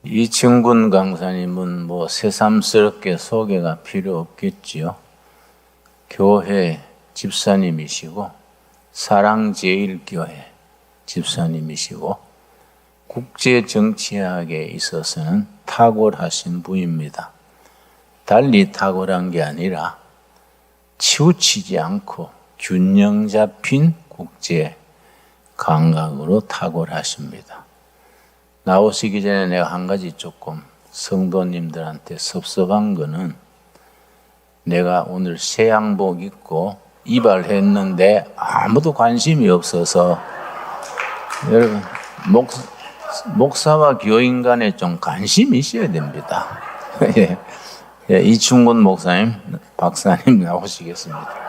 이층군 강사님은 뭐 새삼스럽게 소개가 필요 없겠지요. 교회 집사님이시고 사랑제일교회 집사님이시고 국제정치학에 있어서는 탁월하신 분입니다. 달리 탁월한 게 아니라 치우치지 않고 균형 잡힌 국제 감각으로 탁월하십니다. 나오시기 전에 내가 한 가지 조금 성도님들한테 섭섭한 거는 내가 오늘 새 양복 입고 이발했는데 아무도 관심이 없어서 여러분 목사와 교인 간에 좀 관심이 있어야 됩니다. 예. 예, 이충곤 목사님, 박사님 나오시겠습니다.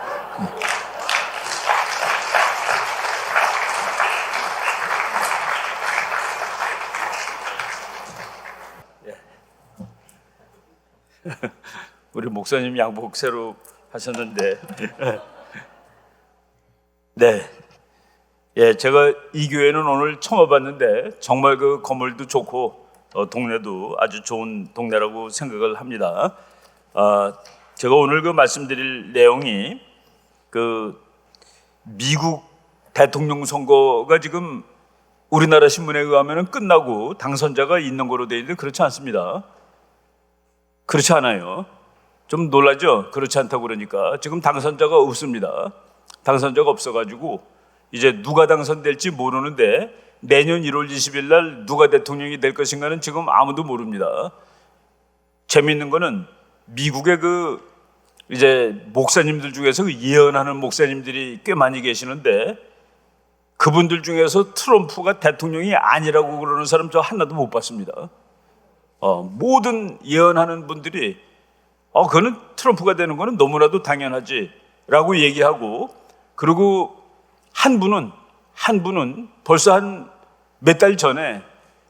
우리 목사님 양복 새로 하셨는데 네, 예, 제가 이 교회는 오늘 처음 와봤는데 정말 그 건물도 좋고 동네도 아주 좋은 동네라고 생각을 합니다. 제가 오늘 그 말씀드릴 내용이 그 미국 대통령 선거가 지금 우리나라 신문에 의하면 끝나고 당선자가 있는 거로 되어 있는데 그렇지 않습니다. 그렇지 않아요. 좀 놀라죠? 그렇지 않다고 그러니까. 지금 당선자가 없습니다. 당선자가 없어가지고 이제 누가 당선될지 모르는데 내년 1월 20일 날 누가 대통령이 될 것인가는 지금 아무도 모릅니다. 재미있는 거는 미국의 그 이제 목사님들 중에서 그 예언하는 목사님들이 꽤 많이 계시는데 그분들 중에서 트럼프가 대통령이 아니라고 그러는 사람 저 하나도 못 봤습니다. 모든 예언하는 분들이 그거는 트럼프가 되는 거는 너무나도 당연하지 라고 얘기하고, 그리고 한 분은 벌써 한 몇 달 전에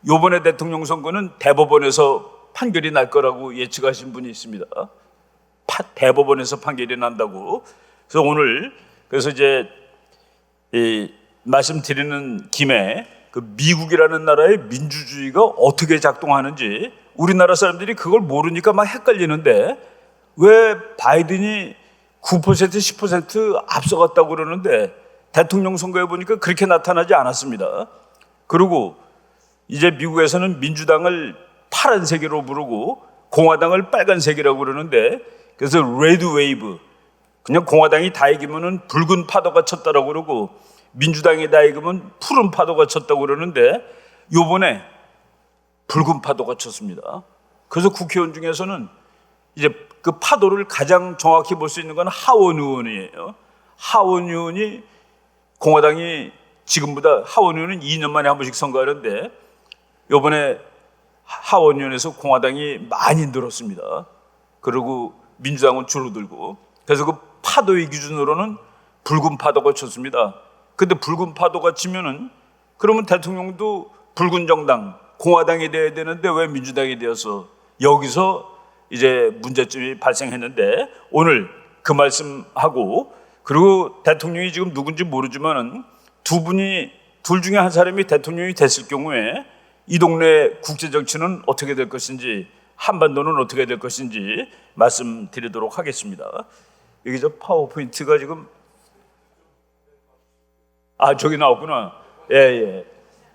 요번에 대통령 선거는 대법원에서 판결이 날 거라고 예측하신 분이 있습니다. 대법원에서 판결이 난다고. 그래서 오늘 이제 이 말씀드리는 김에 그 미국이라는 나라의 민주주의가 어떻게 작동하는지 우리나라 사람들이 그걸 모르니까 막 헷갈리는데 왜 바이든이 9% 10% 앞서갔다고 그러는데 대통령 선거에 보니까 그렇게 나타나지 않았습니다. 그리고 이제 미국에서는 민주당을 파란색이라고 부르고 공화당을 빨간색이라고 그러는데, 그래서 레드 웨이브, 그냥 공화당이 다 이기면은 붉은 파도가 쳤다라고 그러고 민주당이 다 이기면 푸른 파도가 쳤다고 그러는데 요번에 붉은 파도가 쳤습니다. 그래서 국회의원 중에서는 이제 그 파도를 가장 정확히 볼 수 있는 건 하원 의원이에요. 하원 의원이 공화당이 지금보다 하원 의원은 2년 만에 한 번씩 선거하는데 요번에 하원 의원에서 공화당이 많이 늘었습니다. 그리고 민주당은 줄어들고, 그래서 그 파도의 기준으로는 붉은 파도가 쳤습니다. 근데 붉은 파도가 치면은 그러면 대통령도 붉은 정당 공화당이 돼야 되는데 왜 민주당이 되어서, 여기서 이제 문제점이 발생했는데 오늘 그 말씀하고, 그리고 대통령이 지금 누군지 모르지만은 둘 중에 한 사람이 대통령이 됐을 경우에 이 동네 국제 정치는 어떻게 될 것인지, 한반도는 어떻게 될 것인지 말씀드리도록 하겠습니다. 여기 저 파워포인트가 지금 저기 나왔구나. 예.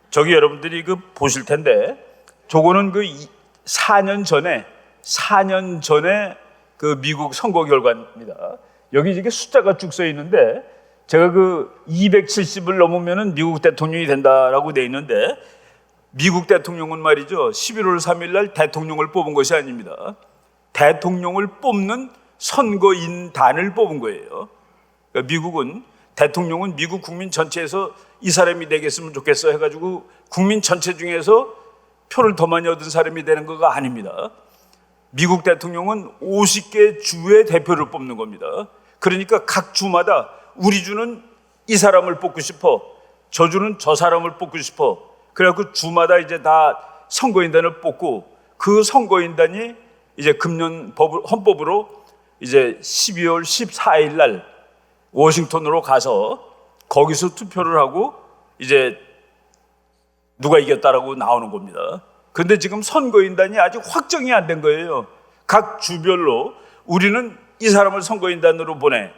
저기 여러분들이 그 보실 텐데 저거는 그 4년 전에 그 미국 선거 결과입니다. 여기 이게 숫자가 쭉 써 있는데 제가 그 270을 넘으면은 미국 대통령이 된다라고 돼 있는데, 미국 대통령은 말이죠, 11월 3일 날 대통령을 뽑은 것이 아닙니다. 대통령을 뽑는 선거인단을 뽑은 거예요. 그러니까 미국은 대통령은 미국 국민 전체에서 이 사람이 되겠으면 좋겠어 해가지고 국민 전체 중에서 표를 더 많이 얻은 사람이 되는 거가 아닙니다. 미국 대통령은 50개 주의 대표를 뽑는 겁니다. 그러니까 각 주마다 우리 주는 이 사람을 뽑고 싶어, 저 주는 저 사람을 뽑고 싶어. 그래갖고 주마다 이제 다 선거인단을 뽑고, 그 선거인단이 이제 금년 헌법으로 이제 12월 14일 날 워싱턴으로 가서 거기서 투표를 하고 이제 누가 이겼다라고 나오는 겁니다. 그런데 지금 선거인단이 아직 확정이 안 된 거예요. 각 주별로 우리는 이 사람을 선거인단으로 보내,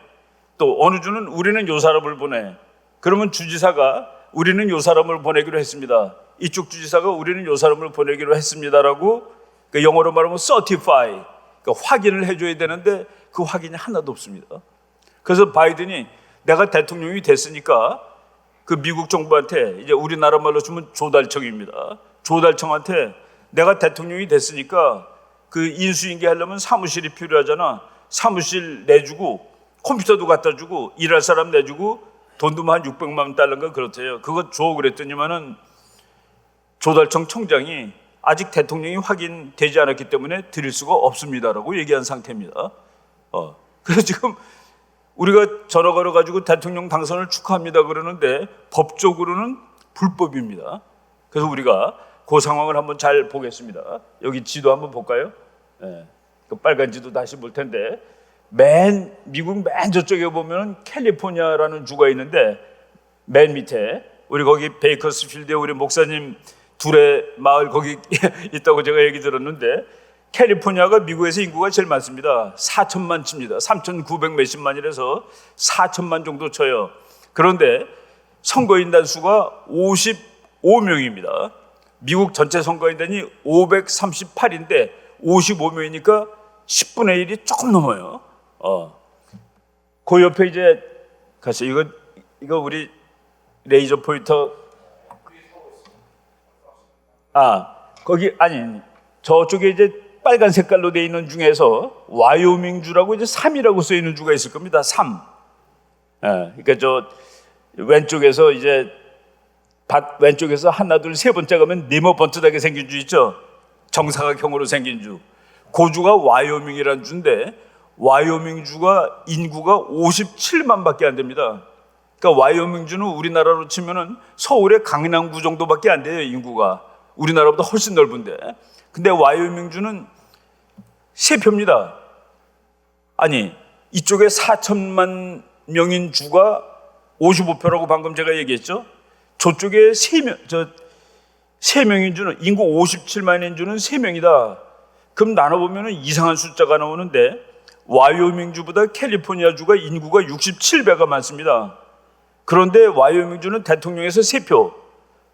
또 어느 주는 우리는 요 사람을 보내. 그러면 주지사가 우리는 요 사람을 보내기로 했습니다, 이쪽 주지사가 우리는 요 사람을 보내기로 했습니다라고, 그 영어로 말하면 certify, 그러니까 확인을 해줘야 되는데 그 확인이 하나도 없습니다. 그래서 바이든이 내가 대통령이 됐으니까 그 미국 정부한테, 이제 우리나라 말로 치면 조달청입니다, 조달청한테 내가 대통령이 됐으니까 그 인수인계 하려면 사무실이 필요하잖아. 사무실 내주고 컴퓨터도 갖다 주고 일할 사람 내주고 돈도 한 600만 달러인가 그렇대요. 그거 줘 그랬더니만은 조달청 청장이 아직 대통령이 확인되지 않았기 때문에 드릴 수가 없습니다라고 얘기한 상태입니다. 그래서 지금 우리가 전화 걸어가지고 대통령 당선을 축하합니다 그러는데 법적으로는 불법입니다. 그래서 우리가 그 상황을 한번 잘 보겠습니다. 여기 지도 한번 볼까요? 그 빨간 지도 다시 볼 텐데, 미국 맨 저쪽에 보면 캘리포니아라는 주가 있는데, 맨 밑에 우리 거기 베이커스필드에 우리 목사님 둘의 마을 거기 있다고 제가 얘기 들었는데, 캘리포니아가 미국에서 인구가 제일 많습니다. 4천만 칩니다. 3,900 몇십만이라서 4천만 정도 쳐요. 그런데 선거인단 수가 55명입니다. 미국 전체 선거인단이 538인데 55명이니까 10분의 1이 조금 넘어요. 그 옆에 이제 가서 이거 우리 레이저 포인터, 거기 아니 저쪽에 이제 빨간 색깔로 되어 있는 중에서 와이오밍주라고 이제 3이라고 써 있는 주가 있을 겁니다. 3. 그러니까 저 왼쪽에서 이제 왼쪽에서 하나 둘 세 번째 가면 네모 번듯하게 생긴 주 있죠. 정사각형으로 생긴 주. 그 주가 와이오밍이라는 주인데, 와이오밍 주가 인구가 57만밖에 안 됩니다. 그러니까 와이오밍 주는 우리나라로 치면은 서울의 강남구 정도밖에 안 돼요, 인구가. 우리나라보다 훨씬 넓은데. 근데 와이오밍 주는 3표입니다. 아니, 이쪽에 4천만 명인 주가 55표라고 방금 제가 얘기했죠. 저쪽에 3명인 주는, 인구 57만인 주는 3명이다. 그럼 나눠보면 이상한 숫자가 나오는데, 와이오밍 주보다 캘리포니아 주가 인구가 67배가 많습니다. 그런데 와이오밍 주는 대통령에서 3표,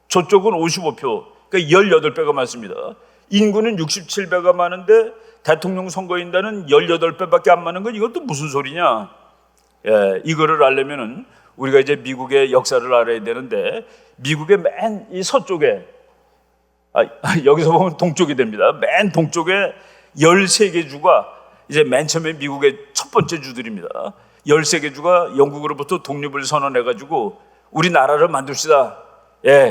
저쪽은 55표, 그러니까 18배가 많습니다. 인구는 67배가 많은데 대통령 선거인단은 18배밖에 안 많은 건 이것도 무슨 소리냐? 이거를 알려면은 우리가 이제 미국의 역사를 알아야 되는데, 미국의 맨 이 서쪽에, 여기서 보면 동쪽이 됩니다. 맨 동쪽에 13개 주가 이제 맨 처음에 미국의 첫 번째 주들입니다. 13개 주가 영국으로부터 독립을 선언해가지고 우리나라를 만듭시다.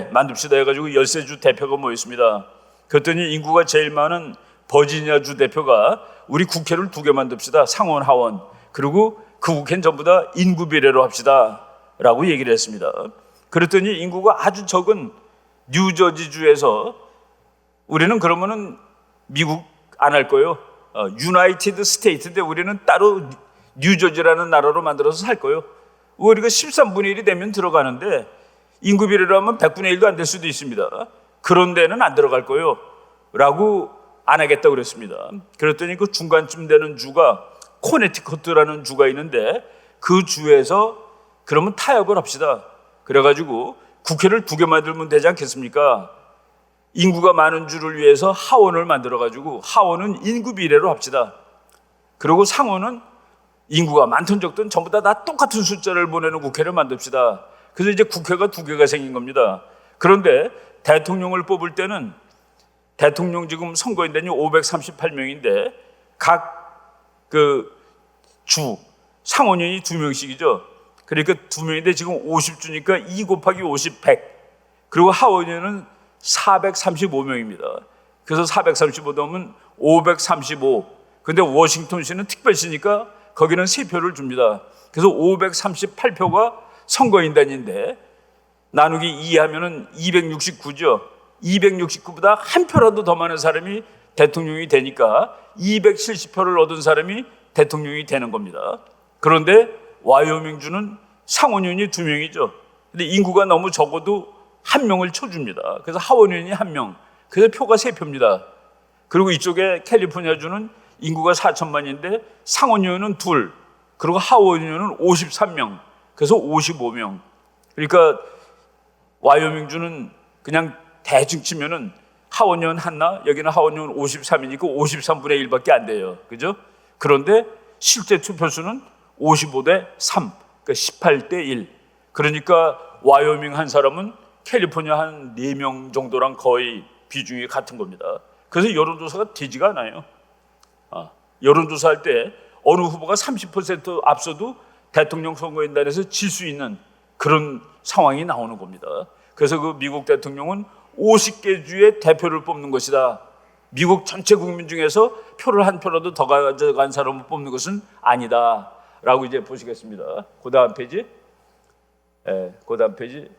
만듭시다 해가지고 13주 대표가 모였습니다. 그랬더니 인구가 제일 많은 버지니아 주 대표가 우리 국회를 2개 만듭시다. 상원, 하원. 그리고 그 국회는 전부 다 인구 비례로 합시다 라고 얘기를 했습니다. 그랬더니 인구가 아주 적은 뉴저지 주에서 우리는 그러면은 미국 안 할 거예요. 유나이티드 스테이트인데 우리는 따로 뉴저지라는 나라로 만들어서 살 거예요. 우리가 13분의 1이 되면 들어가는데 인구 비례로 하면 100분의 1도 안 될 수도 있습니다. 그런 데는 안 들어갈 거예요 라고 안 하겠다고 그랬습니다. 그랬더니 그 중간쯤 되는 주가 코네티컷이라는 주가 있는데, 그 주에서 그러면 타협을 합시다. 그래가지고 국회를 2개 만들면 되지 않겠습니까? 인구가 많은 주를 위해서 하원을 만들어가지고 하원은 인구 비례로 합시다. 그리고 상원은 인구가 많든 적든 전부 다 똑같은 숫자를 보내는 국회를 만듭시다. 그래서 이제 국회가 2개가 생긴 겁니다. 그런데 대통령을 뽑을 때는, 대통령 지금 선거인단이 538명인데 각 그 주 상원의원이 2명씩이죠. 그러니까 2명인데 지금 50주니까 2 곱하기 50, 100. 그리고 하원의원은 435명입니다. 그래서 435 넣으면 535. 근데 워싱턴시는 특별시니까 거기는 3표를 줍니다. 그래서 538표가 선거인단인데 나누기 2 하면은 269죠. 269보다 한 표라도 더 많은 사람이 대통령이 되니까 270표를 얻은 사람이 대통령이 되는 겁니다. 그런데 와이오밍주는 상원의원이 2명이죠. 근데 인구가 너무 적어도 1명을 쳐줍니다. 그래서 하원의원이 1명. 그래서 표가 3표입니다. 그리고 이쪽에 캘리포니아주는 인구가 4천만인데 상원의원은 2, 그리고 하원의원은 53명, 그래서 55명. 그러니까 와이오밍주는 그냥 대충 치면은 하원의원 하나, 여기는 하원의원 53이니까 53분의 1밖에 안 돼요. 그죠? 그런데 실제 투표수는 55대 3, 그러니까 18대 1. 그러니까 와이오밍 한 사람은 캘리포니아 한 4명 정도랑 거의 비중이 같은 겁니다. 그래서 여론조사가 되지가 않아요. 여론조사할 때 어느 후보가 30% 앞서도 대통령 선거인단에서 질 수 있는 그런 상황이 나오는 겁니다. 그래서 그 미국 대통령은 50개 주의 대표를 뽑는 것이다. 미국 전체 국민 중에서 표를 한 표라도 더 가져간 사람을 뽑는 것은 아니다. 라고 이제 보시겠습니다. 그 다음 페이지. 그 다음 페이지.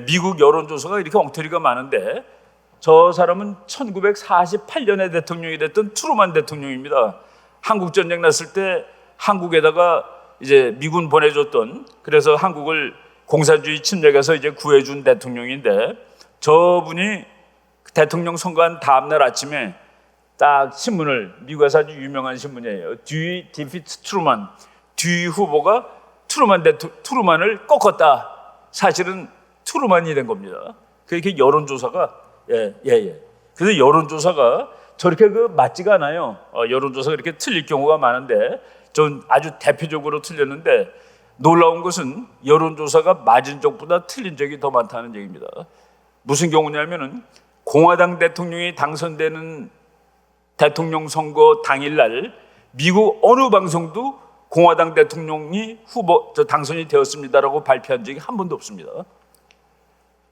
미국 여론조사가 이렇게 엉터리가 많은데 저 사람은 1948년에 대통령이 됐던 트루만 대통령입니다. 한국 전쟁 났을 때 한국에다가 이제 미군 보내줬던, 그래서 한국을 공산주의 침략에서 이제 구해준 대통령인데, 저분이 대통령 선거한 다음날 아침에 딱 신문을, 미국에서 아주 유명한 신문이에요. 듀이 디피트 트루만, 듀이 후보가 트루만을 꺾었다. 사실은 트루만이 된 겁니다. 그렇게 여론조사가 그래서 여론조사가 저렇게 맞지가 않아요. 여론조사가 이렇게 틀릴 경우가 많은데 전 아주 대표적으로 틀렸는데, 놀라운 것은 여론조사가 맞은 적보다 틀린 적이 더 많다는 얘기입니다. 무슨 경우냐면은 공화당 대통령이 당선되는 대통령 선거 당일날 미국 어느 방송도 공화당 대통령이 당선이 되었습니다라고 발표한 적이 한 번도 없습니다.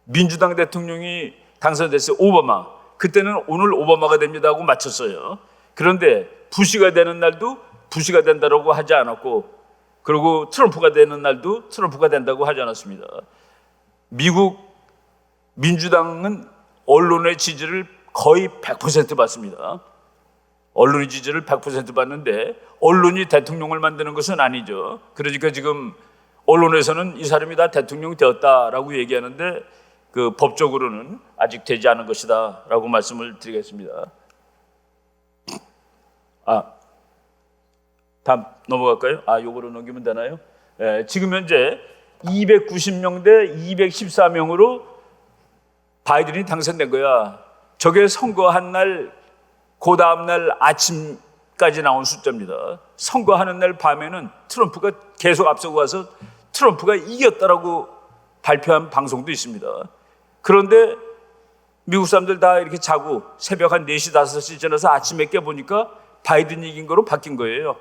민주당 대통령이 당선됐어요. 오바마. 그때는 오늘 오바마가 됩니다 하고 맞췄어요. 그런데 부시가 되는 날도 부시가 된다고 하지 않았고, 그리고 트럼프가 되는 날도 트럼프가 된다고 하지 않았습니다. 미국 민주당은 언론의 지지를 거의 100% 받습니다. 언론의 지지를 100% 받는데 언론이 대통령을 만드는 것은 아니죠. 그러니까 지금 언론에서는 이 사람이 다 대통령이 되었다라고 얘기하는데 그 법적으로는 아직 되지 않은 것이다 라고 말씀을 드리겠습니다. 다음 넘어갈까요? 요거로 넘기면 되나요? 지금 현재 290명 대 214명으로 바이든이 당선된 거야. 저게 선거한 날, 그 다음날 아침까지 나온 숫자입니다. 선거하는 날 밤에는 트럼프가 계속 앞서고 와서 트럼프가 이겼다라고 발표한 방송도 있습니다. 그런데 미국 사람들 다 이렇게 자고 새벽 한 4시, 5시 지나서 아침에 깨보니까 바이든이 이긴 거로 바뀐 거예요.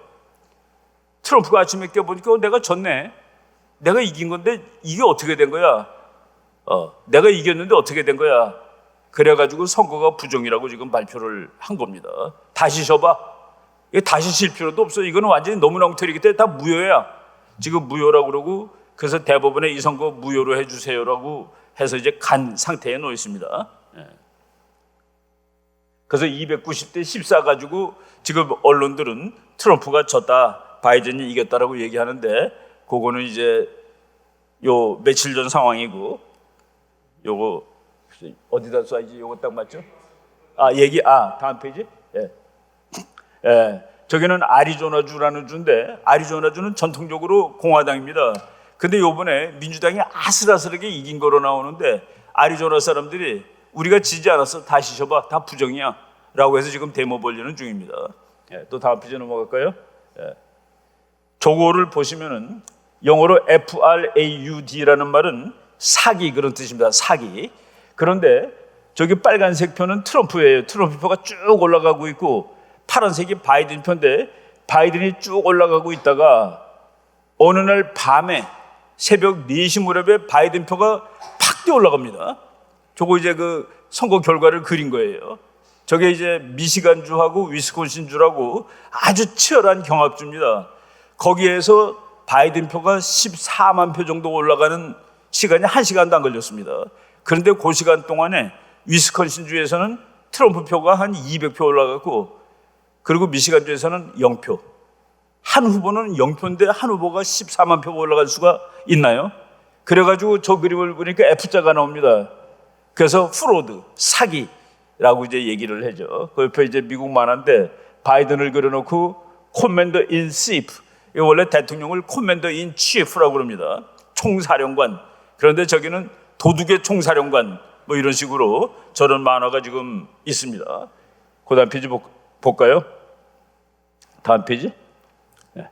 트럼프가 아침에 깨보니까 내가 졌네. 내가 이긴 건데 이게 어떻게 된 거야? 내가 이겼는데 어떻게 된 거야? 그래가지고 선거가 부정이라고 지금 발표를 한 겁니다. 다시 셔봐. 이게 다시 실 필요도 없어. 이거는 완전히 너무나 엉터리기 때문에 다 무효야. 지금 무효라고 그러고, 그래서 대법원에 이 선거 무효로 해주세요라고 해서 이제 간 상태에 놓여 있습니다. 그래서 290대 14 가지고 지금 언론들은 트럼프가 졌다, 바이든이 이겼다라고 얘기하는데, 그거는 이제 요 며칠 전 상황이고, 요거 어디다 써야지? 요거 딱 맞죠? 다음 페이지. 저기는 아리조나주라는 주인데, 아리조나주는 전통적으로 공화당입니다. 근데 요번에 민주당이 아슬아슬하게 이긴 거로 나오는데, 아리조나 사람들이 우리가 지지 않았어, 다시 셔봐, 다 부정이야 라고 해서 지금 데모 벌리는 중입니다. 또 다음 페이지 넘어갈까요? 저거를 보시면은 영어로 FRAUD라는 말은 사기, 그런 뜻입니다. 사기. 그런데 저기 빨간색 표는 트럼프예요. 트럼프 표가 쭉 올라가고 있고, 파란색이 바이든 표인데 바이든이 쭉 올라가고 있다가 어느 날 밤에 새벽 4시 무렵에 바이든 표가 팍 뛰어 올라갑니다. 저거 이제 그 선거 결과를 그린 거예요. 저게 이제 미시간주하고 위스콘신주라고 아주 치열한 경합주입니다. 거기에서 바이든 표가 14만 표 정도 올라가는 시간이 1시간도 안 걸렸습니다. 그런데 그 시간 동안에 위스콘신주에서는 트럼프 표가 한 200표 올라갔고, 그리고 미시간주에서는 0표. 한 후보는 0표인데 한 후보가 14만 표가 올라갈 수가 있나요? 그래가지고 저 그림을 보니까 F자가 나옵니다. 그래서 프로드, 사기, 라고 이제 얘기를 해죠. 그 옆에 이제 미국 만화인데 바이든을 그려놓고 커맨더 인 치프, 원래 대통령을 커맨더 인 치프라고 그럽니다. 총사령관. 그런데 저기는 도둑의 총사령관, 뭐 이런 식으로 저런 만화가 지금 있습니다. 그 다음 페이지 볼까요? 다음 페이지. 네.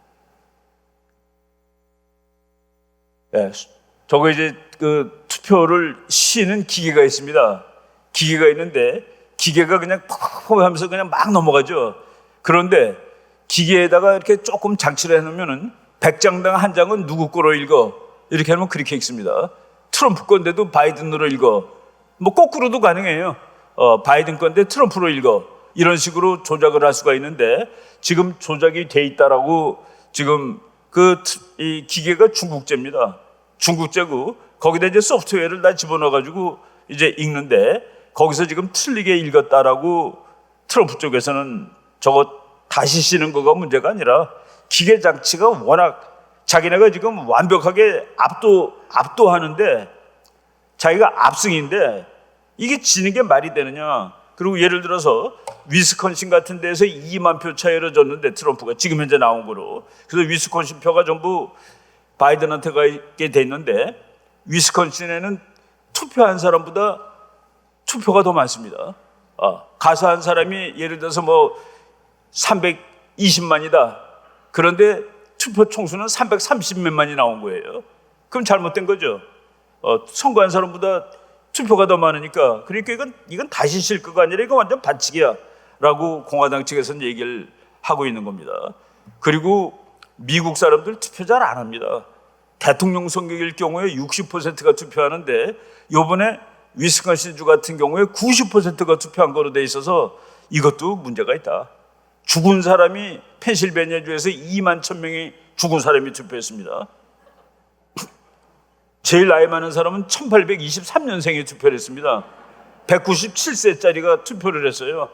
네. 저거 이제 그 투표를 쉬는 기계가 있습니다. 기계가 있는데 기계가 그냥 퍽퍽 하면서 그냥 막 넘어가죠. 그런데 기계에다가 이렇게 조금 장치를 해놓으면은 100장당 한 장은 누구 거로 읽어? 이렇게 하면 그렇게 읽습니다. 트럼프 건데도 바이든으로 읽어. 뭐 거꾸로도 가능해요. 바이든 건데 트럼프로 읽어. 이런 식으로 조작을 할 수가 있는데 지금 조작이 돼 있다라고 지금 이 기계가 중국제입니다. 중국제고 거기다 이제 소프트웨어를 다 집어넣어가지고 이제 읽는데 거기서 지금 틀리게 읽었다라고 트럼프 쪽에서는 저거 다시 씌는 거가 문제가 아니라 기계 장치가 워낙 자기네가 지금 완벽하게 압도하는데 자기가 압승인데 이게 지는 게 말이 되느냐. 그리고 예를 들어서 위스콘신 같은 데서 2만 표 차이로 졌는데 트럼프가 지금 현재 나온 거로. 그래서 위스콘신 표가 전부 바이든한테 가게 돼 있는데 위스콘신에는 투표한 사람보다 투표가 더 많습니다. 가서 한 사람이 예를 들어서 뭐 320만이다. 그런데 투표 총수는 330몇만이 나온 거예요. 그럼 잘못된 거죠. 선거한 사람보다 투표가 더 많으니까. 그러니까 이건 다시 실 거가 아니라 이거 완전 반칙이야 라고 공화당 측에서는 얘기를 하고 있는 겁니다. 그리고 미국 사람들 투표 잘 안 합니다. 대통령 선거일 경우에 60%가 투표하는데 이번에 위스콘신주 같은 경우에 90%가 투표한 거로 돼 있어서 이것도 문제가 있다. 죽은 사람이 펜실베니아주에서 2만 1,000명이 죽은 사람이 투표했습니다. 제일 나이 많은 사람은 1823년생에 투표를 했습니다. 197세짜리가 투표를 했어요.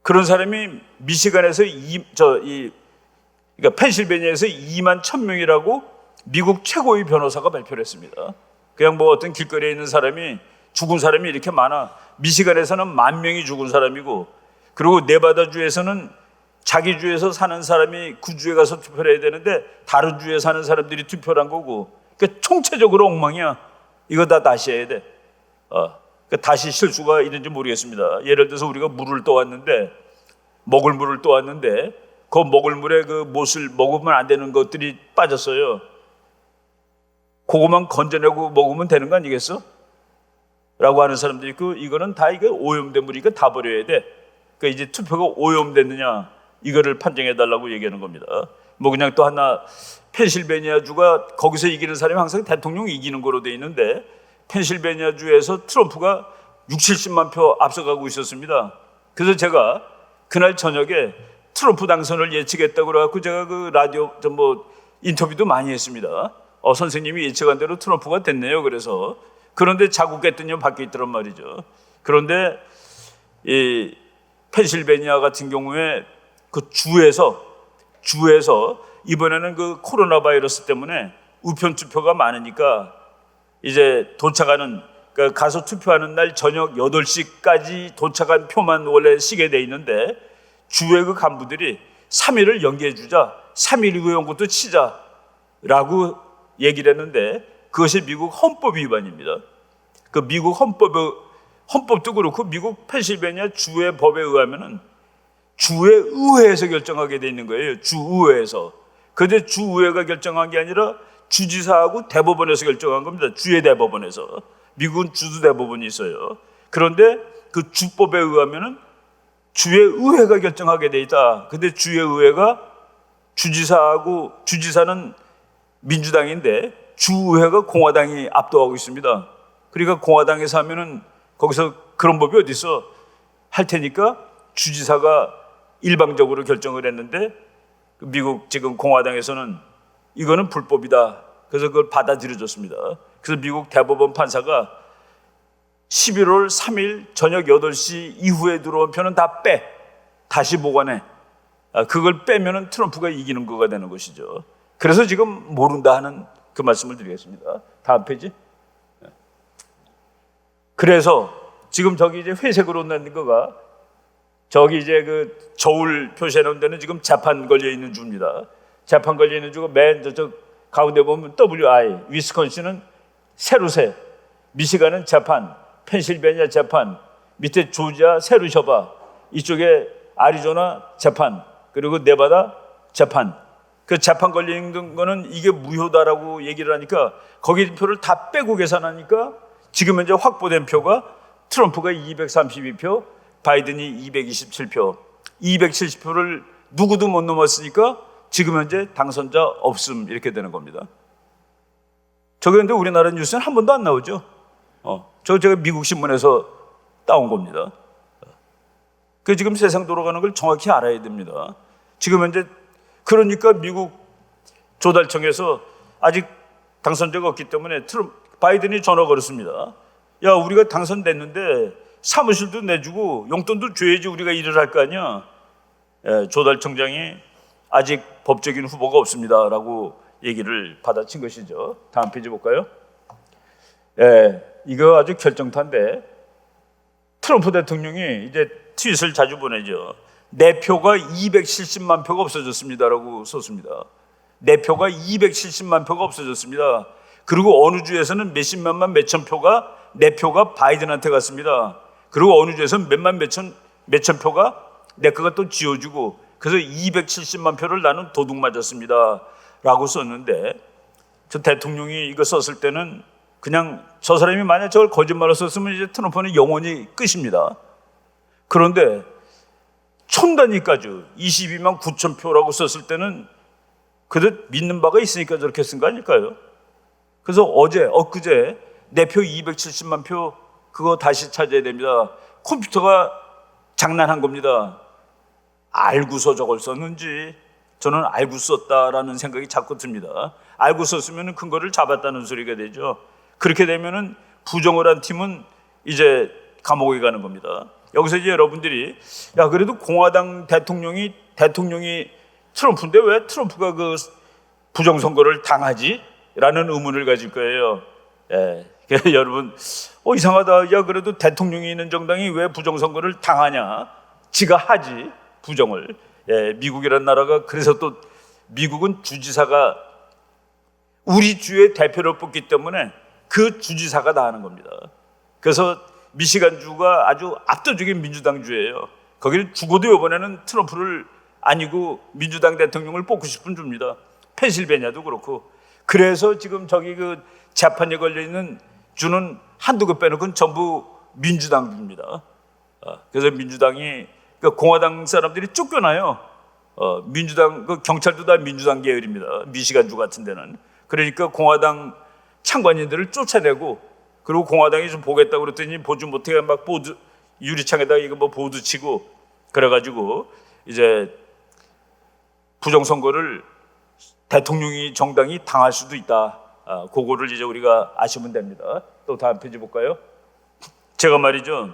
그런 사람이 미시간에서 그러니까 펜실베니아에서 2만 1,000명이라고 미국 최고의 변호사가 발표를 했습니다. 그냥 뭐 어떤 길거리에 있는 사람이 죽은 사람이 이렇게 많아. 미시간에서는 10,000명이 죽은 사람이고, 그리고 네바다주에서는 자기 주에서 사는 사람이 그 주에 가서 투표를 해야 되는데 다른 주에 사는 사람들이 투표를 한 거고, 그러니까 총체적으로 엉망이야. 이거 다 다시 해야 돼. 그러니까 다시 실수가 있는지 모르겠습니다. 예를 들어서 우리가 물을 떠왔는데, 먹을 물을 떠왔는데 그 먹을 물에 그 못을 먹으면 안 되는 것들이 빠졌어요. 그거만 건져내고 먹으면 되는 거 아니겠어? 라고 하는 사람들이 있고, 이거는 다 이게 오염된 물이니까 다 버려야 돼. 그러니까 이제 투표가 오염됐느냐 이거를 판정해 달라고 얘기하는 겁니다. 뭐 그냥 또 하나, 펜실베니아주가 거기서 이기는 사람이 항상 대통령이 이기는 거로 돼 있는데 펜실베니아주에서 트럼프가 60-70만 표 앞서가고 있었습니다. 그래서 제가 그날 저녁에 트럼프 당선을 예측했다고 그래갖고 제가 그 라디오 인터뷰도 많이 했습니다. 선생님이 예측한 대로 트럼프가 됐네요. 그런데 자국했더니 밖에 있더란 말이죠. 그런데 이 펜실베니아 같은 경우에 그 주에서 이번에는 그 코로나 바이러스 때문에 우편 투표가 많으니까 이제 도착하는, 그러니까 가서 투표하는 날 저녁 8시까지 도착한 표만 원래 시게 돼 있는데 주의 그 간부들이 3일을 연기해 주자, 3일 이후에 온 것도 치자라고 얘기를 했는데 그것이 미국 헌법 위반입니다. 그 미국 헌법도 그렇고 미국 펜실베니아 주의 법에 의하면은 주의 의회에서 결정하게 돼 있는 거예요. 주의회에서. 그런데 주의회가 결정한 게 아니라 주지사하고 대법원에서 결정한 겁니다. 주의 대법원에서. 미국은 주도 대법원이 있어요. 그런데 그 주법에 의하면은 주의 의회가 결정하게 돼 있다. 근데 주의 의회가 주지사는 민주당인데 주의회가 공화당이 압도하고 있습니다. 그러니까 공화당에서 하면은 거기서 그런 법이 어디 있어? 할 테니까 주지사가 일방적으로 결정을 했는데 미국 지금 공화당에서는 이거는 불법이다. 그래서 그걸 받아들여줬습니다. 그래서 미국 대법원 판사가 11월 3일 저녁 8시 이후에 들어온 표는 다 빼. 다시 보관해. 그걸 빼면은 트럼프가 이기는 거가 되는 것이죠. 그래서 지금 모른다 하는 그 말씀을 드리겠습니다. 다음 페이지. 그래서 지금 저기 이제 회색으로 넣는 거가 저기 이제 그 저울 표시해 놓은 데는 지금 자판 걸려 있는 주입니다. 자판 걸려 있는 주가 맨 저쪽 가운데 보면 WI, 위스콘신은 세루세, 미시간은 자판, 펜실베니아 자판, 밑에 조지아 세루셔바, 이쪽에 아리조나 자판, 그리고 네바다 자판. 그 자판 걸려 있는 거는 이게 무효다라고 얘기를 하니까 거기 표를 다 빼고 계산하니까 지금 현재 확보된 표가 트럼프가 232표, 바이든이 227표, 270표를 누구도 못 넘었으니까 지금 현재 당선자 없음 이렇게 되는 겁니다. 저게 근데 우리나라 뉴스는 한 번도 안 나오죠. 제가 미국 신문에서 따온 겁니다. 그 지금 세상 돌아가는 걸 정확히 알아야 됩니다. 지금 현재 그러니까 미국 조달청에서 아직 당선자가 없기 때문에 바이든이 전화 걸었습니다. 야, 우리가 당선됐는데 사무실도 내주고 용돈도 줘야지 우리가 일을 할 거 아니야. 조달청장이 아직 법적인 후보가 없습니다라고 얘기를 받아친 것이죠. 다음 페이지 볼까요? 이거 아주 결정타인데 트럼프 대통령이 이제 트윗을 자주 보내죠. 내 표가 270만 표가 없어졌습니다라고 썼습니다. 내 표가 270만 표가 없어졌습니다. 그리고 어느 주에서는 몇십만만 몇천 표가 내 표가 바이든한테 갔습니다. 그리고 어느 주에서는 몇천 표가 내 거가 또 지워주고 그래서 270만 표를 나는 도둑 맞았습니다 라고 썼는데 저 대통령이 이거 썼을 때는 그냥 저 사람이 만약 저걸 거짓말로 썼으면 이제 트럼프는 영원히 끝입니다. 그런데 천 단위까지 22만 9천 표라고 썼을 때는 그들 믿는 바가 있으니까 저렇게 쓴 거 아닐까요? 그래서 엊그제 내 표 270만 표 그거 다시 찾아야 됩니다. 컴퓨터가 장난한 겁니다. 알고서 저걸 썼는지 저는 알고 썼다라는 생각이 자꾸 듭니다. 알고 썼으면 근거를 잡았다는 소리가 되죠. 그렇게 되면은 부정을 한 팀은 이제 감옥에 가는 겁니다. 여기서 이제 여러분들이 야 그래도 공화당 대통령이 트럼프인데 왜 트럼프가 그 부정선거를 당하지? 라는 의문을 가질 거예요. 여러분 이상하다. 야 그래도 대통령이 있는 정당이 왜 부정선거를 당하냐? 지가 하지 부정을. 미국이라는 나라가 그래서 또 미국은 주지사가 우리 주의 대표를 뽑기 때문에 그 주지사가 다 하는 겁니다. 그래서 미시간 주가 아주 압도적인 민주당 주예요. 거기는 죽어도 이번에는 트럼프를 아니고 민주당 대통령을 뽑고 싶은 주입니다. 펜실베니아도 그렇고. 그래서 지금 저기 그 재판에 걸려 있는 주는 한두 개 빼놓고는 전부 민주당 주입니다. 그래서 민주당이 그 공화당 사람들이 쫓겨나요. 민주당 그 경찰도 다 민주당 계열입니다. 미시간 주 같은 데는. 그러니까 공화당 창관인들을 쫓아내고 그리고 공화당이 좀 보겠다고 그랬더니 보지 못해 막 보드 유리창에다 이거 뭐 보드 치고 그래가지고 이제 부정선거를 대통령이 정당이 당할 수도 있다. 그거를 이제 우리가 아시면 됩니다. 또 다음 페이지 볼까요? 제가 말이죠.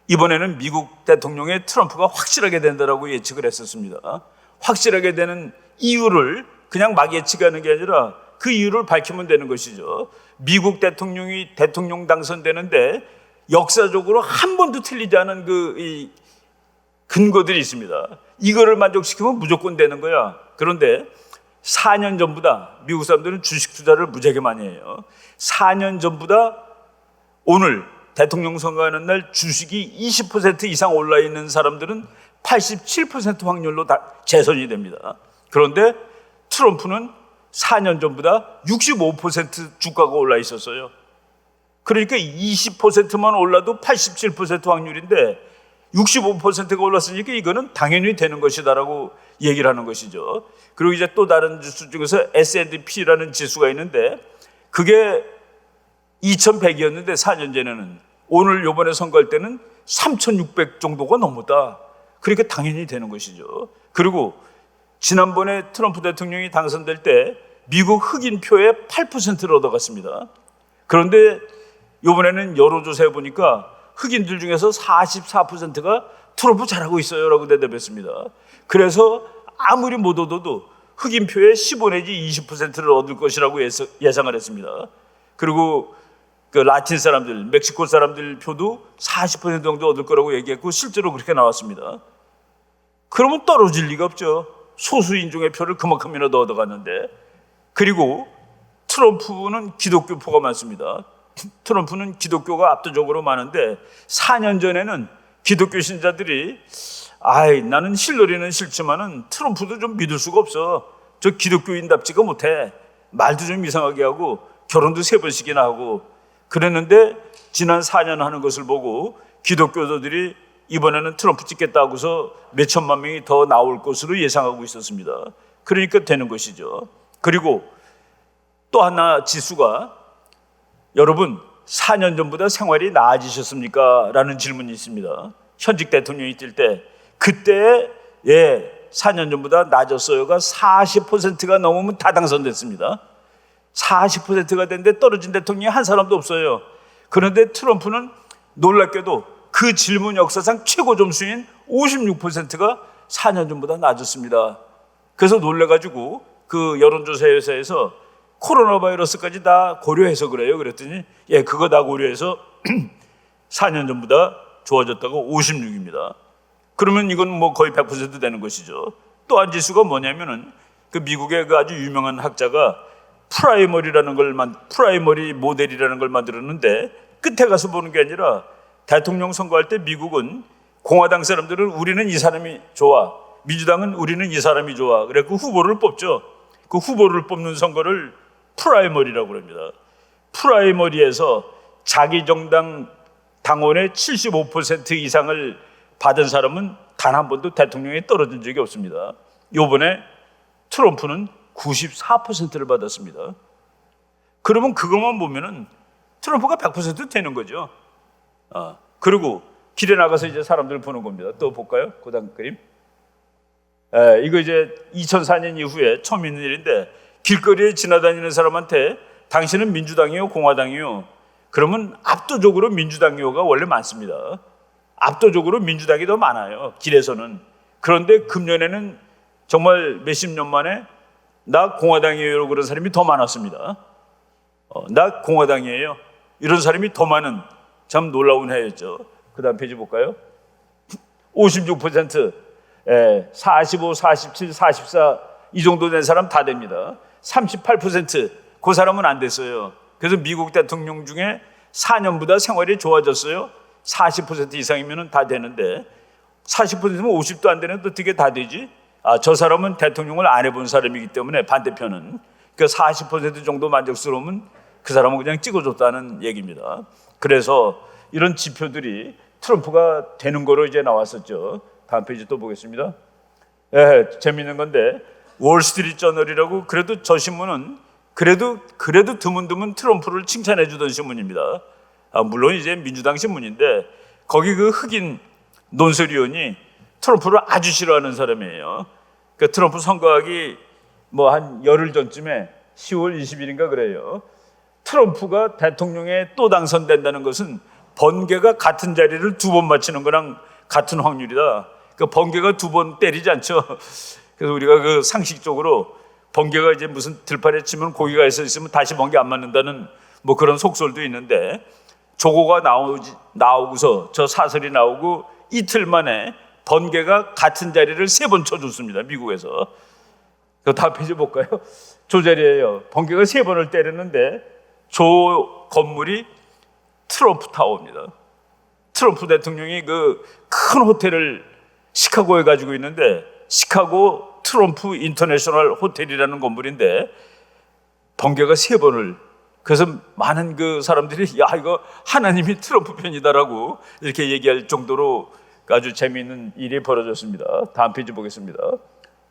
이번에는 미국 대통령의 트럼프가 확실하게 된다라고 예측을 했었습니다. 확실하게 되는 이유를 그냥 막 예측하는 게 아니라 그 이유를 밝히면 되는 것이죠. 미국 대통령이 대통령 당선되는데 역사적으로 한 번도 틀리지 않은 이 근거들이 있습니다. 이거를 만족시키면 무조건 되는 거야. 그런데 4년 전보다 미국 사람들은 주식 투자를 무지하게 많이 해요. 4년 전보다 오늘 대통령 선거하는 날 주식이 20% 이상 올라 있는 사람들은 87% 확률로 다 재선이 됩니다. 그런데 트럼프는 4년 전보다 65% 주가가 올라 있었어요. 그러니까 20%만 올라도 87% 확률인데 65%가 올랐으니까 이거는 당연히 되는 것이다라고 얘기를 하는 것이죠. 그리고 이제 또 다른 지수 중에서 S&P라는 지수가 있는데 그게 2100이었는데 4년 전에는 오늘 요번에 선거할 때는 3600 정도가 넘었다. 그러니까 당연히 되는 것이죠. 그리고 지난번에 트럼프 대통령이 당선될 때 미국 흑인 표의 8%를 얻어갔습니다. 그런데 이번에는 여론조사해 보니까 흑인들 중에서 44%가 트럼프 잘하고 있어요 라고 대답했습니다. 그래서 아무리 못 얻어도 흑인 표의 15 내지 20%를 얻을 것이라고 예상을 했습니다. 그리고 그 라틴 사람들, 멕시코 사람들 표도 40% 정도 얻을 거라고 얘기했고 실제로 그렇게 나왔습니다. 그러면 떨어질 리가 없죠. 소수 인종의 표를 그만큼이나 얻어갔는데. 그리고 트럼프는 기독교포가 많습니다. 트럼프는 기독교가 압도적으로 많은데 4년 전에는 기독교 신자들이 나는 힐러리는 싫지만은 트럼프도 좀 믿을 수가 없어. 저 기독교인답지가 못해. 말도 좀 이상하게 하고 결혼도 3번씩이나 하고 그랬는데 지난 4년 하는 것을 보고 기독교도들이 이번에는 트럼프 찍겠다 하고서 몇 천만 명이 더 나올 것으로 예상하고 있었습니다. 그러니까 되는 것이죠. 그리고 또 하나 지수가 여러분 4년 전보다 생활이 나아지셨습니까? 라는 질문이 있습니다. 현직 대통령이 뛸 때 그때 4년 전보다 나아졌어요가 40%가 넘으면 다 당선됐습니다. 40%가 됐는데 떨어진 대통령이 한 사람도 없어요. 그런데 트럼프는 놀랍게도 그 질문 역사상 최고 점수인 56%가 4년 전보다 낮았습니다. 그래서 놀래가지고 그 여론조사 회사에서 코로나 바이러스까지 다 고려해서 그래요. 그랬더니 그거 다 고려해서 4년 전보다 좋아졌다고 56입니다. 그러면 이건 뭐 거의 100% 되는 것이죠. 또 한 지수가 뭐냐면은 그 미국의 그 아주 유명한 학자가 프라이머리 모델이라는 걸 만들었는데 끝에 가서 보는 게 아니라 대통령 선거할 때 미국은 공화당 사람들은 우리는 이 사람이 좋아, 민주당은 우리는 이 사람이 좋아. 그래서 후보를 뽑죠. 그 후보를 뽑는 선거를 프라이머리라고 합니다. 프라이머리에서 자기 정당 당원의 75% 이상을 받은 사람은 단 한 번도 대통령에 떨어진 적이 없습니다. 이번에 트럼프는 94%를 받았습니다. 그러면 그것만 보면은 트럼프가 100% 되는 거죠. 그리고 길에 나가서 이제 사람들 보는 겁니다. 또 볼까요? 그 다음 그림. 이거 이제 2004년 이후에 처음 있는 일인데 길거리에 지나다니는 사람한테 당신은 민주당이요, 공화당이요? 그러면 압도적으로 민주당이요가 원래 많습니다. 압도적으로 민주당이 더 많아요. 길에서는. 그런데 금년에는 정말 몇십 년 만에 나 공화당이에요 그런 사람이 더 많았습니다. 나 공화당이에요 이런 사람이 더 많은 참 놀라운 해였죠. 그 다음 페이지 볼까요? 56%, 45, 47, 44 이 정도 된 사람 다 됩니다. 38% 그 사람은 안 됐어요. 그래서 미국 대통령 중에 4년보다 생활이 좋아졌어요. 40% 이상이면 다 되는데 40%면 50도 안 되는데 어떻게 다 되지? 저 사람은 대통령을 안 해본 사람이기 때문에 반대편은 그러니까 40% 정도 만족스러우면 그 사람은 그냥 찍어줬다는 얘기입니다. 그래서 이런 지표들이 트럼프가 되는 거로 이제 나왔었죠. 다음 페이지 또 보겠습니다. 재밌는 건데 월스트리트 저널이라고 그래도 저 신문은 그래도 드문드문 트럼프를 칭찬해 주던 신문입니다. 물론 이제 민주당 신문인데 거기 그 흑인 논설위원이 트럼프를 아주 싫어하는 사람이에요. 그 트럼프 선거하기 뭐 한 열흘 전쯤에 10월 20일인가 그래요. 트럼프가 대통령에 또 당선된다는 것은 번개가 같은 자리를 2번 맞히는 거랑 같은 확률이다. 그 번개가 2번 때리지 않죠. 그래서 우리가 그 상식적으로 번개가 이제 무슨 들판에 치면 고기가 있으면 다시 번개 안 맞는다는 뭐 그런 속설도 있는데 조고가 나오고서 저 사설이 나오고 이틀 만에 번개가 같은 자리를 3번 쳐줬습니다. 미국에서. 그 다음 페이지 볼까요? 저 자리에요. 번개가 3번을 때렸는데 저 건물이 트럼프 타워입니다. 트럼프 대통령이 그 큰 호텔을 시카고에 가지고 있는데 시카고 트럼프 인터내셔널 호텔이라는 건물인데 번개가 3번을 그래서 많은 그 사람들이 이거 하나님이 트럼프 편이다라고 이렇게 얘기할 정도로 아주 재미있는 일이 벌어졌습니다. 다음 페이지 보겠습니다.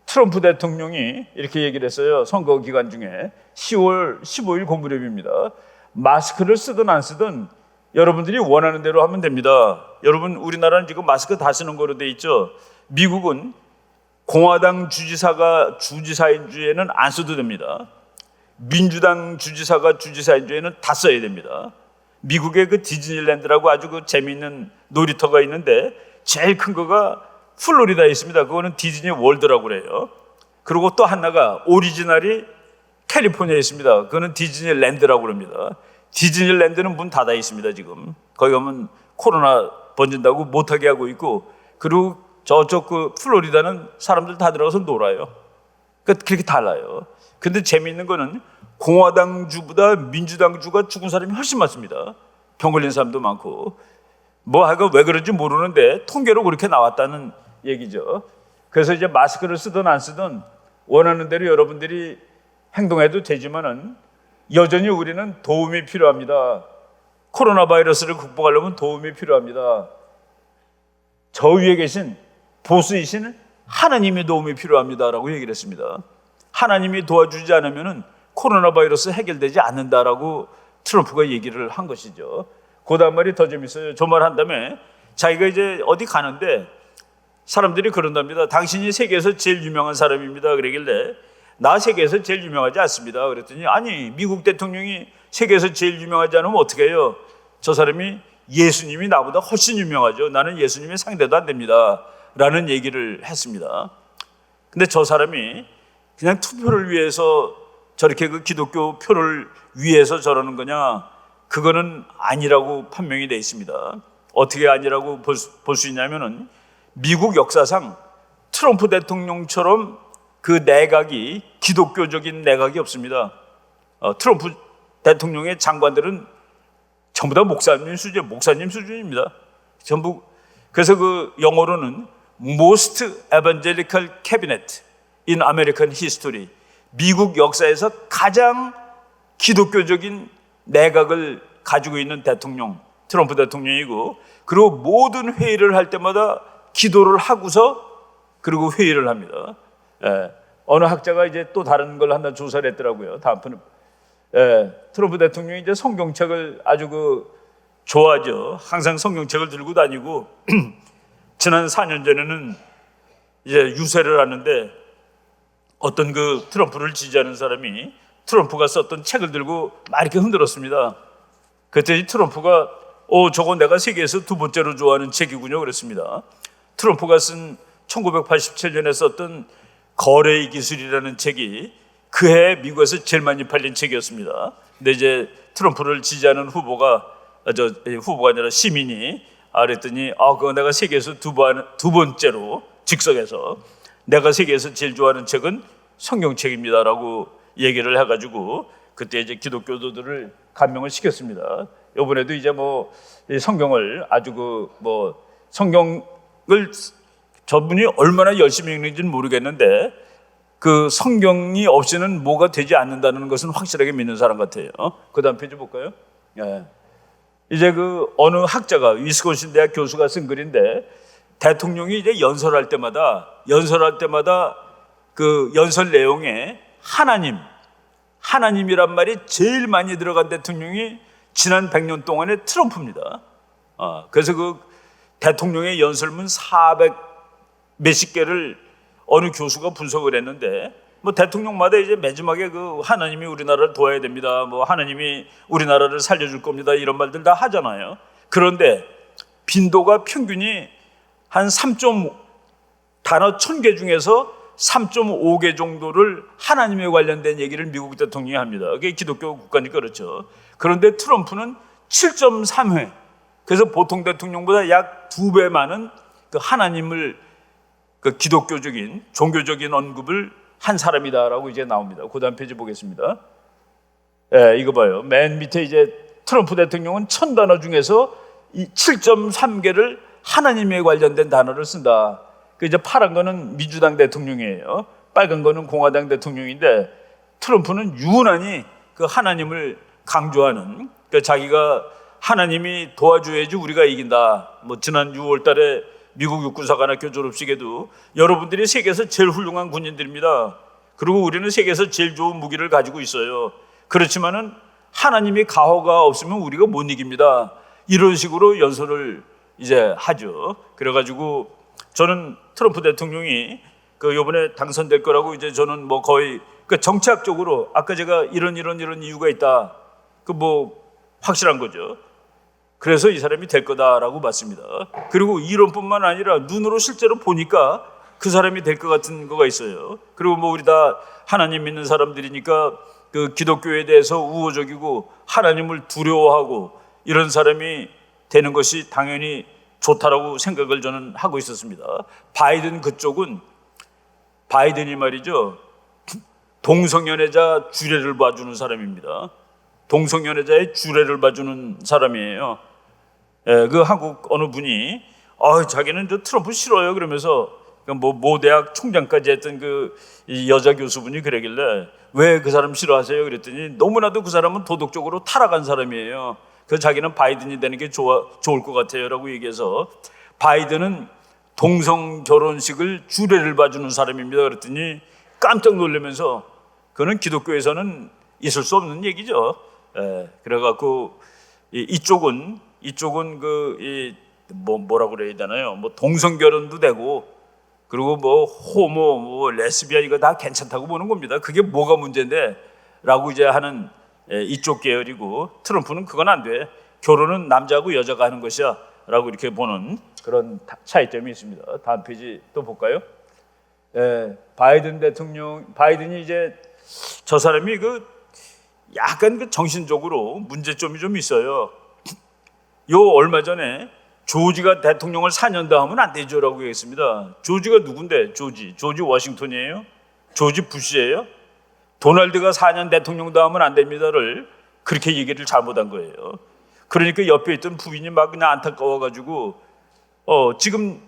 트럼프 대통령이 이렇게 얘기를 했어요. 선거 기간 중에 10월 15일 고무렵입니다. 마스크를 쓰든 안 쓰든 여러분들이 원하는 대로 하면 됩니다. 여러분 우리나라는 지금 마스크 다 쓰는 거로 돼 있죠. 미국은 공화당 주지사인 주에는 안 써도 됩니다. 민주당 주지사가 주지사인 주에는 다 써야 됩니다. 미국의 그 디즈니랜드라고 아주 그 재미있는 놀이터가 있는데 제일 큰 거가 플로리다에 있습니다. 그거는 디즈니 월드라고 그래요. 그리고 또 하나가 오리지널이 캘리포니아에 있습니다. 그거는 디즈니랜드라고 합니다. 디즈니랜드는 문 닫아 있습니다. 지금 거기 가면 코로나 번진다고 못하게 하고 있고, 그리고 저쪽 그 플로리다는 사람들 다 들어가서 놀아요. 그러니까 그렇게 달라요. 근데 재미있는 거는 공화당주보다 민주당주가 죽은 사람이 훨씬 많습니다. 병 걸린 사람도 많고, 뭐 하여간 왜 그런지 모르는데 통계로 그렇게 나왔다는 얘기죠. 그래서 이제 마스크를 쓰든 안 쓰든 원하는 대로 여러분들이 행동해도 되지만은 여전히 우리는 도움이 필요합니다. 코로나 바이러스를 극복하려면 도움이 필요합니다. 저 위에 계신 보스이신 하나님의 도움이 필요합니다라고 얘기를 했습니다. 하나님이 도와주지 않으면 코로나 바이러스 해결되지 않는다라고 트럼프가 얘기를 한 것이죠. 그 다음 말이 더 재밌어요. 저 말 한 다음에 자기가 이제 어디 가는데 사람들이 그런답니다. 당신이 세계에서 제일 유명한 사람입니다. 그러길래 나 세계에서 제일 유명하지 않습니다. 그랬더니 아니, 미국 대통령이 세계에서 제일 유명하지 않으면 어떻게 해요? 저 사람이 예수님이 나보다 훨씬 유명하죠. 나는 예수님의 상대도 안 됩니다. 라는 얘기를 했습니다. 근데 저 사람이 그냥 투표를 위해서 저렇게 그 기독교 표를 위해서 저러는 거냐? 그거는 아니라고 판명이 되어 있습니다. 어떻게 아니라고 볼 수 있냐면은 미국 역사상 트럼프 대통령처럼 그 내각이 기독교적인 내각이 없습니다. 트럼프 대통령의 장관들은 전부 다 목사님 수준입니다. 전부. 그래서 그 영어로는 Most Evangelical Cabinet in American History, 미국 역사에서 가장 기독교적인 내각을 가지고 있는 대통령, 트럼프 대통령이고, 그리고 모든 회의를 할 때마다 기도를 하고서 그리고 회의를 합니다. 어느 학자가 이제 또 다른 걸 한번 조사를 했더라고요. 다음번에 트럼프 대통령이 이제 성경책을 아주 좋아하죠. 항상 성경책을 들고 다니고 지난 4년 전에는 이제 유세를 하는데 어떤 그 트럼프를 지지하는 사람이 트럼프가 썼던 책을 들고 막 이렇게 흔들었습니다. 그랬더니 트럼프가 저거 내가 세계에서 두 번째로 좋아하는 책이군요. 그랬습니다. 트럼프가 쓴 1987년에 썼던 거래의 기술이라는 책이 그해 미국에서 제일 많이 팔린 책이었습니다. 근데 이제 트럼프를 지지하는 후보가 아니라 시민이 그랬더니 그거 내가 세계에서 두 번째로 즉석에서 내가 세계에서 제일 좋아하는 책은 성경책입니다라고 얘기를 해가지고 그때 이제 기독교도들을 감명을 시켰습니다. 이번에도 이제 성경을 아주 성경을 저분이 얼마나 열심히 읽는지는 모르겠는데 그 성경이 없이는 뭐가 되지 않는다는 것은 확실하게 믿는 사람 같아요. 그 다음 페이지 볼까요? 이제 어느 학자가 위스콘신 대학 교수가 쓴 글인데 대통령이 이제 연설할 때마다 그 연설 내용에 하나님이란 말이 제일 많이 들어간 대통령이 지난 100년 동안의 트럼프입니다. 그래서 그 대통령의 연설문 400 몇십 개를 어느 교수가 분석을 했는데 대통령마다 이제 마지막에 하나님이 우리나라를 도와야 됩니다. 하나님이 우리나라를 살려줄 겁니다. 이런 말들 다 하잖아요. 그런데 빈도가 평균이 한 단어 1000개 중에서 3.5개 정도를 하나님에 관련된 얘기를 미국 대통령이 합니다. 그게 기독교 국가니까 그렇죠. 그런데 트럼프는 7.3회. 그래서 보통 대통령보다 약 2배 많은 그 하나님을 기독교적인 종교적인 언급을 한 사람이다라고 이제 나옵니다. 그 다음 페이지 보겠습니다. 이거 봐요. 맨 밑에 이제 트럼프 대통령은 1000단어 중에서 이 7.3개를 하나님에 관련된 단어를 쓴다. 이제 파란 거는 민주당 대통령이에요. 빨간 거는 공화당 대통령인데 트럼프는 유난히 그 하나님을 강조하는, 자기가 하나님이 도와줘야지 우리가 이긴다. 지난 6월 달에 미국 육군사관학교 졸업식에도 여러분들이 세계에서 제일 훌륭한 군인들입니다. 그리고 우리는 세계에서 제일 좋은 무기를 가지고 있어요. 그렇지만은 하나님이 가호가 없으면 우리가 못 이깁니다. 이런 식으로 연설을 이제 하죠. 그래가지고 저는 트럼프 대통령이 이번에 당선될 거라고 이제 저는 거의 정치학적으로 아까 제가 이런 이유가 있다. 확실한 거죠. 그래서 이 사람이 될 거다라고 봤습니다. 그리고 이론뿐만 아니라 눈으로 실제로 보니까 그 사람이 될 것 같은 거가 있어요. 그리고 우리 다 하나님 믿는 사람들이니까 그 기독교에 대해서 우호적이고 하나님을 두려워하고 이런 사람이 되는 것이 당연히 좋다라고 생각을 저는 하고 있었습니다. 바이든 그쪽은 바이든이 말이죠, 동성연애자 주례를 봐주는 사람입니다. 동성연애자의 주례를 봐주는 사람이에요. 그 한국 어느 분이 자기는 저 트럼프 싫어요 그러면서 뭐 모대학 총장까지 했던 그 여자 교수분이 그러길래 왜 그 사람 싫어하세요? 그랬더니 너무나도 그 사람은 도덕적으로 타락한 사람이에요. 그래서 자기는 바이든이 되는 게 좋을 것 같아요 라고 얘기해서 바이든은 동성 결혼식을 주례를 봐주는 사람입니다 그랬더니 깜짝 놀라면서 그거는 기독교에서는 있을 수 없는 얘기죠. 그래갖고 이쪽은 뭐라고 그래야 되나요? 뭐 동성 결혼도 되고 그리고 뭐 호모, 뭐 레스비안 이거 다 괜찮다고 보는 겁니다. 그게 뭐가 문제인데?라고 이제 하는 이쪽 계열이고 트럼프는 그건 안 돼. 결혼은 남자하고 여자가 하는 것이야라고 이렇게 보는 그런 차이점이 있습니다. 다음 페이지 또 볼까요? 바이든 대통령, 바이든이 이제 저 사람이 약간 정신적으로 문제점이 좀 있어요. 얼마 전에 조지가 대통령을 4년 더 하면 안 되죠라고 얘기했습니다. 조지가 누군데? 조지 워싱턴이에요? 조지 부시예요? 도널드가 4년 대통령 더 하면 안 됩니다를 그렇게 얘기를 잘못한 거예요. 그러니까 옆에 있던 부인이 막 그냥 안타까워가지고 지금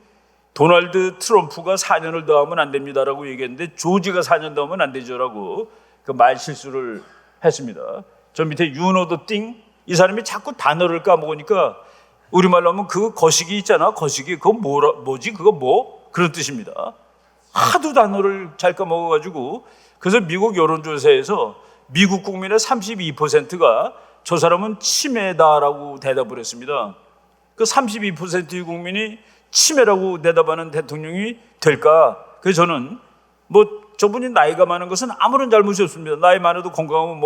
도널드 트럼프가 4년을 더 하면 안 됩니다라고 얘기했는데 조지가 4년 더 하면 안 되죠라고 그 말 실수를 했습니다. 저 밑에 you know the thing, 이 사람이 자꾸 단어를 까먹으니까 우리말로 하면 그 거시기 있잖아. 거시기 그거 뭐지? 그거 뭐? 그런 뜻입니다. 하도 단어를 잘 까먹어가지고 그래서 미국 여론조사에서 미국 국민의 32%가 저 사람은 치매다라고 대답을 했습니다. 그 32%의 국민이 치매라고 대답하는 대통령이 될까? 그래서 저는 저분이 나이가 많은 것은 아무런 잘못이 없습니다. 나이 많아도 건강하면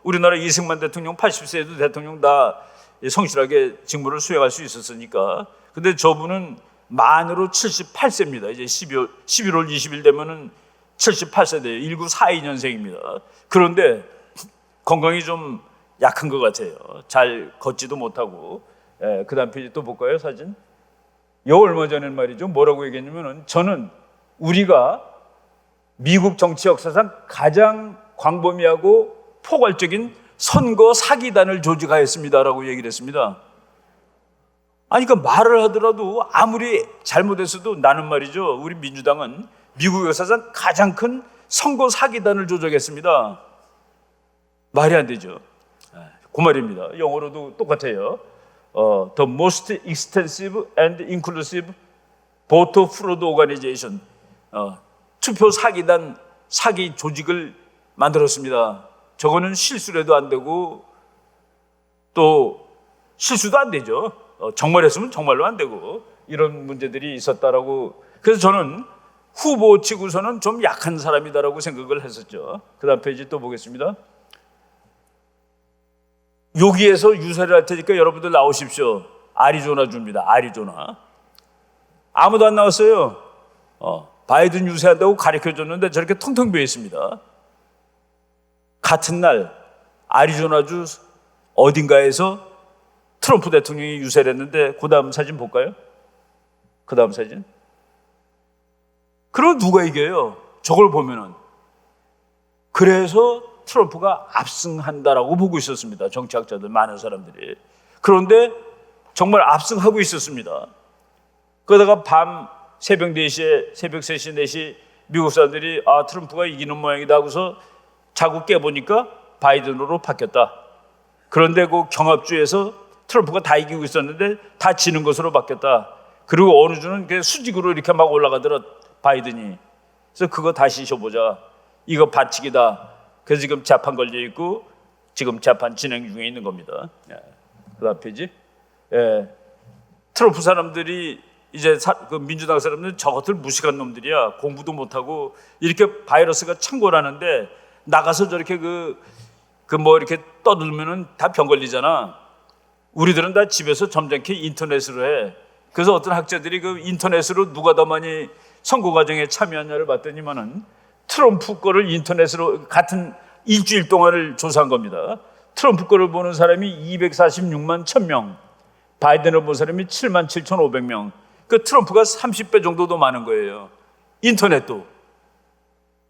우리나라 이승만 대통령 80세에도 대통령 다 성실하게 직무를 수행할 수 있었으니까. 근데 저분은 만으로 78세입니다. 이제 11월 20일 되면은 78세 돼요. 1942년생입니다. 그런데 건강이 좀 약한 것 같아요. 잘 걷지도 못하고. 그 다음 페이지 또 볼까요, 사진? 얼마 전에 말이죠. 뭐라고 얘기했냐면은 저는 우리가 미국 정치 역사상 가장 광범위하고 포괄적인 선거 사기단을 조직하였습니다라고 얘기를 했습니다. 아니, 그러니까 말을 하더라도 아무리 잘못했어도 나는 말이죠. 우리 민주당은 미국 역사상 가장 큰 선거 사기단을 조직했습니다. 말이 안 되죠. 그 말입니다. 영어로도 똑같아요. The most extensive and inclusive voter fraud organization. 투표 사기단, 사기 조직을 만들었습니다. 저거는 실수라도 안 되고 또 실수도 안 되죠. 정말 했으면 정말로 안 되고 이런 문제들이 있었다라고. 그래서 저는 후보 치고서는 좀 약한 사람이다라고 생각을 했었죠. 그 다음 페이지 또 보겠습니다. 여기에서 유세를 할 테니까 여러분들 나오십시오. 아리조나 줍니다. 아리조나. 아무도 안 나왔어요. 바이든 유세한다고 가르쳐줬는데 저렇게 텅텅 비어 있습니다. 같은 날 아리조나주 어딘가에서 트럼프 대통령이 유세를 했는데 그 다음 사진 볼까요? 그 다음 사진. 그럼 누가 이겨요? 저걸 보면은. 그래서 트럼프가 압승한다라고 보고 있었습니다. 정치학자들 많은 사람들이. 그런데 정말 압승하고 있었습니다. 그러다가 밤 새벽 4시에 새벽 3시 4시 미국 사람들이 트럼프가 이기는 모양이다 하고서 자고 깨보니까 바이든으로 바뀌었다. 그런데 그 경합주에서 트럼프가 다 이기고 있었는데 다 지는 것으로 바뀌었다. 그리고 어느 주는 수직으로 이렇게 막 올라가더라, 바이든이. 그래서 그거 다시 쉬어보자. 이거 반칙이다. 그래서 지금 재판 걸려 있고 지금 재판 진행 중에 있는 겁니다. 그 다음 페이지. 트럼프 사람들이 이제 그 민주당 사람들은 저것들 무식한 놈들이야. 공부도 못하고 이렇게 바이러스가 창궐하는데 나가서 저렇게 이렇게 떠들면은 다 병 걸리잖아. 우리들은 다 집에서 점잖게 인터넷으로 해. 그래서 어떤 학자들이 그 인터넷으로 누가 더 많이 선거 과정에 참여하냐를 봤더니만은 트럼프 거를 인터넷으로 같은 일주일 동안을 조사한 겁니다. 트럼프 거를 보는 사람이 246만 1000명, 바이든을 본 사람이 7만 7,500명. 그 트럼프가 30배 정도도 많은 거예요. 인터넷도.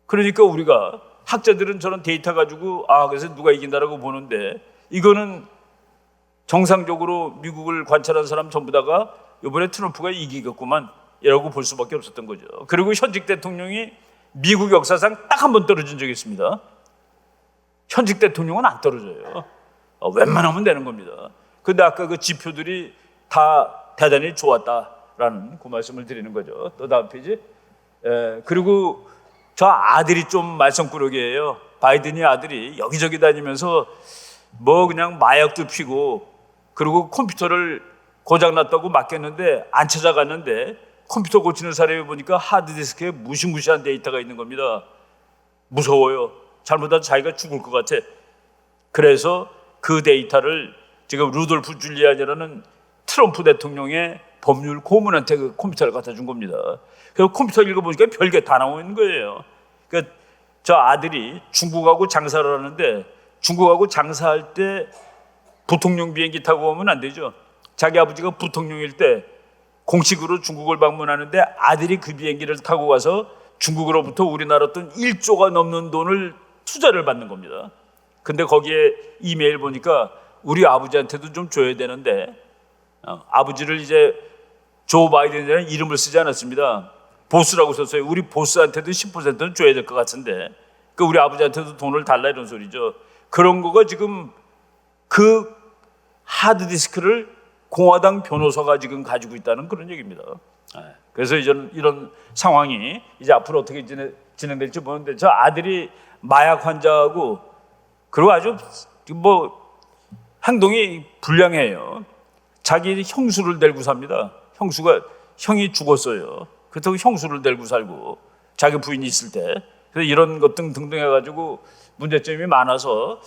그러니까 우리가 학자들은 저런 데이터 가지고 그래서 누가 이긴다라고 보는데, 이거는 정상적으로 미국을 관찰한 사람 전부 다가 이번에 트럼프가 이기겠구만 이라고 볼 수밖에 없었던 거죠. 그리고 현직 대통령이 미국 역사상 딱 한 번 떨어진 적이 있습니다. 현직 대통령은 안 떨어져요. 웬만하면 되는 겁니다. 근데 아까 그 지표들이 다 대단히 좋았다라는 그 말씀을 드리는 거죠. 또 다음 페이지. 그리고 저 아들이 좀 말썽꾸러기예요. 바이든이 아들이 여기저기 다니면서 뭐 그냥 마약도 피고, 그리고 컴퓨터를 고장났다고 맡겼는데 안 찾아갔는데 컴퓨터 고치는 사람이 보니까 하드디스크에 무시무시한 데이터가 있는 겁니다. 무서워요. 잘못하면 자기가 죽을 것 같아. 그래서 그 데이터를 지금 루돌프 줄리안이라는 트럼프 대통령의 법률 고문한테 그 컴퓨터를 갖다 준 겁니다. 그래서 컴퓨터 읽어보니까 별게 다 나와 있는 거예요. 그러니까 저 아들이 중국하고 장사를 하는데, 중국하고 장사할 때 부통령 비행기 타고 오면 안 되죠. 자기 아버지가 부통령일 때 공식으로 중국을 방문하는데 아들이 그 비행기를 타고 가서 중국으로부터 우리나라 돈 1조가 넘는 돈을 투자를 받는 겁니다. 근데 거기에 이메일 보니까 우리 아버지한테도 좀 줘야 되는데, 아버지를 이제 조 바이든이라는 이름을 쓰지 않았습니다. 보스라고 썼어요. 우리 보스한테도 10%는 줘야 될 것 같은데, 그 우리 아버지한테도 돈을 달라 이런 소리죠. 그런 거가 지금 그 하드디스크를 공화당 변호사가 지금 가지고 있다는 그런 얘기입니다. 그래서 이런 상황이 이제 앞으로 어떻게 진행될지 보는데, 저 아들이 마약 환자하고, 그리고 아주 뭐 행동이 불량해요. 자기 형수를 데리고 삽니다. 형이 죽었어요. 그렇다고 형수를 데리고 살고, 자기 부인이 있을 때. 그래서 이런 것 등등 해가지고 문제점이 많아서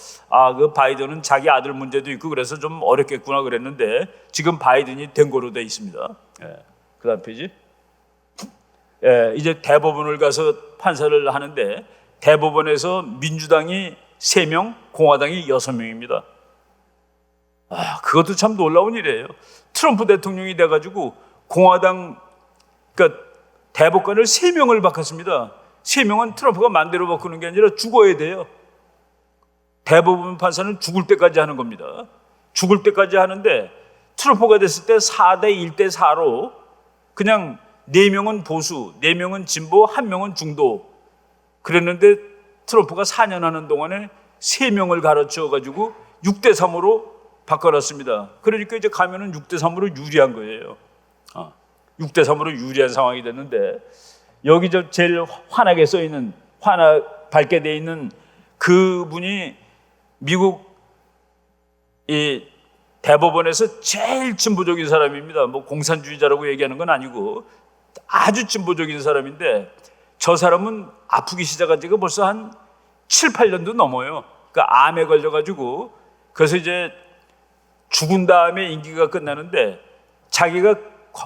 그 바이든은 자기 아들 문제도 있고 그래서 좀 어렵겠구나 그랬는데, 지금 바이든이 된 거로 돼 있습니다. 그 다음 페이지. 이제 대법원을 가서 판사를 하는데, 대법원에서 민주당이 3명, 공화당이 6명입니다. 그것도 참 놀라운 일이에요. 트럼프 대통령이 돼가지고 공화당, 그러니까 대법관을 3명을 바꿨습니다. 3명은 트럼프가 마음대로 바꾸는 게 아니라 죽어야 돼요. 대법원 판사는 죽을 때까지 하는 겁니다. 죽을 때까지 하는데, 트럼프가 됐을 때 4대 1대 4로 그냥 4명은 보수, 4명은 진보, 1명은 중도 그랬는데, 트럼프가 4년 하는 동안에 3명을 갈아치워가지고 6대 3으로 바꿔놨습니다. 그러니까 이제 가면은 6대 3으로 유리한 거예요. 6대 3으로 유리한 상황이 됐는데, 여기 저 제일 환하게 써 있는, 밝게 돼 있는 그분이 미국 이 대법원에서 제일 진보적인 사람입니다. 뭐 공산주의자라고 얘기하는 건 아니고 아주 진보적인 사람인데, 저 사람은 아프기 시작한 지가 벌써 한 7, 8년도 넘어요. 그러니까 암에 걸려가지고, 그래서 이제 죽은 다음에 임기가 끝나는데 자기가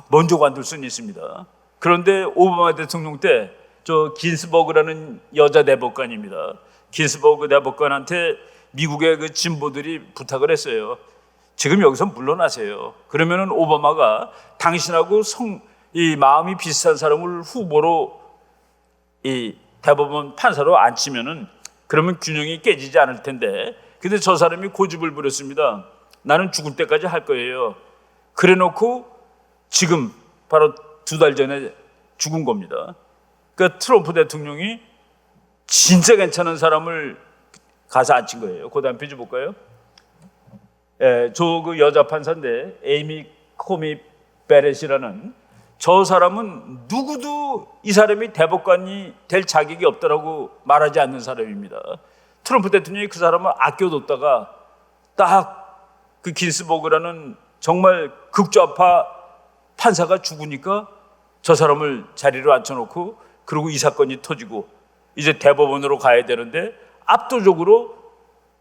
먼저 관둘 수는 있습니다. 그런데 오바마 대통령 때 저 긴스버그라는 여자 대법관입니다. 긴스버그 대법관한테 미국의 그 진보들이 부탁을 했어요. 지금 여기서 물러나세요. 그러면은 오바마가 당신하고 이 마음이 비슷한 사람을 후보로 이 대법원 판사로 앉히면은 그러면 균형이 깨지지 않을 텐데, 근데 저 사람이 고집을 부렸습니다. 나는 죽을 때까지 할 거예요. 그래 놓고 지금 바로 2달 전에 죽은 겁니다. 그러니까 트럼프 대통령이 진짜 괜찮은 사람을 가서 앉힌 거예요. 그 다음 페이지 볼까요? 저 그 여자 판사인데, 에이미 코미 베렛이라는, 저 사람은 누구도 이 사람이 대법관이 될 자격이 없다라고 말하지 않는 사람입니다. 트럼프 대통령이 그 사람을 아껴뒀다가 딱 그 긴스버그라는 정말 극좌파 판사가 죽으니까 저 사람을 자리로 앉혀놓고, 그리고 이 사건이 터지고 이제 대법원으로 가야 되는데 압도적으로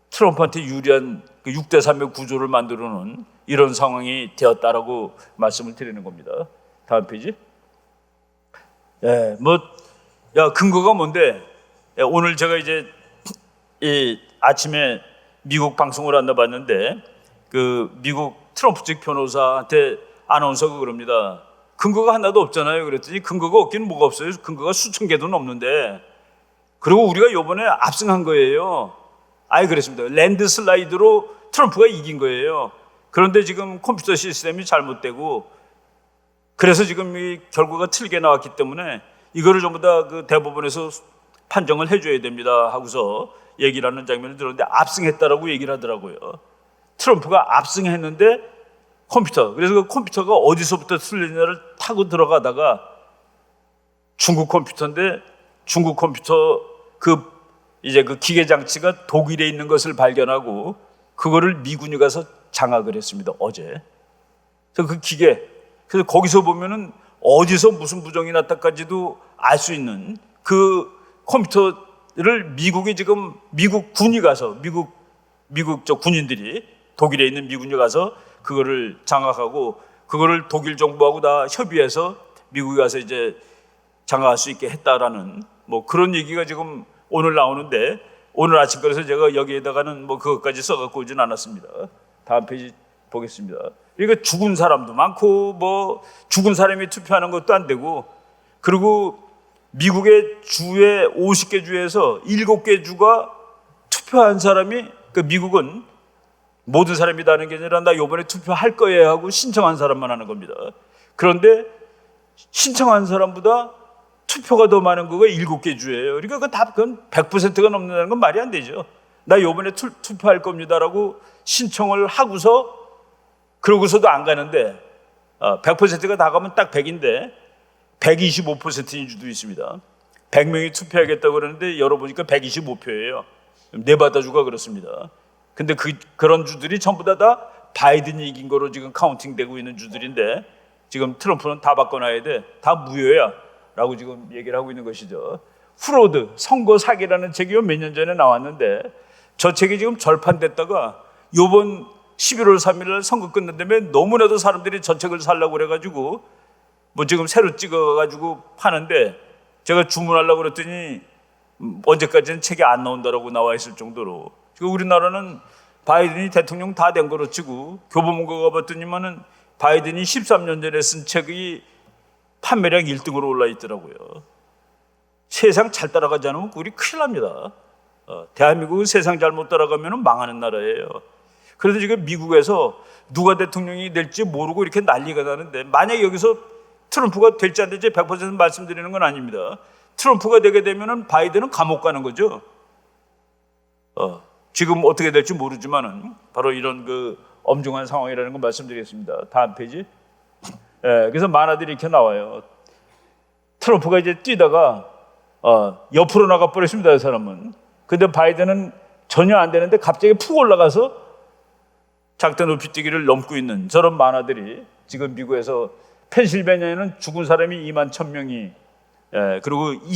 트럼프한테 유리한 그 6대 3의 구조를 만들어 놓은 이런 상황이 되었다라고 말씀을 드리는 겁니다. 다음 페이지. 근거가 뭔데? 오늘 제가 이제 이 아침에 미국 방송을 안 나봤는데 그 미국 트럼프 측 변호사한테 아나운서가 그럽니다. 근거가 하나도 없잖아요. 그랬더니 근거가 없긴 뭐가 없어요. 근거가 수천 개도 넘는데. 그리고 우리가 이번에 압승한 거예요. 아예 그랬습니다. 랜드슬라이드로 트럼프가 이긴 거예요. 그런데 지금 컴퓨터 시스템이 잘못되고 그래서 지금 이 결과가 틀게 나왔기 때문에 이거를 전부 다 그 대법원에서 판정을 해줘야 됩니다 하고서 얘기를 하는 장면을 들었는데 압승했다라고 얘기를 하더라고요. 트럼프가 압승했는데 그래서 그 컴퓨터가 어디서부터 틀리냐를 타고 들어가다가 중국 컴퓨터인데 중국 컴퓨터 그 기계 장치가 독일에 있는 것을 발견하고 그거를 미군이 가서 장악을 했습니다. 어제. 그래서 그 기계, 그래서 거기서 보면은 어디서 무슨 부정이 났다까지도 알 수 있는 그 컴퓨터를 미국이 지금 미국 군이 가서 미국 저 군인들이 독일에 있는 미군이 가서 그거를 장악하고 그거를 독일 정부하고 다 협의해서 미국에 가서 이제 장악할 수 있게 했다라는 뭐 그런 얘기가 지금 오늘 나오는데 오늘 아침 거라서 제가 여기에다가는 뭐 그것까지 써갖고 오진 않았습니다. 다음 페이지 보겠습니다. 그러니까 죽은 사람도 많고 뭐 죽은 사람이 투표하는 것도 안 되고 그리고 미국의 주의 50개 주에서 7개 주가 투표한 사람이 그 미국은 모든 사람이 다는 게 아니라 나 이번에 투표할 거예요 하고 신청한 사람만 하는 겁니다. 그런데 신청한 사람보다 투표가 더 많은 거가 7개 주예요. 그러니까 그건 100%가 넘는다는 건 말이 안 되죠. 나 이번에 투표할 겁니다라고 신청을 하고서 그러고서도 안 가는데 100%가 다 가면 딱 100인데 125%인 주도 있습니다. 100명이 투표하겠다고 그러는데 열어보니까 125표예요. 네바다주가 그렇습니다. 근데 그런 주들이 전부 다 바이든이 이긴 거로 지금 카운팅되고 있는 주들인데 지금 트럼프는 다 바꿔놔야 돼. 다 무효야. 라고 지금 얘기를 하고 있는 것이죠. 프로드, 선거 사기라는 책이 몇 년 전에 나왔는데 저 책이 지금 절판됐다가 요번 11월 3일 날 선거 끝난 다음에 너무나도 사람들이 저 책을 살라고 그래가지고 뭐 지금 새로 찍어가지고 파는데 제가 주문하려고 그랬더니 언제까지는 책이 안 나온다라고 나와 있을 정도로 지금 우리나라는 바이든이 대통령 다 된 거로 치고 교보문고 가봤더니만은 바이든이 13년 전에 쓴 책이 판매량 1등으로 올라 있더라고요. 세상 잘 따라가지 않으면 우리 큰일 납니다. 대한민국은 세상 잘못 따라가면 망하는 나라예요. 그래도 지금 미국에서 누가 대통령이 될지 모르고 이렇게 난리가 나는데 만약에 여기서 트럼프가 될지 안 될지 100% 말씀드리는 건 아닙니다. 트럼프가 되게 되면 바이든은 감옥 가는 거죠. 지금 어떻게 될지 모르지만은 바로 이런 그 엄중한 상황이라는 걸 말씀드리겠습니다. 다음 페이지. 그래서 만화들이 이렇게 나와요. 트럼프가 이제 뛰다가 옆으로 나가 버렸습니다. 이 사람은. 근데 바이든은 전혀 안 되는데 갑자기 푹 올라가서 작대 높이 뛰기를 넘고 있는 저런 만화들이 지금 미국에서 펜실베니아에는 죽은 사람이 2만 1,000명이 그리고 이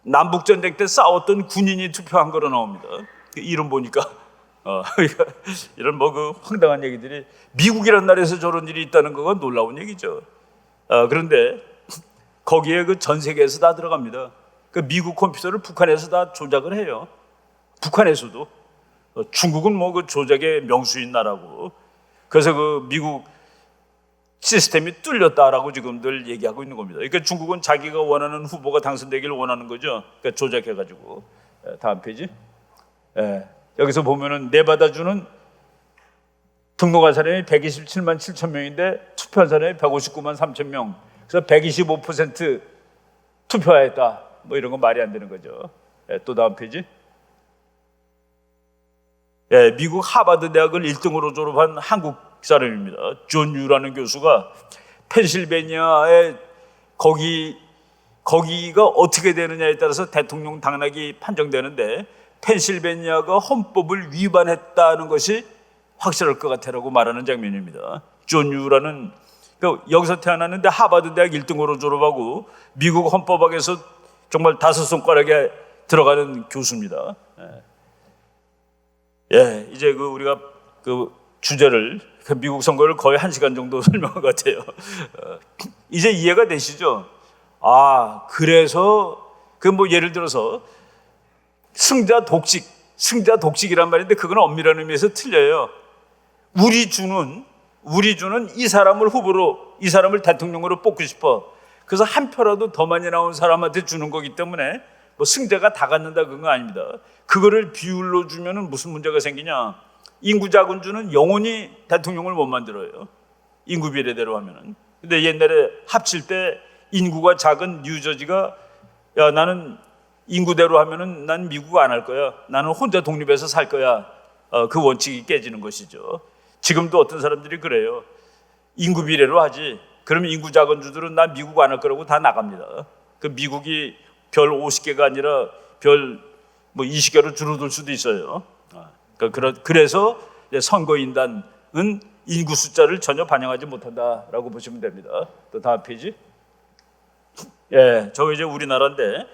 남북전쟁 때 싸웠던 군인이 투표한 거로 나옵니다. 이름 보니까 이런 뭐 그 황당한 얘기들이 미국이란 나라에서 저런 일이 있다는 거가 놀라운 얘기죠. 그런데 거기에 그 전 세계에서 다 들어갑니다. 그 미국 컴퓨터를 북한에서 다 조작을 해요. 북한에서도 중국은 뭐 그 조작의 명수인 나라고 그래서 그 미국 시스템이 뚫렸다라고 지금들 얘기하고 있는 겁니다. 그러니까 중국은 자기가 원하는 후보가 당선되기를 원하는 거죠. 그러니까 조작해가지고 다음 페이지. 여기서 보면은 네바다주는 등록한 사람이 127만 7천 명인데 투표한 사람이 159만 3천 명. 그래서 125% 투표했다. 뭐 이런 건 말이 안 되는 거죠. 또 다음 페이지. 미국 하버드 대학을 1등으로 졸업한 한국 사람입니다. 존 유라는 교수가 펜실베니아에 거기가 어떻게 되느냐에 따라서 대통령 당락이 판정되는데 펜실베니아가 헌법을 위반했다는 것이 확실할 것 같아라고 말하는 장면입니다. 존 유라는 여기서 태어났는데 하버드 대학 1등으로 졸업하고 미국 헌법학에서 정말 5손가락에 들어가는 교수입니다. 이제 우리가 주제를 미국 선거를 거의 1시간 정도 설명한 것 같아요. 이제 이해가 되시죠? 그래서 뭐 예를 들어서 승자 독식 승자 독식이란 말인데 그건 엄밀한 의미에서 틀려요. 우리 주는 이 사람을 후보로, 이 사람을 대통령으로 뽑고 싶어. 그래서 한 표라도 더 많이 나온 사람한테 주는 거기 때문에 뭐 승자가 다 갖는다 그런 거 아닙니다. 그거를 비율로 주면은 무슨 문제가 생기냐? 인구 작은 주는 영원히 대통령을 못 만들어요. 인구 비례대로 하면은. 근데 옛날에 합칠 때 인구가 작은 뉴저지가 야, 나는 인구대로 하면은 난 미국 안 할 거야. 나는 혼자 독립해서 살 거야. 그 원칙이 깨지는 것이죠. 지금도 어떤 사람들이 그래요. 인구 비례로 하지. 그러면 인구 작은 주들은 난 미국 안 할 거라고 다 나갑니다. 그 미국이 별 50개가 아니라 별 뭐 20개로 줄어들 수도 있어요. 그래서 선거인단은 인구 숫자를 전혀 반영하지 못한다라고 보시면 됩니다. 또 다음 페이지. 예, 저 이제 우리나라인데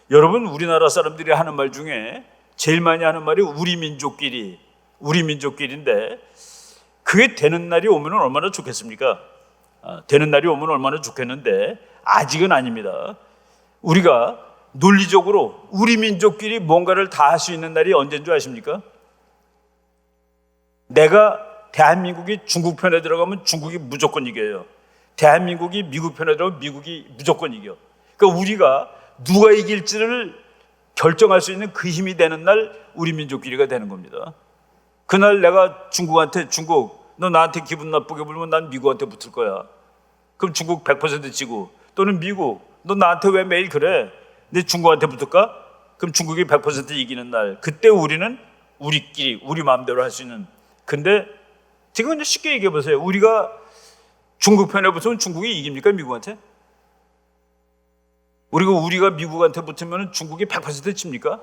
여러분 우리나라 사람들이 하는 말 중에 제일 많이 하는 말이 우리 민족끼리인데 그게 되는 날이 오면 얼마나 좋겠습니까? 되는 날이 오면 얼마나 좋겠는데 아직은 아닙니다. 우리가 논리적으로 우리 민족끼리 뭔가를 다 할 수 있는 날이 언제인 줄 아십니까? 내가 대한민국이 중국 편에 들어가면 중국이 무조건 이겨요. 대한민국이 미국 편에 들어가면 미국이 무조건 이겨. 그러니까 우리가 누가 이길지를 결정할 수 있는 그 힘이 되는 날 우리 민족끼리가 되는 겁니다. 그날 내가 중국한테 너 나한테 기분 나쁘게 불면 난 미국한테 붙을 거야. 그럼 중국 100% 지고 또는 미국 너 나한테 왜 매일 그래? 내 중국한테 붙을까? 그럼 중국이 100% 이기는 날 그때 우리는 우리끼리 우리 마음대로 할 수 있는. 근데 지금 이제 쉽게 얘기해 보세요. 우리가 중국 편에 붙으면 중국이 이깁니까? 미국한테? 우리가 미국한테 붙으면 중국이 100% 칩니까?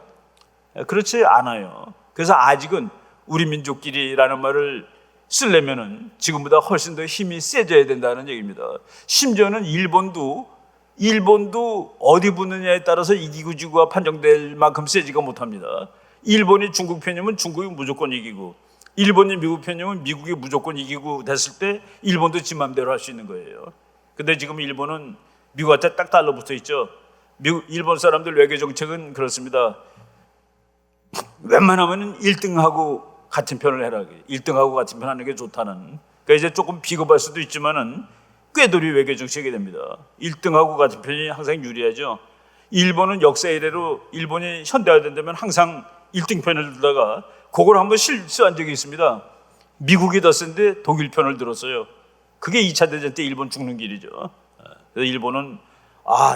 그렇지 않아요. 그래서 아직은 우리 민족끼리라는 말을 쓰려면은 지금보다 훨씬 더 힘이 세져야 된다는 얘기입니다. 심지어는 일본도 어디 붙느냐에 따라서 이기고 지고가 판정될 만큼 세지가 못합니다. 일본이 중국 편이면 중국이 무조건 이기고 일본이 미국 편이면 미국이 무조건 이기고 됐을 때 일본도 지 맘대로 할 수 있는 거예요. 근데 지금 일본은 미국한테 딱 달라붙어 있죠. 일본 사람들 외교 정책은 그렇습니다. 웬만하면 1등하고 같은 편을 해라. 1등하고 같은 편 하는 게 좋다는. 그러니까 이제 조금 비겁할 수도 있지만은 꾀돌이 외교 정책이 됩니다. 1등하고 같은 편이 항상 유리하죠. 일본은 역사 이래로 일본이 현대화된다면 항상 1등 편을 두다가 그걸 한번 실수한 적이 있습니다. 미국이 더 센데 독일 편을 들었어요. 그게 2차 대전 때 일본 죽는 길이죠. 그래서 일본은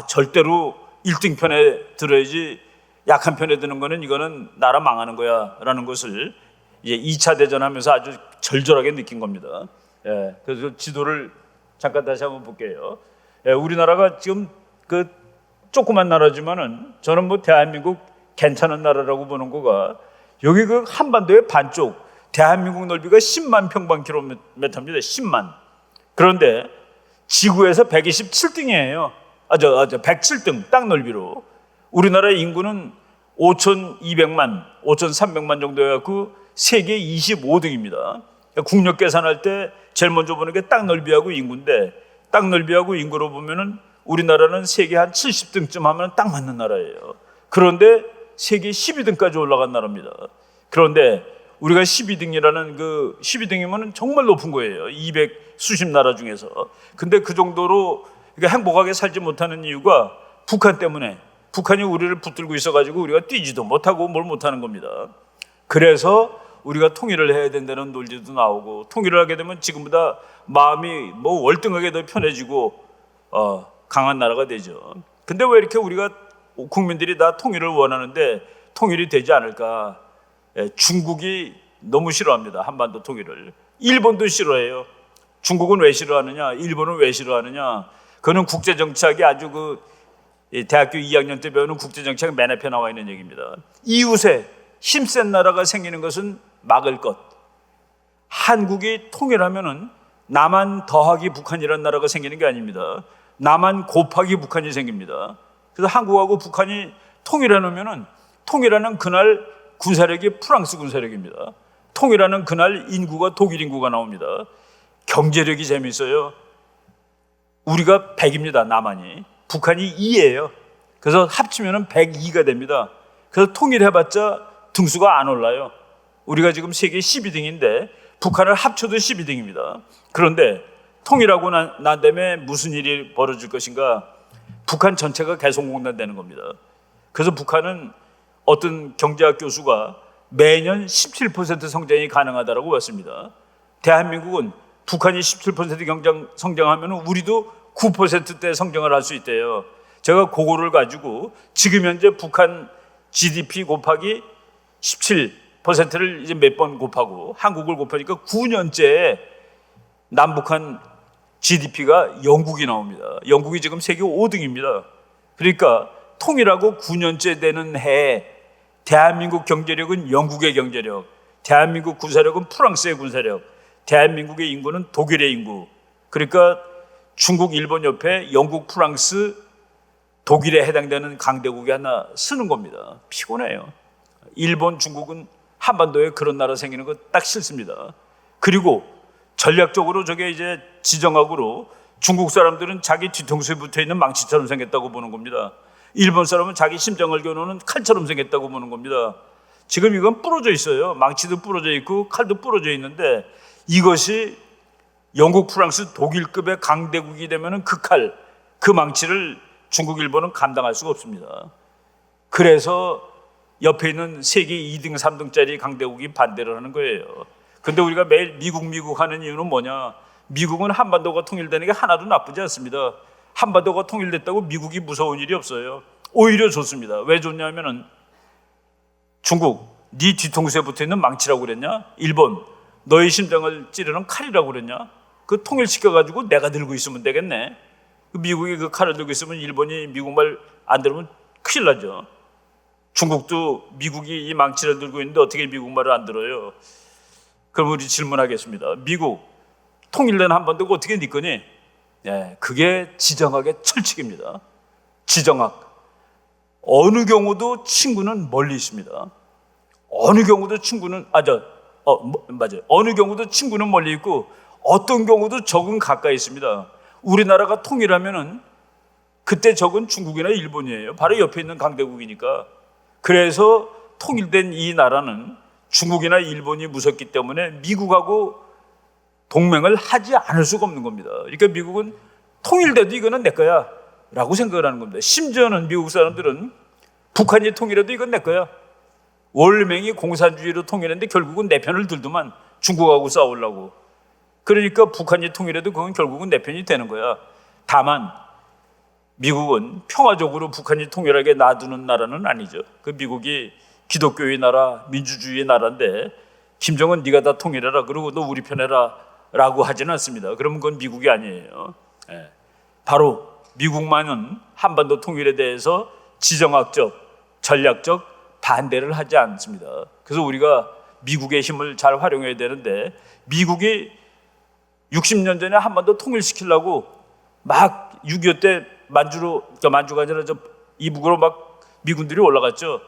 절대로 1등 편에 들어야지 약한 편에 드는 거는 이거는 나라 망하는 거야 라는 것을 이제 2차 대전 하면서 아주 절절하게 느낀 겁니다. 그래서 지도를 잠깐 다시 한번 볼게요. 우리나라가 지금 그 조그만 나라지만은 저는 뭐 대한민국 괜찮은 나라라고 보는 거가 여기 그 한반도의 반쪽 대한민국 넓이가 10만 평방킬로미터입니다. 10만. 그런데 지구에서 127등이에요. 107등 땅 넓이로. 우리나라 인구는 5,200만, 5,300만 정도여갖고 세계 25등입니다. 국력 계산할 때 제일 먼저 보는 게 땅 넓이하고 인구인데 땅 넓이하고 인구로 보면은 우리나라는 세계 한 70등쯤 하면 딱 맞는 나라예요. 그런데 세계 12등까지 올라간 나라입니다. 그런데 우리가 12등이라는 그 12등이면 정말 높은 거예요. 200 수십 나라 중에서. 근데 그 정도로 행복하게 살지 못하는 이유가 북한 때문에. 북한이 우리를 붙들고 있어가지고 우리가 뛰지도 못하고 뭘 못하는 겁니다. 그래서 우리가 통일을 해야 된다는 논리도 나오고 통일을 하게 되면 지금보다 마음이 뭐 월등하게 더 편해지고 강한 나라가 되죠. 근데 왜 이렇게 우리가 국민들이 다 통일을 원하는데 통일이 되지 않을까? 중국이 너무 싫어합니다. 한반도 통일을. 일본도 싫어해요. 중국은 왜 싫어하느냐? 일본은 왜 싫어하느냐? 그거는 국제정치학이 아주 대학교 2학년 때 배우는 국제정치학 맨 앞에 나와 있는 얘기입니다. 이웃에 힘센 나라가 생기는 것은 막을 것. 한국이 통일하면은 남한 더하기 북한이라는 나라가 생기는 게 아닙니다. 남한 곱하기 북한이 생깁니다. 그래서 한국하고 북한이 통일해 놓으면은 통일하는 그날 군사력이 프랑스 군사력입니다. 통일하는 그날 인구가 독일 인구가 나옵니다. 경제력이 재미있어요. 우리가 100입니다. 남한이. 북한이 2예요. 그래서 합치면은 102가 됩니다. 그래서 통일해봤자 등수가 안 올라요. 우리가 지금 세계 12등인데 북한을 합쳐도 12등입니다. 그런데 통일하고 난 다음에 무슨 일이 벌어질 것인가? 북한 전체가 개성공단되는 겁니다. 그래서 북한은 어떤 경제학 교수가 매년 17% 성장이 가능하다고 봤습니다. 대한민국은 북한이 17% 성장하면 우리도 9%대 성장을 할 수 있대요. 제가 그거를 가지고 지금 현재 북한 GDP 곱하기 17%를 이제 몇 번 곱하고 한국을 곱하니까 9년째 남북한 GDP가 영국이 나옵니다. 영국이 지금 세계 5등입니다. 그러니까 통일하고 9년째 되는 해에 대한민국 경제력은 영국의 경제력, 대한민국 군사력은 프랑스의 군사력, 대한민국의 인구는 독일의 인구. 그러니까 중국, 일본 옆에 영국, 프랑스, 독일에 해당되는 강대국이 하나 쓰는 겁니다. 피곤해요. 일본, 중국은 한반도에 그런 나라 생기는 거 딱 싫습니다. 그리고 전략적으로 저게 이제 지정학으로 중국 사람들은 자기 뒤통수에 붙어 있는 망치처럼 생겼다고 보는 겁니다. 일본 사람은 자기 심장을 겨누는 칼처럼 생겼다고 보는 겁니다. 지금 이건 부러져 있어요. 망치도 부러져 있고 칼도 부러져 있는데 이것이 영국, 프랑스, 독일급의 강대국이 되면은 그 칼, 그 망치를 중국, 일본은 감당할 수가 없습니다. 그래서 옆에 있는 세계 2등, 3등짜리 강대국이 반대를 하는 거예요. 근데 우리가 매일 미국 하는 이유는 뭐냐? 미국은 한반도가 통일되는 게 하나도 나쁘지 않습니다. 한반도가 통일됐다고 미국이 무서운 일이 없어요. 오히려 좋습니다. 왜 좋냐면은 중국, 네 뒤통수에 붙어있는 망치라고 그랬냐? 일본, 너의 심장을 찌르는 칼이라고 그랬냐? 그 통일시켜가지고 내가 들고 있으면 되겠네. 미국이 그 칼을 들고 있으면 일본이 미국 말 안 들으면 큰일 나죠. 중국도 미국이 이 망치를 들고 있는데 어떻게 미국 말을 안 들어요? 그럼 우리 질문하겠습니다. 미국 통일된 한반도가 어떻게 네 거니? 예, 그게 지정학의 철칙입니다. 지정학. 어느 경우도 친구는 멀리 있습니다. 어느 경우도 친구는 맞아요. 어느 경우도 친구는 멀리 있고 어떤 경우도 적은 가까이 있습니다. 우리나라가 통일하면은 그때 적은 중국이나 일본이에요. 바로 옆에 있는 강대국이니까. 그래서 통일된 이 나라는 중국이나 일본이 무섭기 때문에 미국하고 동맹을 하지 않을 수가 없는 겁니다. 그러니까 미국은 통일돼도 이거는 내 거야 라고 생각을 하는 겁니다. 심지어는 미국 사람들은 북한이 통일해도 이건 내 거야. 월맹이 공산주의로 통일했는데 결국은 내 편을 들더만 중국하고 싸우려고. 그러니까 북한이 통일해도 그건 결국은 내 편이 되는 거야. 다만 미국은 평화적으로 북한이 통일하게 놔두는 나라는 아니죠. 그 미국이 기독교의 나라, 민주주의의 나라인데 김정은 네가 다 통일해라 그러고 너 우리 편해라 라고 하지는 않습니다. 그러면 그건 미국이 아니에요. 예. 바로 미국만은 한반도 통일에 대해서 지정학적, 전략적 반대를 하지 않습니다. 그래서 우리가 미국의 힘을 잘 활용해야 되는데 미국이 60년 전에 한반도 통일시키려고 막 6.25 때 만주가 아니라 이북으로 막 미군들이 올라갔죠.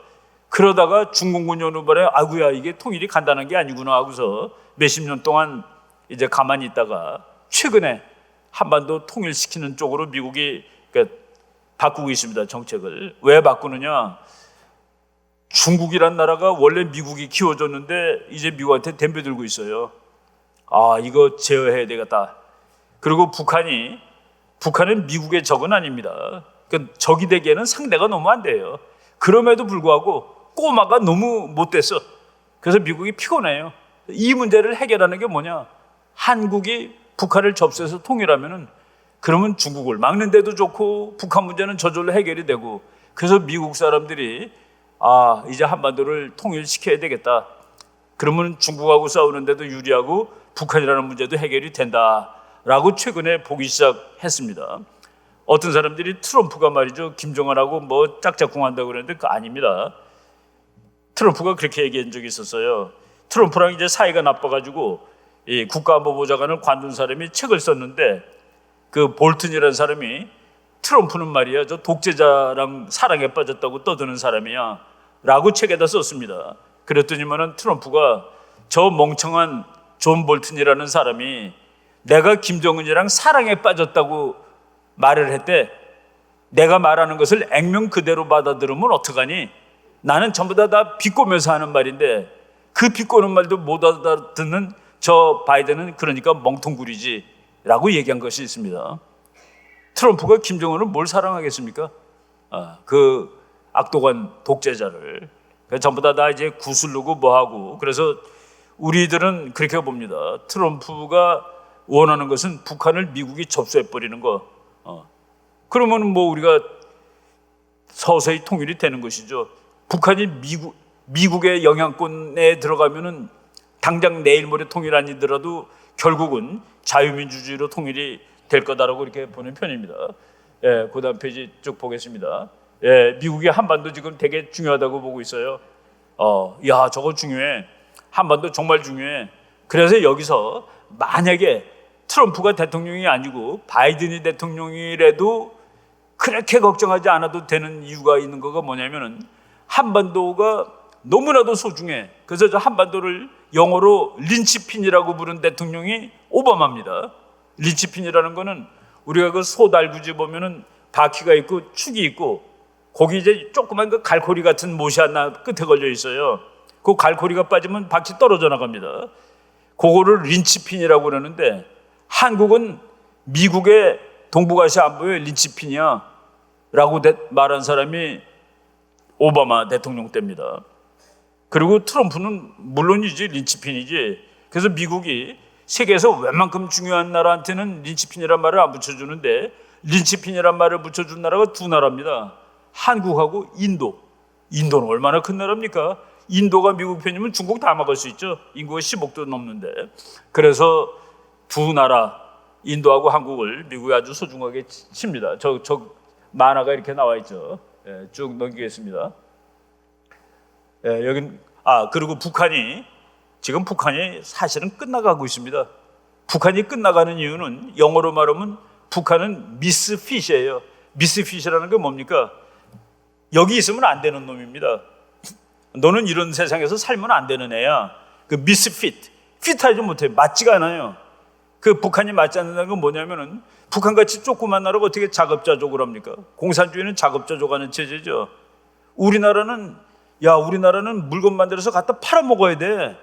그러다가 중공군 여는 바람에 아구야 이게 통일이 간단한 게 아니구나 하고서 몇십 년 동안 이제 가만히 있다가 최근에 한반도 통일시키는 쪽으로 미국이 바꾸고 있습니다. 정책을. 왜 바꾸느냐? 중국이란 나라가 원래 미국이 키워줬는데 이제 미국한테 덤벼들고 있어요. 아, 이거 제어해야 되겠다. 그리고 북한은 미국의 적은 아닙니다. 그러니까 적이 되기에는 상대가 너무 안 돼요. 그럼에도 불구하고 꼬마가 너무 못됐어. 그래서 미국이 피곤해요. 이 문제를 해결하는 게 뭐냐? 한국이 북한을 접수해서 통일하면은 그러면 중국을 막는 데도 좋고 북한 문제는 저절로 해결이 되고 그래서 미국 사람들이 이제 한반도를 통일시켜야 되겠다. 그러면 중국하고 싸우는데도 유리하고 북한이라는 문제도 해결이 된다라고 최근에 보기 시작했습니다. 어떤 사람들이 트럼프가 말이죠. 김정은하고 뭐 짝짝꿍한다고 그랬는데 그거 아닙니다. 트럼프가 그렇게 얘기한 적이 있었어요. 트럼프랑 이제 사이가 나빠가지고 이 국가안보보좌관을 관둔 사람이 책을 썼는데 그 볼튼이라는 사람이 트럼프는 말이야 저 독재자랑 사랑에 빠졌다고 떠드는 사람이야 라고 책에다 썼습니다. 그랬더니만은 트럼프가 저 멍청한 존 볼튼이라는 사람이 내가 김정은이랑 사랑에 빠졌다고 말을 했대. 내가 말하는 것을 액면 그대로 받아들으면 어떡하니? 나는 전부 다 비꼬면서 하는 말인데 그 비꼬는 말도 못 알아듣는 저 바이든은 그러니까 멍텅구리지 라고 얘기한 것이 있습니다. 트럼프가 김정은을 뭘 사랑하겠습니까? 그 악독한 독재자를. 전부 다 이제 구슬르고 뭐하고. 그래서 우리들은 그렇게 봅니다. 트럼프가 원하는 것은 북한을 미국이 접수해버리는 거. 그러면 뭐 우리가 서서히 통일이 되는 것이죠. 북한이 미국의 영향권에 들어가면은 당장 내일 모레 통일 아니더라도 결국은 자유민주주의로 통일이 될 거다라고 이렇게 보는 편입니다. 예, 그다음 페이지 쭉 보겠습니다. 예, 미국이 한반도 지금 되게 중요하다고 보고 있어요. 야, 저거 중요해. 한반도 정말 중요해. 그래서 여기서 만약에 트럼프가 대통령이 아니고 바이든이 대통령이라도 그렇게 걱정하지 않아도 되는 이유가 있는 거가 뭐냐면은 한반도가 너무나도 소중해. 그래서 저 한반도를 영어로 린치핀이라고 부른 대통령이 오바마입니다. 린치핀이라는 거는 우리가 그 소달구지 보면은 바퀴가 있고 축이 있고 거기 이제 조그만 그 갈고리 같은 못이 하나 끝에 걸려 있어요. 그 갈고리가 빠지면 바퀴 떨어져 나갑니다. 그거를 린치핀이라고 그러는데 한국은 미국의 동북아시아 안보의 린치핀이야 라고 말한 사람이 오바마 대통령 때입니다. 그리고 트럼프는 물론이지 린치핀이지. 그래서 미국이 세계에서 웬만큼 중요한 나라한테는 린치핀이란 말을 안 붙여주는데 린치핀이란 말을 붙여준 나라가 두 나라입니다. 한국하고 인도. 인도는 얼마나 큰 나라입니까? 인도가 미국 편이면 중국 다 막을 수 있죠. 인구가 10억도 넘는데. 그래서 두 나라 인도하고 한국을 미국이 아주 소중하게 칩니다. 저 만화가 이렇게 나와 있죠. 예, 쭉 넘기겠습니다. 예, 여긴 그리고 북한이 사실은 끝나가고 있습니다. 북한이 끝나가는 이유는 영어로 말하면 북한은 미스핏이에요. 미스핏이라는 게 뭡니까? 여기 있으면 안 되는 놈입니다. 너는 이런 세상에서 살면 안 되는 애야. 그 미스핏, 핏하지 못해. 맞지가 않아요. 그 북한이 맞지 않는다는 건 뭐냐면은 북한같이 조그만 나라가 어떻게 자급자족을 합니까? 공산주의는 자급자족하는 체제죠. 우리나라는 물건 만들어서 갖다 팔아먹어야 돼.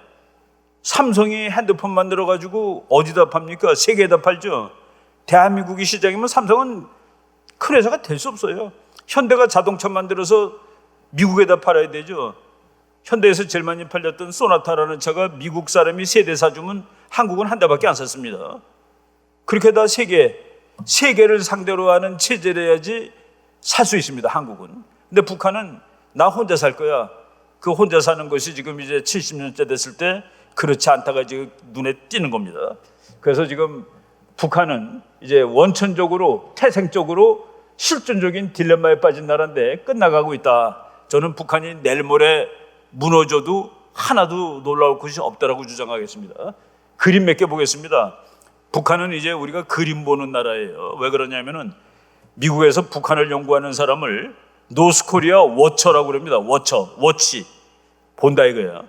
삼성이 핸드폰 만들어가지고 어디다 팝니까? 세계에다 팔죠. 대한민국이 시장이면 삼성은 큰 회사가 될 수 없어요. 현대가 자동차 만들어서 미국에다 팔아야 되죠. 현대에서 제일 많이 팔렸던 소나타라는 차가 미국 사람이 세 대 사주면 한국은 한 대밖에 안 샀습니다. 그렇게 다 세계를 상대로 하는 체제를 해야지 살 수 있습니다, 한국은. 근데 북한은 나 혼자 살 거야. 그 혼자 사는 것이 지금 이제 70년째 됐을 때 그렇지 않다가 지금 눈에 띄는 겁니다. 그래서 지금 북한은 이제 원천적으로 태생적으로 실존적인 딜레마에 빠진 나라인데 끝나가고 있다. 저는 북한이 내일 모레 무너져도 하나도 놀라울 것이 없다라고 주장하겠습니다. 그림 몇 개 보겠습니다. 북한은 이제 우리가 그림 보는 나라예요. 왜 그러냐면은 미국에서 북한을 연구하는 사람을 노스코리아 워처라고 그럽니다. 워치 본다 이거야.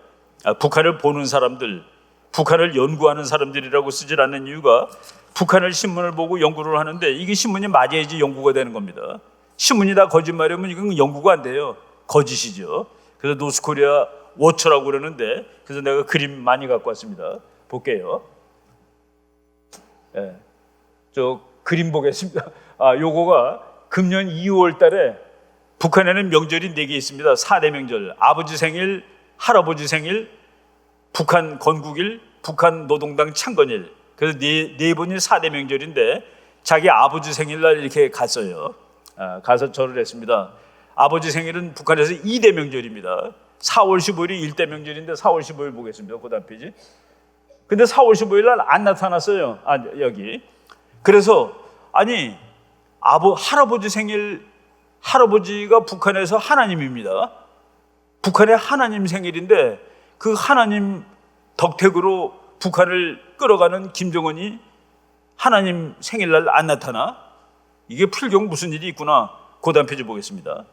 북한을 보는 사람들, 북한을 연구하는 사람들이라고 쓰질 않는 이유가 북한을 신문을 보고 연구를 하는데 이게 신문이 맞아야지 연구가 되는 겁니다. 신문이 다 거짓말이면 이건 연구가 안 돼요. 거짓이죠. 그래서 노스코리아 워처라고 그러는데 그래서 내가 그림 많이 갖고 왔습니다. 볼게요. 네. 저 그림 보겠습니다. 요거가 금년 2월 달에 북한에는 명절이 4개 있습니다. 4대 명절. 아버지 생일, 할아버지 생일, 북한 건국일, 북한 노동당 창건일. 그래서 네 번이 4대 명절인데 자기 아버지 생일날 이렇게 갔어요. 가서 절을 했습니다. 아버지 생일은 북한에서 2대 명절입니다. 4월 15일이 1대 명절인데 4월 15일 보겠습니다. 그 다음 페이지. 근데 4월 15일 날 안 나타났어요. 여기. 그래서 할아버지 생일, 할아버지가 북한에서 하나님입니다. 북한의 하나님 생일인데 그 하나님 덕택으로 북한을 끌어가는 김정은이 하나님 생일날 안 나타나? 이게 풀경 무슨 일이 있구나. 그 다음 페이지 보겠습니다.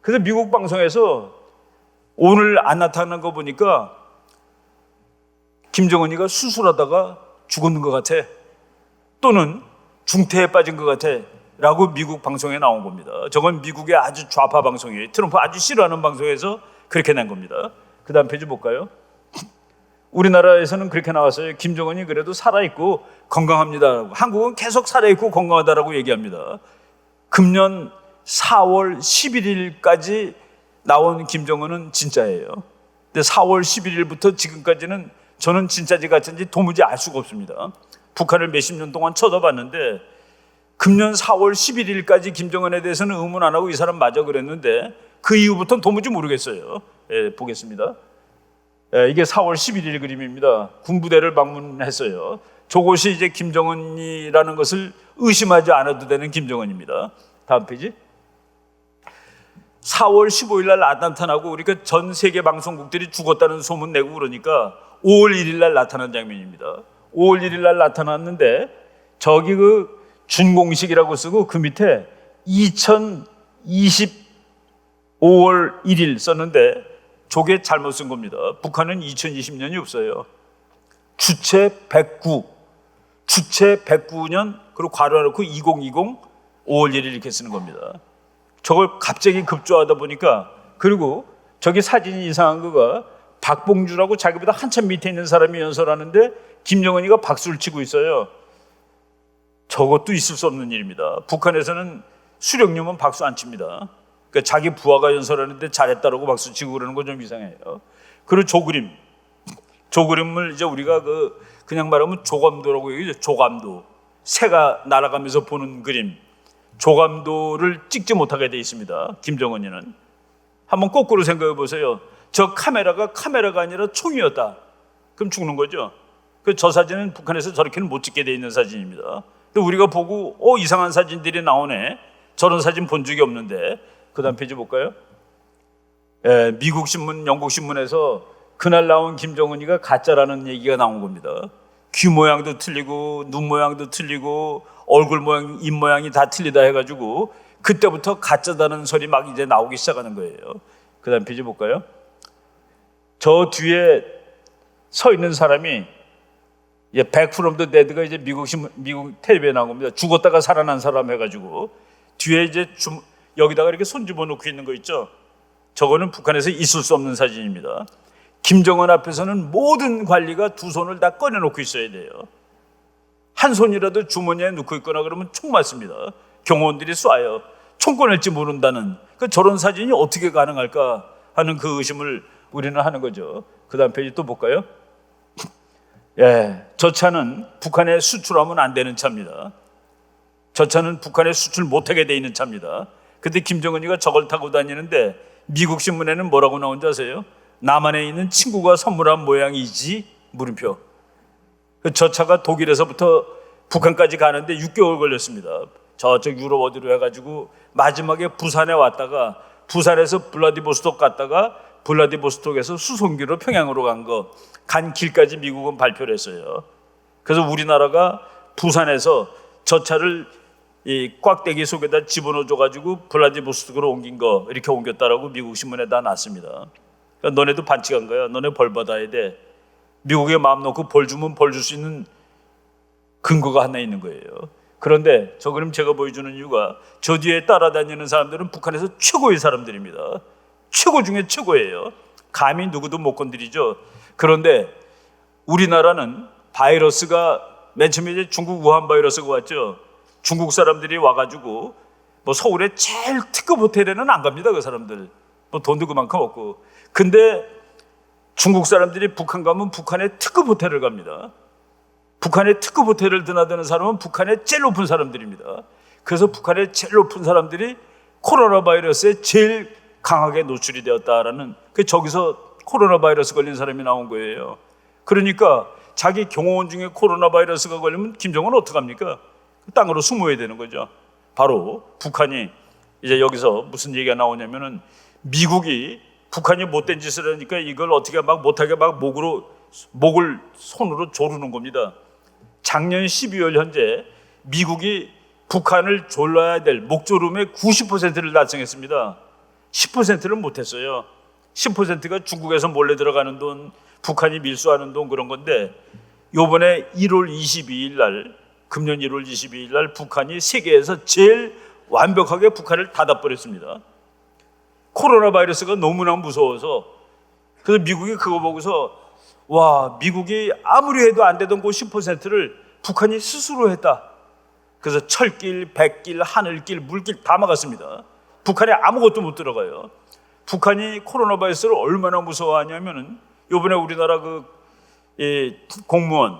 그래서 미국 방송에서 오늘 안 나타난 거 보니까 김정은이가 수술하다가 죽었는 것 같아. 또는 중태에 빠진 것 같아. 라고 미국 방송에 나온 겁니다. 저건 미국의 아주 좌파 방송이에요. 트럼프 아주 싫어하는 방송에서 그렇게 낸 겁니다. 그 다음 페이지 볼까요? 우리나라에서는 그렇게 나왔어요. 김정은이 그래도 살아있고 건강합니다. 한국은 계속 살아있고 건강하다라고 얘기합니다. 금년 4월 11일까지 나온 김정은은 진짜예요. 근데 4월 11일부터 지금까지는 저는 진짜인지 가짜인지 도무지 알 수가 없습니다. 북한을 몇십 년 동안 쳐다봤는데 금년 4월 11일까지 김정은에 대해서는 의문 안 하고 이 사람 맞아 그랬는데 그 이후부터는 도무지 모르겠어요. 보겠습니다. 이게 4월 11일 그림입니다. 군부대를 방문했어요. 저곳이 이제 김정은이라는 것을 의심하지 않아도 되는 김정은입니다. 다음 페이지. 4월 15일 날 나타나고 그러니까 전 세계 방송국들이 죽었다는 소문 내고 그러니까 5월 1일 날 나타난 장면입니다. 5월 1일 날 나타났는데 저기 그 준공식이라고 쓰고 그 밑에 2020 5월 1일 썼는데 저게 잘못 쓴 겁니다. 북한은 2020년이 없어요. 주체 109, 주체 109년 그리고 괄호해놓고 2020 5월 1일 이렇게 쓰는 겁니다. 저걸 갑자기 급조하다 보니까 그리고 저기 사진이 이상한 거가 박봉주라고 자기보다 한참 밑에 있는 사람이 연설하는데 김정은이가 박수를 치고 있어요. 저것도 있을 수 없는 일입니다. 북한에서는 수령님은 박수 안 칩니다. 그러니까 자기 부하가 연설하는데 잘했다라고 박수 치고 그러는 건 좀 이상해요. 그리고 조그림을 이제 우리가 그냥 말하면 조감도라고 얘기하죠. 조감도. 새가 날아가면서 보는 그림. 조감도를 찍지 못하게 돼 있습니다. 김정은이는. 한번 거꾸로 생각해 보세요. 저 카메라가 아니라 총이었다. 그럼 죽는 거죠. 저 사진은 북한에서 저렇게는 못 찍게 돼 있는 사진입니다. 근데 우리가 보고 이상한 사진들이 나오네. 저런 사진 본 적이 없는데. 그 다음 페이지 볼까요? 미국 신문, 영국 신문에서 그날 나온 김정은이가 가짜라는 얘기가 나온 겁니다. 귀 모양도 틀리고 눈 모양도 틀리고 얼굴 모양, 입 모양이 다 틀리다 해가지고 그때부터 가짜다는 소리 막 이제 나오기 시작하는 거예요. 그 다음 페이지 볼까요? 저 뒤에 서 있는 사람이 Back from the Dead가 이제 미국 텔레비에 나온 겁니다. 죽었다가 살아난 사람 해가지고 뒤에 이제 여기다가 이렇게 손 집어넣고 있는 거 있죠. 저거는 북한에서 있을 수 없는 사진입니다. 김정은 앞에서는 모든 관리가 두 손을 다 꺼내놓고 있어야 돼요. 한 손이라도 주머니에 넣고 있거나 그러면 총 맞습니다. 경호원들이 쏴요. 총 꺼낼지 모른다는 저런 사진이 어떻게 가능할까 하는 그 의심을 우리는 하는 거죠. 그 다음 페이지 또 볼까요? 저 차는 북한에 수출하면 안 되는 차입니다. 저 차는 북한에 수출 못하게 돼 있는 차입니다. 근데 김정은이가 저걸 타고 다니는데 미국 신문에는 뭐라고 나온지 아세요? 남한에 있는 친구가 선물한 모양이지 물음표. 저 차가 독일에서부터 북한까지 가는데 6개월 걸렸습니다. 저쪽 유럽 어디로 해가지고 마지막에 부산에 왔다가 부산에서 블라디보스톡 갔다가 블라디보스톡에서 수송기로 평양으로 간 길까지 미국은 발표를 했어요. 그래서 우리나라가 부산에서 저 차를 이 꽉대기 속에다 집어넣어줘가지고 블라디보스톡으로 옮긴 거 이렇게 옮겼다라고 미국 신문에 다 났습니다. 그러니까 너네도 반칙한 거야. 너네 벌 받아야 돼. 미국에 마음 놓고 벌 주면 벌 줄 수 있는 근거가 하나 있는 거예요. 그런데 저 그림 제가 보여주는 이유가 저 뒤에 따라다니는 사람들은 북한에서 최고의 사람들입니다. 최고 중에 최고예요. 감히 누구도 못 건드리죠. 그런데 우리나라는 바이러스가 맨 처음에 이제 중국 우한 바이러스가 왔죠. 중국 사람들이 와가지고 뭐 서울에 제일 특급 호텔에는 안 갑니다. 그 사람들 뭐 돈도 그만큼 없고. 근데 중국 사람들이 북한 가면 북한의 특급 호텔을 갑니다. 북한의 특급 호텔을 드나드는 사람은 북한의 제일 높은 사람들입니다. 그래서 북한의 제일 높은 사람들이 코로나 바이러스에 제일 강하게 노출이 되었다라는 저기서 코로나 바이러스 걸린 사람이 나온 거예요. 그러니까 자기 경호원 중에 코로나 바이러스가 걸리면 김정은은 어떡합니까? 땅으로 숨어야 되는 거죠. 바로 북한이 이제 여기서 무슨 얘기가 나오냐면은 미국이 북한이 못된 짓을 하니까 이걸 어떻게 막 못하게 막 목을 손으로 조르는 겁니다. 작년 12월 현재 미국이 북한을 졸라야 될 목조름의 90%를 달성했습니다. 10%를 못했어요. 10%가 중국에서 몰래 들어가는 돈, 북한이 밀수하는 돈 그런 건데 요번에 1월 22일 날 금년 1월 22일 날 북한이 세계에서 제일 완벽하게 북한을 닫아버렸습니다. 코로나 바이러스가 너무나 무서워서. 그래서 미국이 그거 보고서 와, 미국이 아무리 해도 안 되던 그 10%를 북한이 스스로 했다. 그래서 철길, 백길, 하늘길, 물길 다 막았습니다. 북한에 아무것도 못 들어가요. 북한이 코로나 바이러스를 얼마나 무서워하냐면은 이번에 우리나라 공무원,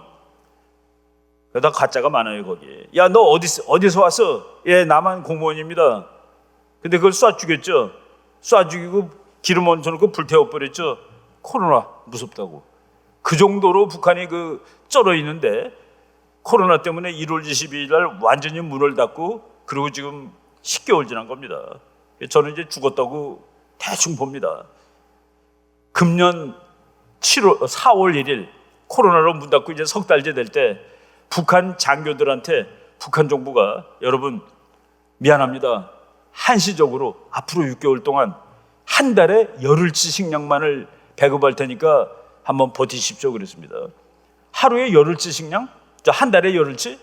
그러다 가짜가 많아요 거기. 야, 너 어디서 왔어? 예, 남한 공무원입니다. 근데 그걸 쏴 죽였죠. 쏴 죽이고 기름 얹혀놓고 불태워버렸죠. 코로나 무섭다고. 그 정도로 북한이 쩔어 있는데 코로나 때문에 1월 22일 날 완전히 문을 닫고 그리고 지금 10개월 지난 겁니다. 저는 이제 죽었다고 대충 봅니다. 금년 4월 1일 코로나로 문 닫고 이제 석 달째 될 때 북한 장교들한테 북한 정부가 여러분 미안합니다. 한시적으로 앞으로 6개월 동안 한 달에 열흘치 식량만을 배급할 테니까 한번 버티십시오 그랬습니다. 하루에 열흘치 식량? 한 달에 열흘치?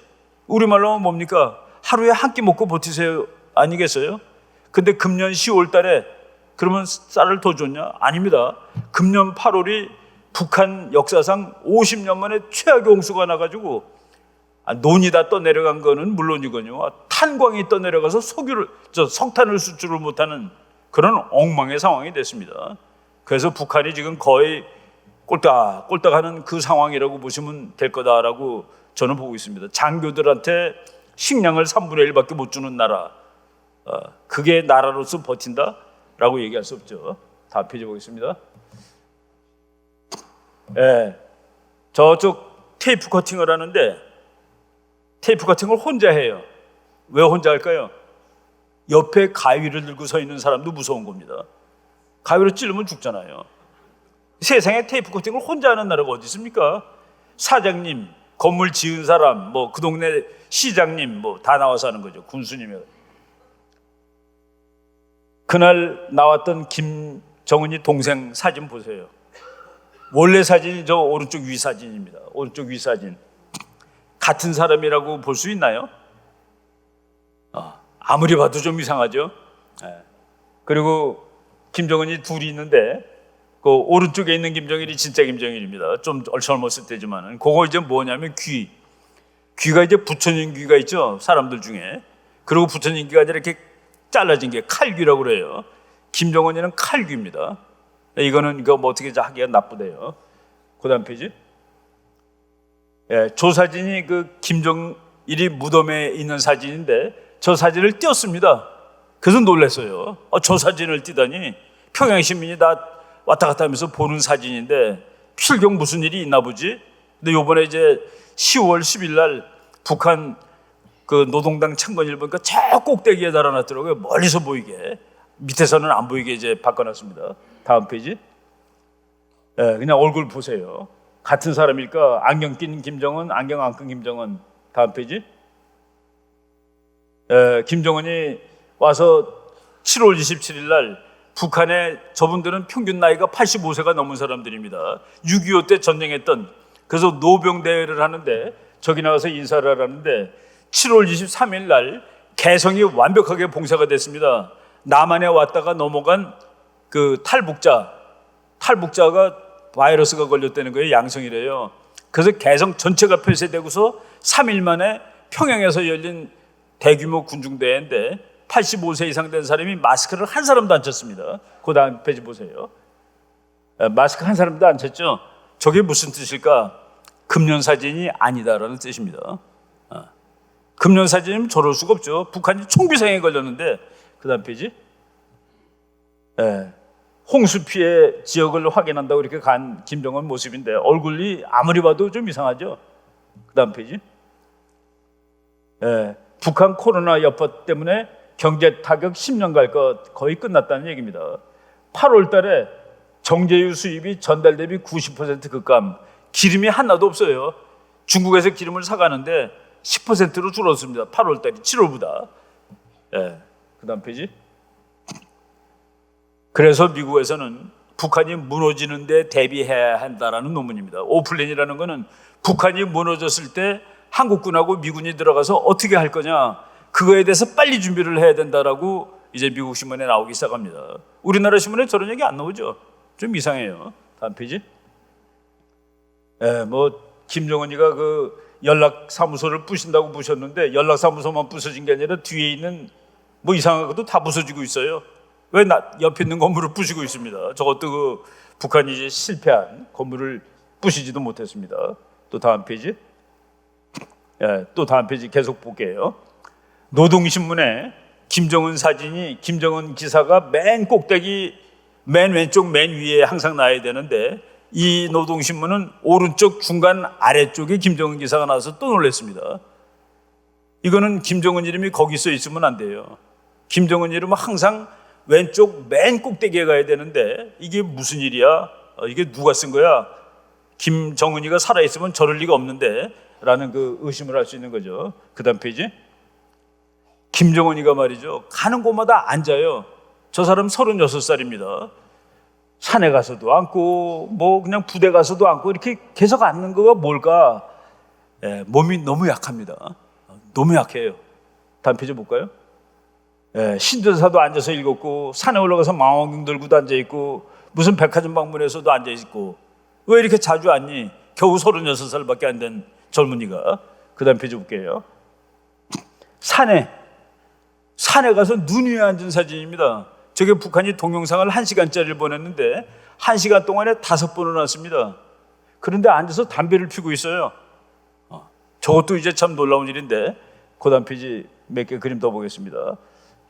우리말로 하면 뭡니까? 하루에 한 끼 먹고 버티세요 아니겠어요? 근데 금년 10월 달에 그러면 쌀을 더 줬냐? 아닙니다. 금년 8월이 북한 역사상 50년 만에 최악의 홍수가 나가지고 논이 다 떠내려간 거는 물론이거든요. 탄광이 떠내려가서 석탄을 수출을 못하는 그런 엉망의 상황이 됐습니다. 그래서 북한이 지금 거의 꼴딱꼴딱하는 그 상황이라고 보시면 될 거다라고 저는 보고 있습니다. 장교들한테 식량을 3분의 1밖에 못 주는 나라, 그게 나라로서 버틴다라고 얘기할 수 없죠. 다음 페이지 보겠습니다. 예, 저쪽 테이프 커팅을 하는데 테이프 커팅을 혼자 해요. 왜 혼자 할까요? 옆에 가위를 들고 서 있는 사람도 무서운 겁니다. 가위로 찌르면 죽잖아요. 세상에 테이프 커팅을 혼자 하는 나라가 어디 있습니까? 사장님, 건물 지은 사람, 그 동네 시장님 다 나와서 하는 거죠. 군수님이. 그날 나왔던 김정은이 동생 사진 보세요. 원래 사진이 저 오른쪽 위 사진입니다. 오른쪽 위 사진. 같은 사람이라고 볼 수 있나요? 아무리 봐도 좀 이상하죠. 그리고 김정은이 둘이 있는데 그 오른쪽에 있는 김정일이 진짜 김정일입니다. 좀 얼젊었을 때지만은 그거 이제 뭐냐면 귀가 이제 붙여진 귀가 있죠. 사람들 중에. 그리고 붙여진 귀가 아니라 이렇게 잘라진 게 칼귀라고 그래요. 김정은이는 칼귀입니다. 이거는 어떻게 하기가 나쁘대요. 그다음 페이지. 예, 저 사진이 김정일이 무덤에 있는 사진인데 저 사진을 띄었습니다. 그래서 놀랐어요. 저 사진을 띄다니 평양 시민이 다 왔다 갔다 하면서 보는 사진인데 필경 무슨 일이 있나 보지? 근데 요번에 이제 10월 10일 날 북한 노동당 창건일 보니까 저 꼭대기에 달아놨더라고요. 멀리서 보이게. 밑에서는 안 보이게 이제 바꿔놨습니다. 다음 페이지. 예, 그냥 얼굴 보세요. 같은 사람일까? 안경 낀 김정은, 안경 안 낀 김정은. 다음 페이지. 김정은이 와서 7월 27일 날 북한에 저분들은 평균 나이가 85세가 넘은 사람들입니다. 6.25 때 전쟁했던. 그래서 노병대회를 하는데 저기 나와서 인사를 하라는데 7월 23일 날 개성이 완벽하게 봉쇄가 됐습니다. 남한에 왔다가 넘어간 탈북자가 바이러스가 걸렸다는 거예요. 양성이래요. 그래서 개성 전체가 폐쇄되고서 3일 만에 평양에서 열린 대규모 군중대회인데 85세 이상 된 사람이 마스크를 한 사람도 안 쳤습니다. 그 다음 페이지 보세요. 마스크 한 사람도 안 쳤죠. 저게 무슨 뜻일까? 금년사진이 아니다라는 뜻입니다. 금년사진이면 저럴 수가 없죠. 북한이 총비상에 걸렸는데. 그 다음 페이지. 홍수 피해 지역을 확인한다고 이렇게 간 김정은 모습인데 얼굴이 아무리 봐도 좀 이상하죠. 그 다음 페이지. 북한 코로나 여파 때문에 경제 타격 10년 갈 것 거의 끝났다는 얘기입니다. 8월 달에 정제유 수입이 전달 대비 90% 급감. 기름이 하나도 없어요. 중국에서 기름을 사가는데 10%로 줄었습니다. 8월 달이 7월보다. 그 다음 페이지. 그래서 미국에서는 북한이 무너지는 데 대비해야 한다라는 논문입니다. 오플랜이라는 거는 북한이 무너졌을 때 한국군하고 미군이 들어가서 어떻게 할 거냐, 그거에 대해서 빨리 준비를 해야 된다라고 이제 미국 신문에 나오기 시작합니다. 우리나라 신문에 저런 얘기 안 나오죠. 좀 이상해요. 다음 페이지. 김정은이가 그 연락사무소를 부신다고 부셨는데 연락사무소만 부서진 게 아니라 뒤에 있는 뭐 이상한 것도 다 부서지고 있어요. 왜 옆에 있는 건물을 부시고 있습니다. 저것도 그 북한이 이제 실패한 건물을 부시지도 못했습니다. 또 다음 페이지. 또 다음 페이지 계속 볼게요. 노동신문에 김정은 사진이, 김정은 기사가 맨 꼭대기, 맨 왼쪽, 맨 위에 항상 나야 되는데 이 노동신문은 오른쪽 중간 아래쪽에 김정은 기사가 나와서 또 놀랐습니다. 이거는 김정은 이름이 거기 써 있으면 안 돼요. 김정은 이름은 항상 왼쪽 맨 꼭대기에 가야 되는데 이게 무슨 일이야? 이게 누가 쓴 거야? 김정은이가 살아있으면 저럴 리가 없는데 라는 그 의심을 할 수 있는 거죠. 그 다음 페이지. 김정은이가 말이죠, 가는 곳마다 앉아요. 저 사람 36살입니다. 산에 가서도 앉고 뭐 그냥 부대 가서도 앉고 이렇게 계속 앉는 거가 뭘까? 몸이 너무 약합니다. 너무 약해요. 다음 페이지 볼까요? 신전사도 앉아서 읽었고 산에 올라가서 망원경 들고도 앉아있고 무슨 백화점 방문해서도 앉아있고 왜 이렇게 자주 앉니? 겨우 36살밖에 안 된 젊은이가. 그 다음 페이지 볼게요. 산에 가서 눈 위에 앉은 사진입니다. 저게 북한이 동영상을 1시간짜리를 보냈는데 1시간 동안에 5번을 놨습니다. 그런데 앉아서 담배를 피우고 있어요. 저것도 이제 참 놀라운 일인데 그 다음 페이지 몇 개 그림 더 보겠습니다.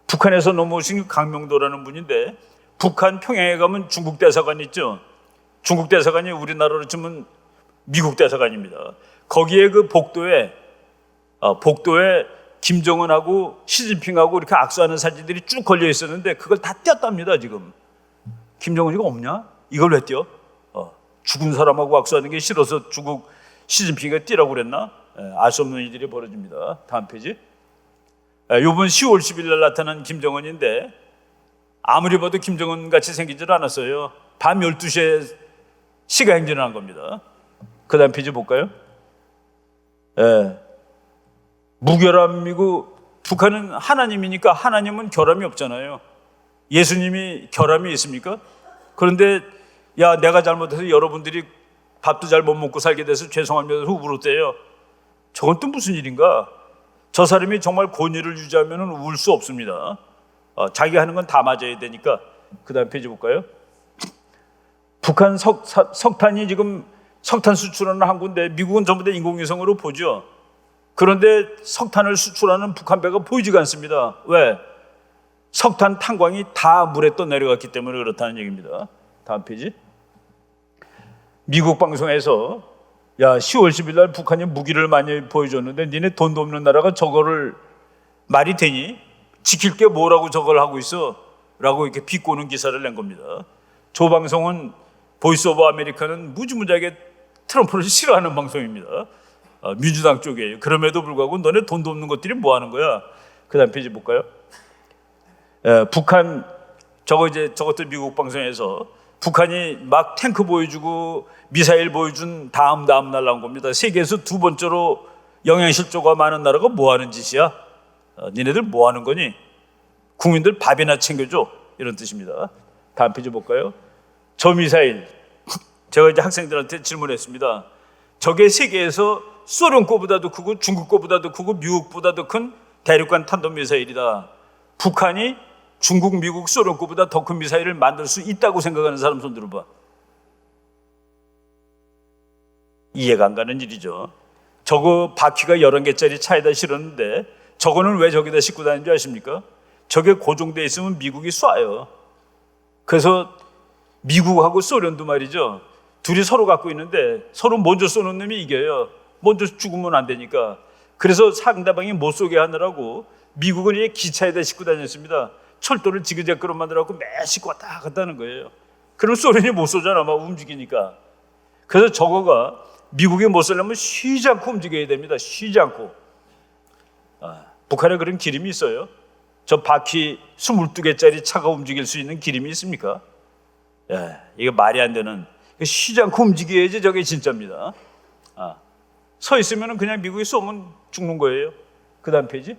북한에서 넘어오신 강명도라는 분인데 북한 평양에 가면 중국 대사관 있죠. 중국 대사관이 우리나라로 치면 미국 대사관입니다. 거기에 그 복도에 김정은하고 시진핑하고 이렇게 악수하는 사진들이 쭉 걸려 있었는데 그걸 다 뗐답니다. 지금 김정은이가 없냐? 이걸 왜 떼어? 죽은 사람하고 악수하는 게 싫어서 중국 시진핑이 떼라고 그랬나? 알 수 없는 일들이 벌어집니다. 다음 페이지. 이번 10월 10일 날 나타난 김정은인데 아무리 봐도 김정은 같이 생기질 않았어요. 밤 12시에 시가 행진을 한 겁니다. 그 다음 페이지 볼까요? 무결함이고 북한은 하나님이니까 하나님은 결함이 없잖아요. 예수님이 결함이 있습니까? 그런데 야, 내가 잘못해서 여러분들이 밥도 잘 못 먹고 살게 돼서 죄송합니다 울었대요. 저건 또 무슨 일인가? 저 사람이 정말 권위를 유지하면 울 수 없습니다. 자기가 하는 건 다 맞아야 되니까. 그 다음 페이지 볼까요? 북한 석탄이 지금 석탄 수출하는 항구인데 미국은 전부 다 인공위성으로 보죠. 그런데 석탄을 수출하는 북한 배가 보이지가 않습니다. 왜? 석탄 탄광이 다 물에 떠 내려갔기 때문에 그렇다는 얘기입니다. 다음 페이지. 미국 방송에서 10월 10일 날 북한이 무기를 많이 보여줬는데 니네 돈도 없는 나라가 저거를 말이 되니? 지킬 게 뭐라고 저걸 하고 있어? 라고 이렇게 비꼬는 기사를 낸 겁니다. 조 방송은 보이스 오브 아메리카는 무지무지하게 트럼프를 싫어하는 방송입니다. 민주당 쪽이에요. 그럼에도 불구하고 너네 돈도 없는 것들이 뭐 하는 거야? 그 다음 페이지 볼까요? 북한 저것도 미국 방송에서 북한이 막 탱크 보여주고 미사일 보여준 다음 날 나온 겁니다. 세계에서 두 번째로 영양실조가 많은 나라가 뭐 하는 짓이야? 니네들 뭐 하는 거니? 국민들 밥이나 챙겨줘. 이런 뜻입니다. 다음 페이지 볼까요? 저 미사일 제가 이제 학생들한테 질문했습니다. 저게 세계에서 소련 거보다도 크고 중국 거보다도 크고 미국보다도 큰 대륙간 탄도미사일이다. 북한이 중국, 미국, 소련 거보다 더 큰 미사일을 만들 수 있다고 생각하는 사람 손 들어봐. 이해가 안 가는 일이죠. 저거 바퀴가 11개짜리 차에다 실었는데 저거는 왜 저기다 싣고 다니는 줄 아십니까? 저게 고정돼 있으면 미국이 쏴요. 그래서 미국하고 소련도 말이죠. 둘이 서로 갖고 있는데 서로 먼저 쏘는 놈이 이겨요. 먼저 죽으면 안 되니까. 그래서 상대방이 못 쏘게 하느라고 미국은 이 기차에다 싣고 다녔습니다. 철도를 지그재그로 만들어갖고 매 싣고 왔다 갔다 하는 거예요. 그럼 소련이 못 쏘잖아. 막 움직이니까. 그래서 저거가 미국이 못 쏘려면 쉬지 않고 움직여야 됩니다. 쉬지 않고. 북한에 그런 기름이 있어요. 저 바퀴 22개짜리 차가 움직일 수 있는 기름이 있습니까? 이거 말이 안 되는. 쉬지 않고 움직여야지 저게 진짜입니다. 서 있으면 그냥 미국이 쏘면 죽는 거예요. 그 다음 페이지.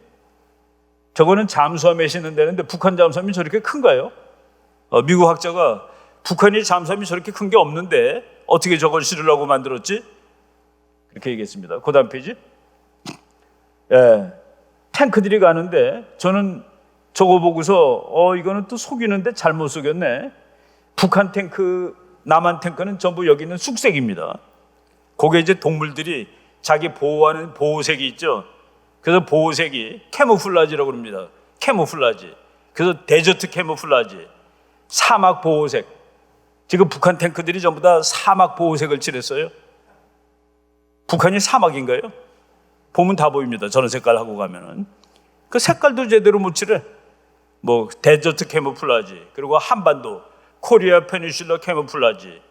저거는 잠수함에 싣는다는데 북한 잠수함이 저렇게 큰가요? 미국 학자가 북한이 잠수함이 저렇게 큰 게 없는데 어떻게 저걸 실으려고 만들었지? 그렇게 얘기했습니다. 그 다음 페이지. 예, 탱크들이 가는데 저는 저거 보고서 이거는 또 속이는데 잘못 속였네. 북한 탱크, 남한 탱크는 전부 여기 있는 숙색입니다. 거기에 이제 동물들이 자기 보호하는 보호색이 있죠. 그래서 보호색이 캐모플라지라고 합니다. 캐모플라지. 그래서 데저트 캐모플라지, 사막 보호색. 지금 북한 탱크들이 전부 다 사막 보호색을 칠했어요. 북한이 사막인가요? 보면 다 보입니다. 저런 색깔 하고 가면은 그 색깔도 제대로 못 칠해. 뭐 데저트 캐모플라지, 그리고 한반도 코리아 페니슐라 캐모플라지.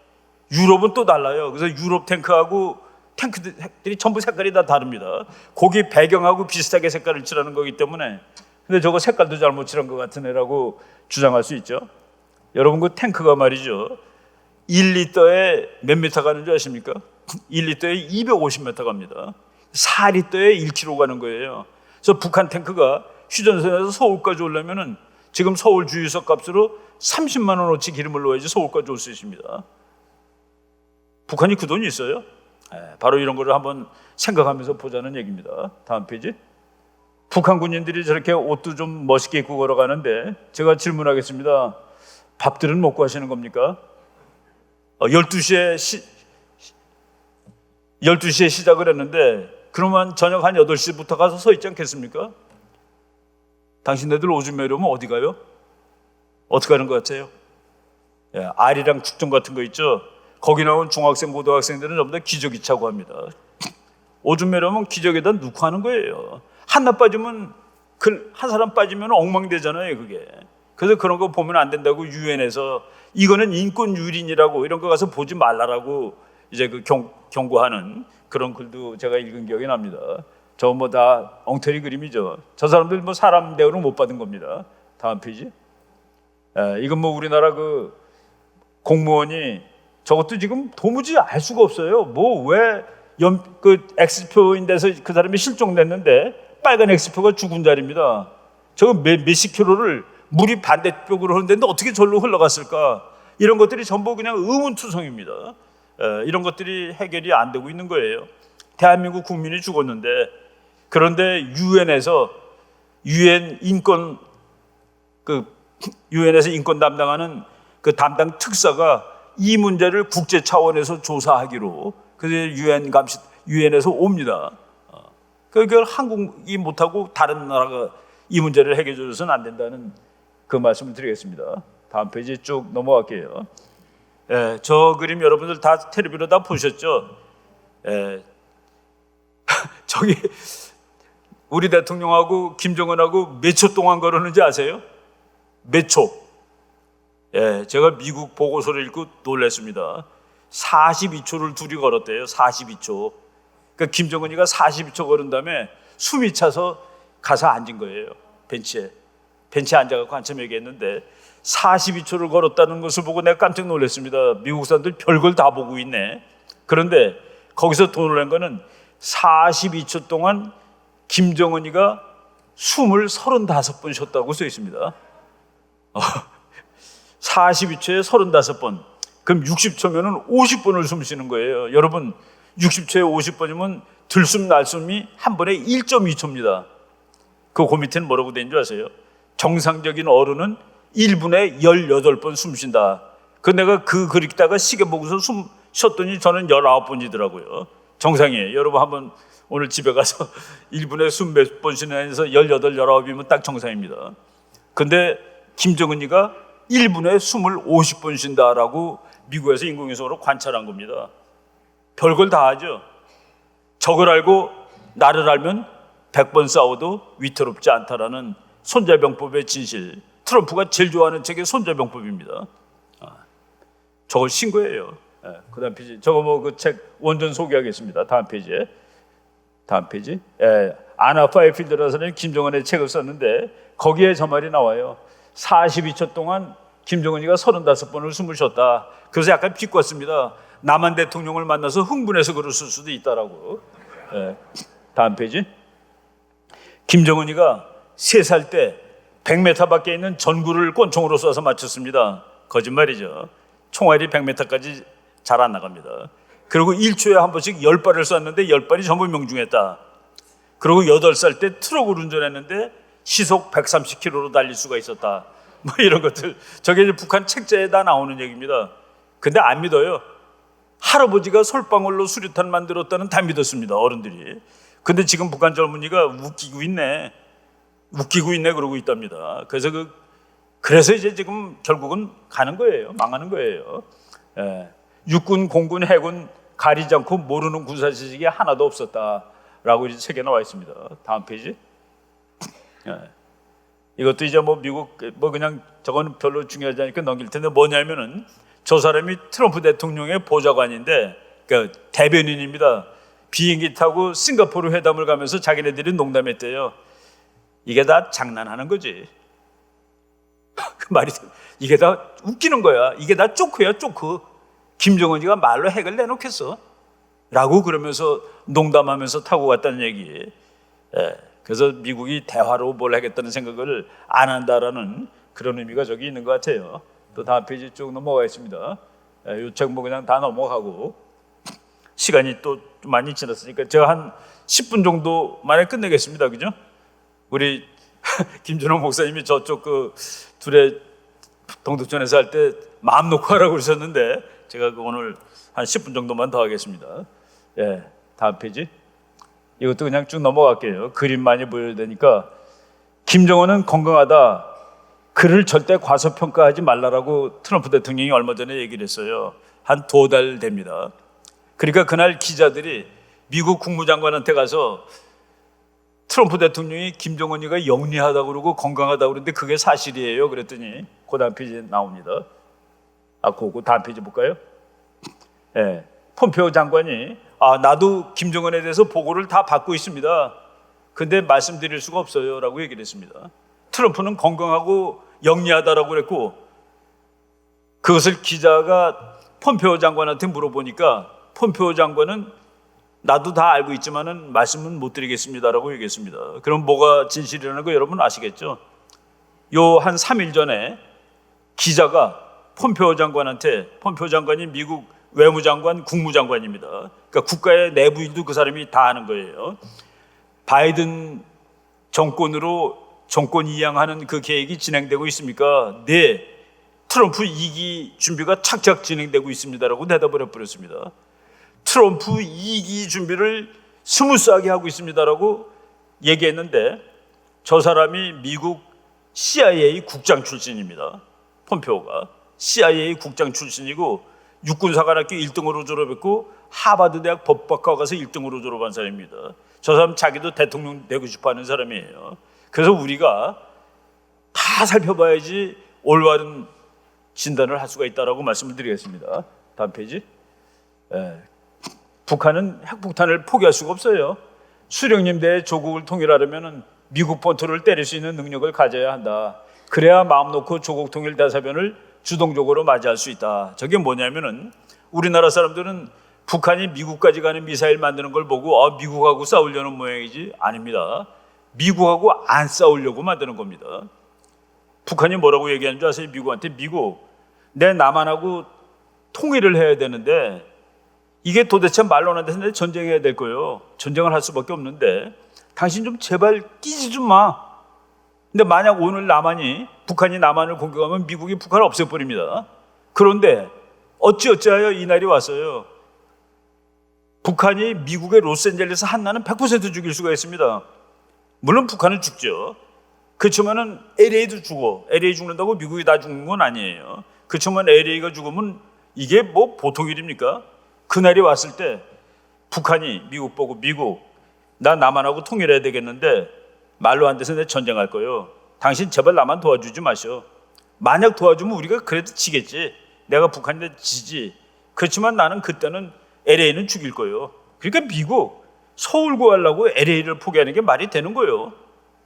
유럽은 또 달라요. 그래서 유럽 탱크하고 탱크들이 전부 색깔이 다 다릅니다. 거기 배경하고 비슷하게 색깔을 칠하는 거기 때문에. 근데 저거 색깔도 잘못 칠한 것 같은 애라고 주장할 수 있죠. 여러분 그 탱크가 말이죠, 1리터에 몇 미터 가는 줄 아십니까? 1리터에 250m 갑니다. 4리터에 1km 가는 거예요. 그래서 북한 탱크가 휴전선에서 서울까지 오려면은 지금 서울 주유소 값으로 30만 원어치 기름을 넣어야지 서울까지 올 수 있습니다. 북한이 그 돈이 있어요? 바로 이런 거를 한번 생각하면서 보자는 얘기입니다. 다음 페이지. 북한 군인들이 저렇게 옷도 좀 멋있게 입고 걸어가는데 제가 질문하겠습니다. 밥들은 먹고 하시는 겁니까? 12시에 시작을 했는데 그러면 저녁 한 8시부터 가서 서 있지 않겠습니까? 당신네들 오줌 매려면 어디 가요? 어떻게 하는 것 같아요? 아리랑 국정 같은 거 있죠? 거기 나온 중학생, 고등학생들은 전부 다 기저귀 차고 합니다. 오줌 매려면 기저귀에다 넣고 하는 거예요. 하나 빠지면, 한 사람 빠지면 엉망되잖아요, 그게. 그래서 그런 거 보면 안 된다고 유엔에서 이거는 인권 유린이라고 이런 거 가서 보지 말라라고 이제 그 경고하는 그런 글도 제가 읽은 기억이 납니다. 저 뭐 다 엉터리 그림이죠. 저 사람들 뭐 사람 대우를 못 받은 겁니다. 다음 페이지. 이건 뭐 우리나라 그 공무원이 저것도 지금 도무지 알 수가 없어요. 뭐 왜 그 X표인 데서 그 사람이 실종됐는데 빨간 X표가 죽은 자리입니다. 저거 몇십 킬로를 물이 반대쪽으로 흐르는데 어떻게 절로 흘러갔을까? 이런 것들이 전부 그냥 의문투성입니다. 이런 것들이 해결이 안 되고 있는 거예요. 대한민국 국민이 죽었는데, 그런데 유엔에서 인권 담당하는 그 담당 특사가 이 문제를 국제 차원에서 조사하기로, 그래서 유엔에서 옵니다. 그걸 한국이 못하고 다른 나라가 이 문제를 해결해 줘서는 안 된다는 그 말씀을 드리겠습니다. 다음 페이지 쭉 넘어갈게요. 저 그림 여러분들 다 텔레비로 다 보셨죠? 저기 우리 대통령하고 김정은하고 몇 초 동안 걸었는지 아세요? 몇 초? 제가 미국 보고서를 읽고 놀랐습니다. 42초를 둘이 걸었대요. 42초. 그러니까 김정은이가 42초 걸은 다음에 숨이 차서 가서 앉은 거예요. 벤치에 앉아갖고 한참 얘기했는데 42초를 걸었다는 것을 보고 내가 깜짝 놀랐습니다. 미국 사람들 별걸 다 보고 있네. 그런데 거기서 더 놀란 거는 42초 동안 김정은이가 숨을 35번 쉬었다고 써 있습니다. 42초에 35번. 그럼 60초면은 50번을 숨 쉬는 거예요. 여러분, 60초에 50번이면 들숨 날숨이 한 번에 1.2초입니다. 그 밑에는 뭐라고 된 줄 아세요? 정상적인 어른은 1분에 18번 숨 쉰다. 내가 그리다가 시계 보고서 숨 쉬었더니 저는 19번이더라고요. 정상이에요. 여러분 한번 오늘 집에 가서 1분에 숨 몇 번 쉬면서 18, 19이면 딱 정상입니다. 근데 김정은이가 1분에 숨을 50번 쉰다라고 미국에서 인공위성으로 관찰한 겁니다. 별걸 다 하죠. 저걸 알고 나를 알면 100번 싸워도 위태롭지 않다라는 손자병법의 진실. 트럼프가 제일 좋아하는 책이 손자병법입니다. 저걸 신고해요. 그 다음 페이지. 저거 뭐 그 책 원전 소개하겠습니다. 다음 페이지에. 아나 파이필드라는 사람이 김정은의 책을 썼는데 거기에 저 말이 나와요. 42초 동안 김정은이가 35번을 숨을 쉬었다. 그래서 약간 비꼬았습니다. 남한 대통령을 만나서 흥분해서 그랬을 수도 있다라고. 다음 페이지. 김정은이가 3살 때 100m 밖에 있는 전구를 권총으로 쏴서 맞췄습니다. 거짓말이죠. 총알이 100m까지 잘 안 나갑니다. 그리고 1초에 한 번씩 10발을 쐈는데 10발이 전부 명중했다. 그리고 8살 때 트럭을 운전했는데 시속 130km로 달릴 수가 있었다. 뭐 이런 것들. 저게 이제 북한 책자에 다 나오는 얘기입니다. 근데 안 믿어요. 할아버지가 솔방울로 수류탄 만들었다는 다 믿었습니다, 어른들이. 근데 지금 북한 젊은이가 웃기고 있네 그러고 있답니다. 그래서 이제 지금 결국은 가는 거예요. 망하는 거예요. 육군, 공군, 해군 가리지 않고 모르는 군사 지식이 하나도 없었다라고 이제 책에 나와 있습니다. 다음 페이지. 이것도 이제 뭐 미국 그냥 저거는 별로 중요하지 않으니까 넘길 텐데 뭐냐면은 저 사람이 트럼프 대통령의 보좌관인데 그러니까 대변인입니다. 비행기 타고 싱가포르 회담을 가면서 자기네들이 농담했대요. 이게 다 장난하는 거지. 그 말이 이게 다 웃기는 거야. 이게 다 조크야, 조크. 김정은이가 말로 핵을 내놓겠어? 라고 그러면서 농담하면서 타고 갔다는 얘기. 그래서 미국이 대화로 뭘 하겠다는 생각을 안 한다라는 그런 의미가 저기 있는 것 같아요. 또 다음 페이지 쭉 넘어가겠습니다. 이 책 뭐 그냥 다 넘어가고 시간이 또 좀 많이 지났으니까 제가 한 10분 정도 만에 끝내겠습니다. 그죠? 우리 김준호 목사님이 저쪽 그 둘의 동두천에서 할 때 마음 놓고 하라고 그러셨는데 제가 오늘 한 10분 정도만 더 하겠습니다. 다음 페이지. 이것도 그냥 쭉 넘어갈게요. 그림 많이 보여야 되니까. 김정은은 건강하다. 그를 절대 과소평가하지 말라라고 트럼프 대통령이 얼마 전에 얘기를 했어요. 한 2달 됩니다. 그러니까 그날 기자들이 미국 국무장관한테 가서 트럼프 대통령이 김정은이가 영리하다고 그러고 건강하다고 그러는데 그게 사실이에요. 그랬더니 그 다음 페이지 나옵니다. 그 다음 페이지 볼까요? 폼페오 장관이 나도 김정은에 대해서 보고를 다 받고 있습니다. 근데 말씀드릴 수가 없어요 라고 얘기를 했습니다. 트럼프는 건강하고 영리하다라고 그랬고 그것을 기자가 폼페오 장관한테 물어보니까 폼페오 장관은 나도 다 알고 있지만은 말씀은 못 드리겠습니다라고 얘기했습니다. 그럼 뭐가 진실이라는 거 여러분 아시겠죠? 요 한 3일 전에 기자가 폼페오 장관이 미국 외무장관, 국무장관입니다. 그러니까 국가의 내부 일도 그 사람이 다 하는 거예요. 바이든 정권 이양하는 그 계획이 진행되고 있습니까? 네. 트럼프 2기 준비가 착착 진행되고 있습니다라고 대답을 해버렸습니다. 트럼프 2기 준비를 스무스하게 하고 있습니다라고 얘기했는데 저 사람이 미국 CIA 국장 출신입니다. 폼페오가 CIA 국장 출신이고 육군사관학교 1등으로 졸업했고 하버드 대학 법학과 가서 1등으로 졸업한 사람입니다. 저 사람 자기도 대통령 되고 싶어하는 사람이에요. 그래서 우리가 다 살펴봐야지 올바른 진단을 할 수가 있다라고 말씀을 드리겠습니다. 다음 페이지. 북한은 핵폭탄을 포기할 수가 없어요. 수령님 대에 조국을 통일하려면 미국 본토를 때릴 수 있는 능력을 가져야 한다. 그래야 마음 놓고 조국 통일 대사변을 주동적으로 맞이할 수 있다. 저게 뭐냐면은 우리나라 사람들은 북한이 미국까지 가는 미사일 만드는 걸 보고 미국하고 싸우려는 모양이지 아닙니다. 미국하고 안 싸우려고 만드는 겁니다. 북한이 뭐라고 얘기하는 줄 아세요? 미국한테 미국 내 남한하고 통일을 해야 되는데 이게 도대체 말로는 안 되는데 전쟁해야 될 거예요. 전쟁을 할 수밖에 없는데 당신 좀 제발 끼지 좀 마. 근데 만약 오늘 북한이 남한을 공격하면 미국이 북한을 없애버립니다. 그런데 어찌하여 이 날이 왔어요. 북한이 미국의 로스앤젤레스 한나는 100% 죽일 수가 있습니다. 물론 북한은 죽죠. 그렇지만은 LA도 죽어. LA 죽는다고 미국이 다 죽는 건 아니에요. 그렇지만 LA가 죽으면 이게 뭐 보통 일입니까? 그날이 왔을 때 북한이 미국 보고 미국 나 남한하고 통일해야 되겠는데 말로 안 돼서 내 전쟁할 거예요. 당신 제발 나만 도와주지 마셔. 만약 도와주면 우리가 그래도 지겠지. 내가 북한인데 지지. 그렇지만 나는 그때는 LA는 죽일 거예요. 그러니까 미국 서울 구하려고 LA를 포기하는 게 말이 되는 거예요.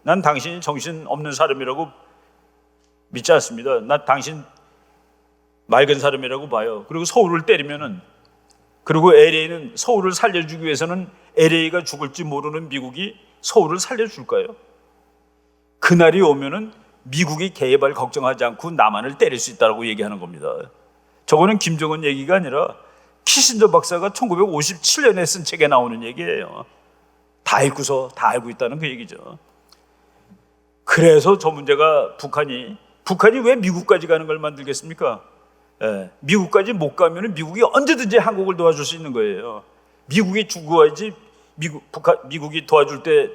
난 당신이 정신 없는 사람이라고 믿지 않습니다. 난 당신 맑은 사람이라고 봐요. 그리고 서울을 때리면은 그리고 LA는 서울을 살려주기 위해서는 LA가 죽을지 모르는 미국이 서울을 살려줄까요? 그날이 오면은 미국이 개발 걱정하지 않고 남한을 때릴 수 있다고 얘기하는 겁니다. 저거는 김정은 얘기가 아니라 키신저 박사가 1957년에 쓴 책에 나오는 얘기예요. 다 읽고서 다 알고 있다는 그 얘기죠. 그래서 저 문제가 북한이 왜 미국까지 가는 걸 만들겠습니까? 미국까지 못 가면 미국이 언제든지 한국을 도와줄 수 있는 거예요. 미국이 죽어야지 미국이 도와줄 때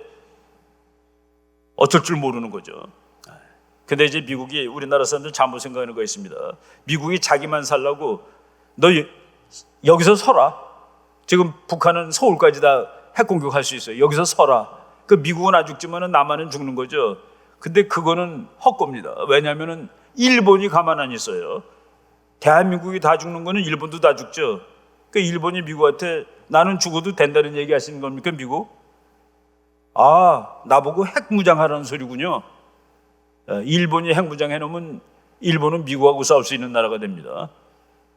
어쩔 줄 모르는 거죠. 근데 이제 미국이 우리나라 사람들 잘못 생각하는 거 있습니다. 미국이 자기만 살라고 너 여기서 서라. 지금 북한은 서울까지 다 핵공격할 수 있어요. 여기서 서라. 그 미국은 안 죽지만은 남한은 죽는 거죠. 근데 그거는 헛겁니다. 왜냐하면은 일본이 가만 안 있어요. 대한민국이 다 죽는 거는 일본도 다 죽죠. 그 일본이 미국한테 나는 죽어도 된다는 얘기 하시는 겁니까, 미국? 아, 나보고 핵무장하라는 소리군요. 일본이 핵무장 해놓으면 일본은 미국하고 싸울 수 있는 나라가 됩니다.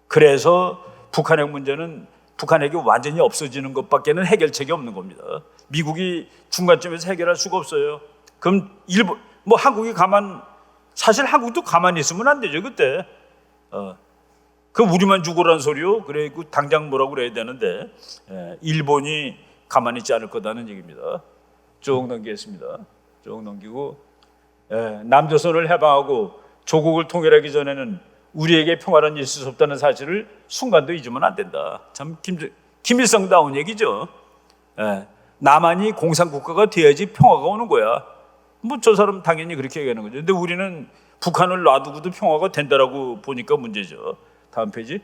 그래서 북한 핵 문제는 북한 핵이 완전히 없어지는 것밖에는 해결책이 없는 겁니다. 미국이 중간점에서 해결할 수가 없어요. 그럼 한국이 사실 한국도 가만히 있으면 안 되죠, 그때. 그 우리만 죽으라는 소리요? 그래, 당장 뭐라고 그래야 되는데, 일본이 가만히 있지 않을 거다는 얘기입니다. 쭉 넘기겠습니다. 쭉 넘기고, 남조선을 해방하고 조국을 통일하기 전에는 우리에게 평화란 일이 있을 수 없다는 사실을 순간도 잊으면 안 된다. 참 김일성다운 얘기죠. 남한이 공산국가가 돼야지 평화가 오는 거야. 뭐 저 사람 당연히 그렇게 얘기하는 거죠. 근데 우리는 북한을 놔두고도 평화가 된다라고 보니까 문제죠. 다음 페이지.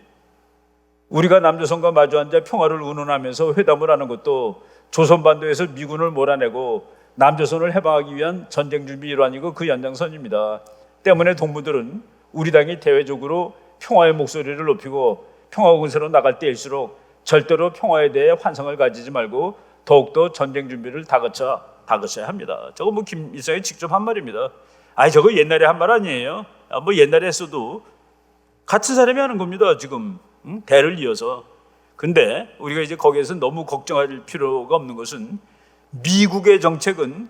우리가 남조선과 마주 앉아 평화를 운운하면서 회담을 하는 것도 조선반도에서 미군을 몰아내고 남조선을 해방하기 위한 전쟁 준비 일환이고 그 연장선입니다. 때문에 동무들은 우리 당이 대외적으로 평화의 목소리를 높이고 평화군세로 나갈 때일수록 절대로 평화에 대해 환상을 가지지 말고 더욱더 전쟁 준비를 다그쳐야 합니다. 저거 뭐 김일성이 직접 한 말입니다. 저거 옛날에 한 말 아니에요. 뭐 옛날에 했어도 같은 사람이 하는 겁니다. 지금 대를 이어서. 근데 우리가 이제 거기에서 너무 걱정할 필요가 없는 것은 미국의 정책은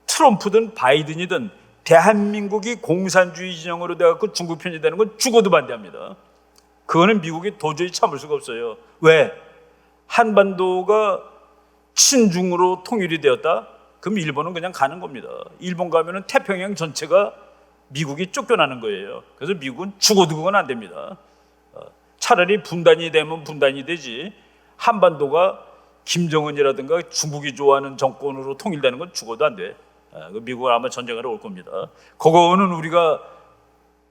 트럼프든 바이든이든 대한민국이 공산주의 진영으로 돼갖고 중국 편이 되는 건 죽어도 반대합니다. 그거는 미국이 도저히 참을 수가 없어요. 왜? 한반도가 친중으로 통일이 되었다? 그럼 일본은 그냥 가는 겁니다. 일본 가면은 태평양 전체가 미국이 쫓겨나는 거예요. 그래서 미국은 죽어도 그건 안 됩니다. 차라리 분단이 되면 분단이 되지 한반도가 김정은이라든가 중국이 좋아하는 정권으로 통일되는 건 죽어도 안 돼. 미국은 아마 전쟁하러 올 겁니다. 그거는 우리가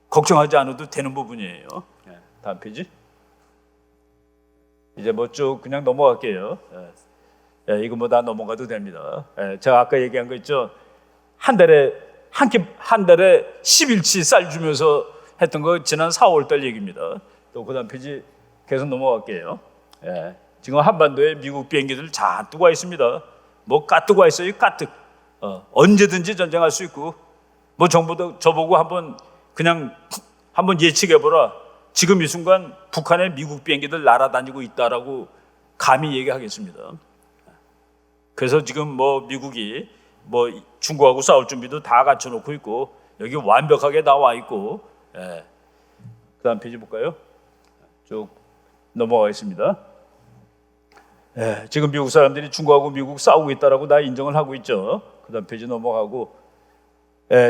걱정하지 않아도 되는 부분이에요. 다음 페이지. 이제 뭐 쭉 그냥 넘어갈게요. 이거 뭐 다 넘어가도 됩니다. 제가 아까 얘기한 거 있죠. 한 달에 10일치 쌀 주면서 했던 거 지난 4월달 얘기입니다. 또 그다음 페이지 계속 넘어갈게요. 지금 한반도에 미국 비행기들 잔뜩 와 있습니다. 뭐 가뜩 와 있어요, 가뜩. 언제든지 전쟁할 수 있고, 뭐 정부도 저보고 한번 예측해보라. 지금 이 순간 북한에 미국 비행기들 날아다니고 있다라고 감히 얘기하겠습니다. 그래서 지금 뭐 미국이 뭐 중국하고 싸울 준비도 다 갖춰놓고 있고 여기 완벽하게 나와 있고. 그다음 페이지 볼까요? 쭉 넘어가겠습니다. 지금 미국 사람들이 중국하고 미국 싸우고 있다라고 다 인정을 하고 있죠. 그다음 페이지 넘어가고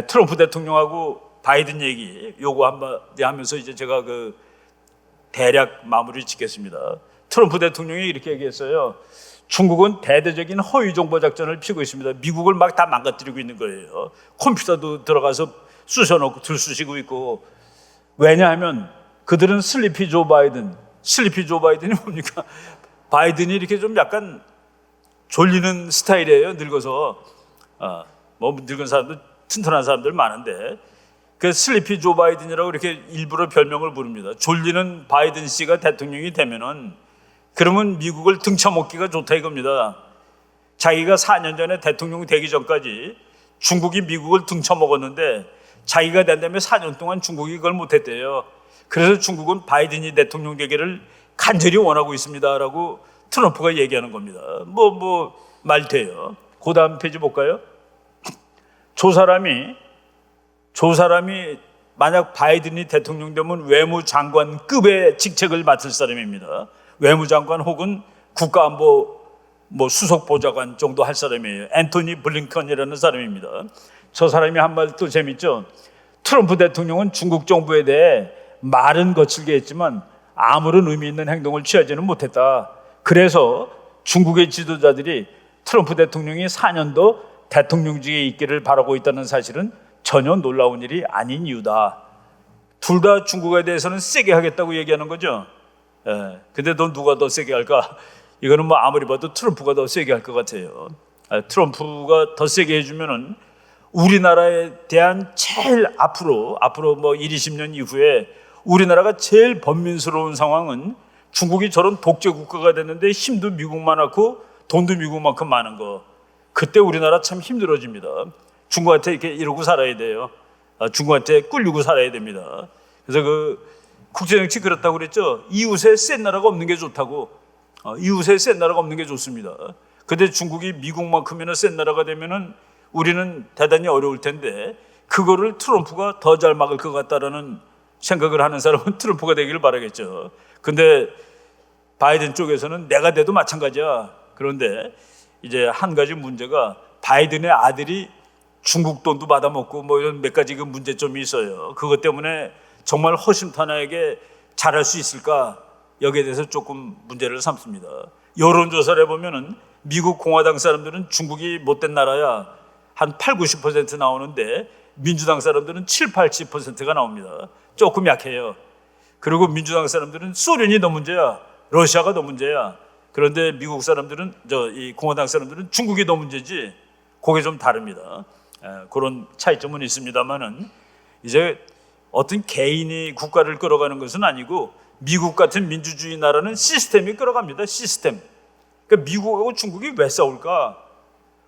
트럼프 대통령하고 바이든 얘기 요거 한마디 하면서 이제 제가 그 대략 마무리 짓겠습니다. 트럼프 대통령이 이렇게 얘기했어요. 중국은 대대적인 허위 정보 작전을 피고 있습니다. 미국을 막 다 망가뜨리고 있는 거예요. 컴퓨터도 들어가서 쑤셔놓고 들쑤시고 있고. 왜냐하면 그들은 슬리피 조 바이든이 뭡니까? 바이든이 이렇게 좀 약간 졸리는 스타일이에요. 늙어서. 뭐 늙은 사람들, 튼튼한 사람들 많은데 그 슬리피 조 바이든이라고 이렇게 일부러 별명을 부릅니다. 졸리는 바이든 씨가 대통령이 되면은 그러면 미국을 등쳐먹기가 좋다 이겁니다. 자기가 4년 전에 대통령 되기 전까지 중국이 미국을 등쳐먹었는데 자기가 된 다음에 4년 동안 중국이 그걸 못했대요. 그래서 중국은 바이든이 대통령 되기를 간절히 원하고 있습니다라고 트럼프가 얘기하는 겁니다. 말 돼요. 그 다음 페이지 볼까요? 저 사람이 만약 바이든이 대통령 되면 외무장관급의 직책을 맡을 사람입니다. 외무장관 혹은 국가안보 수석 보좌관 정도 할 사람이에요. 앤토니 블링컨이라는 사람입니다. 저 사람이 한 말 또 재밌죠. 트럼프 대통령은 중국 정부에 대해 말은 거칠게 했지만 아무런 의미 있는 행동을 취하지는 못했다. 그래서 중국의 지도자들이 트럼프 대통령이 4년도 대통령직에 있기를 바라고 있다는 사실은 전혀 놀라운 일이 아닌 이유다. 둘 다 중국에 대해서는 세게 하겠다고 얘기하는 거죠. 근데 너 누가 더 세게 할까? 이거는 아무리 봐도 트럼프가 더 세게 할 것 같아요. 트럼프가 더 세게 해주면은 우리나라에 대한 제일 앞으로 1, 20년 이후에 우리나라가 제일 번민스러운 상황은 중국이 저런 독재 국가가 됐는데 힘도 미국만하고 돈도 미국만큼 많은 거. 그때 우리나라 참 힘들어집니다. 중국한테 이렇게 이러고 살아야 돼요. 중국한테 꿀리고 살아야 됩니다. 그래서 국제정치 그렇다고 그랬죠. 이웃에 센 나라가 없는 게 좋다고. 이웃에 센 나라가 없는 게 좋습니다. 근데 중국이 미국만큼이나 센 나라가 되면은 우리는 대단히 어려울 텐데 그거를 트럼프가 더 잘 막을 것 같다라는 생각을 하는 사람은 트럼프가 되기를 바라겠죠. 근데 바이든 쪽에서는 내가 돼도 마찬가지야. 그런데 이제 한 가지 문제가 바이든의 아들이 중국 돈도 받아먹고 이런 몇 가지 문제점이 있어요. 그것 때문에 정말 허심탄회하게 잘할 수 있을까? 여기에 대해서 조금 문제를 삼습니다. 여론조사를 해보면은 미국 공화당 사람들은 중국이 못된 나라야. 한 8, 90% 나오는데 민주당 사람들은 7, 80%가 나옵니다. 조금 약해요. 그리고 민주당 사람들은 소련이 더 문제야. 러시아가 더 문제야. 그런데 미국 사람들은 이 공화당 사람들은 중국이 더 문제지. 그게 좀 다릅니다. 그런 차이점은 있습니다만은 이제 어떤 개인이 국가를 끌어가는 것은 아니고 미국 같은 민주주의 나라는 시스템이 끌어갑니다. 시스템. 그러니까 미국하고 중국이 왜 싸울까?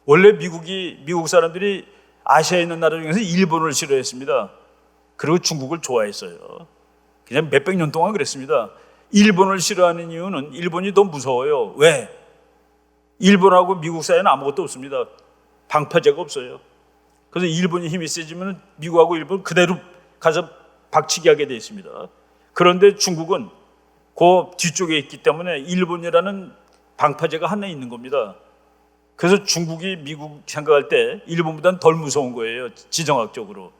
원래 미국 사람들이 아시아에 있는 나라 중에서 일본을 싫어했습니다. 그리고 중국을 좋아했어요. 그냥 몇백 년 동안 그랬습니다. 일본을 싫어하는 이유는 일본이 더 무서워요. 왜? 일본하고 미국 사이에는 아무것도 없습니다. 방파제가 없어요. 그래서 일본이 힘이 세지면 미국하고 일본 그대로 가서 박치기 하게 되어 있습니다. 그런데 중국은 그 뒤쪽에 있기 때문에 일본이라는 방파제가 하나 있는 겁니다. 그래서 중국이 미국 생각할 때 일본보다는 덜 무서운 거예요. 지정학적으로.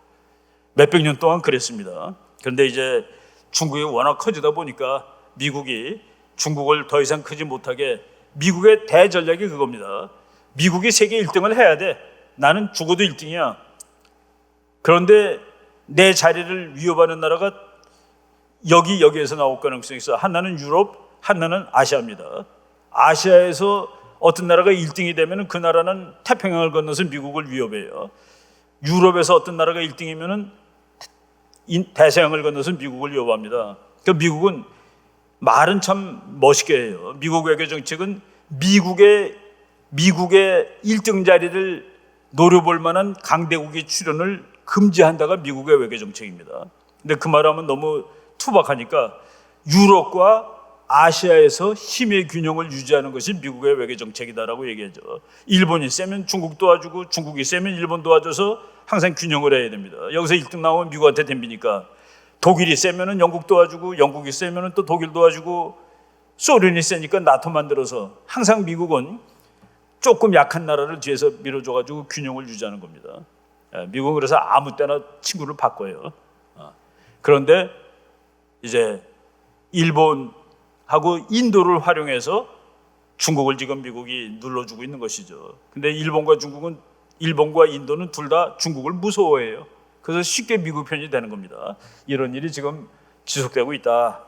몇백 년 동안 그랬습니다. 그런데 이제 중국이 워낙 커지다 보니까 미국이 중국을 더 이상 크지 못하게 미국의 대전략이 그겁니다. 미국이 세계 1등을 해야 돼. 나는 죽어도 1등이야. 그런데 내 자리를 위협하는 나라가 여기에서 나올 가능성이 있어. 하나는 유럽, 하나는 아시아입니다. 아시아에서 어떤 나라가 1등이 되면 그 나라는 태평양을 건너서 미국을 위협해요. 유럽에서 어떤 나라가 1등이면 대서양을 건너서 미국을 위협합니다. 그러니까 미국은 말은 참 멋있게 해요. 미국 외교 정책은 미국의 1등 자리를 노려볼 만한 강대국의 출연을 금지한다가 미국의 외교 정책입니다. 근데 그 말하면 너무 투박하니까 유럽과 아시아에서 힘의 균형을 유지하는 것이 미국의 외교 정책이다라고 얘기하죠. 일본이 세면 중국 도와주고 중국이 세면 일본 도와줘서 항상 균형을 해야 됩니다. 여기서 1등 나오면 미국한테 덤비니까 독일이 세면은 영국 도와주고 영국이 세면은 또 독일 도와주고 소련이 세니까 나토 만들어서 항상 미국은 조금 약한 나라를 뒤에서 밀어줘가지고 균형을 유지하는 겁니다. 미국은 그래서 아무 때나 친구를 바꿔요. 그런데 이제 일본하고 인도를 활용해서 중국을 지금 미국이 눌러주고 있는 것이죠. 근데 일본과 인도는 둘 다 중국을 무서워해요. 그래서 쉽게 미국 편이 되는 겁니다. 이런 일이 지금 지속되고 있다.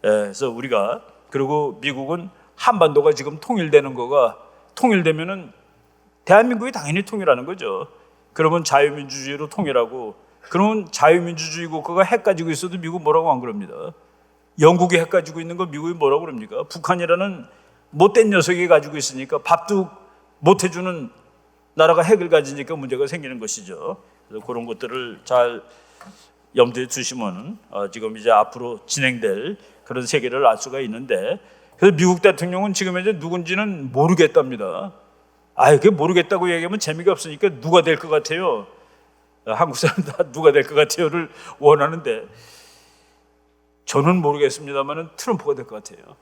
그래서 우리가 그리고 미국은 한반도가 지금 통일되면은 대한민국이 당연히 통일하는 거죠. 그러면 자유민주주의로 통일하고 그러면 자유민주주의 국가가 핵 가지고 있어도 미국 뭐라고 안 그럽니다. 영국이 핵 가지고 있는 거 미국이 뭐라고 그럽니까? 북한이라는 못된 녀석이 가지고 있으니까 밥도 못 해주는 나라가 핵을 가지니까 문제가 생기는 것이죠. 그래서 그런 것들을 잘 염두에 두시면 지금 이제 앞으로 진행될 그런 세계를 알 수가 있는데, 그래서 미국 대통령은 지금 현재 누군지는 모르겠답니다. 그게 모르겠다고 얘기하면 재미가 없으니까 누가 될 것 같아요? 한국 사람 다 누가 될 것 같아요를 원하는데 저는 모르겠습니다만은 트럼프가 될 것 같아요.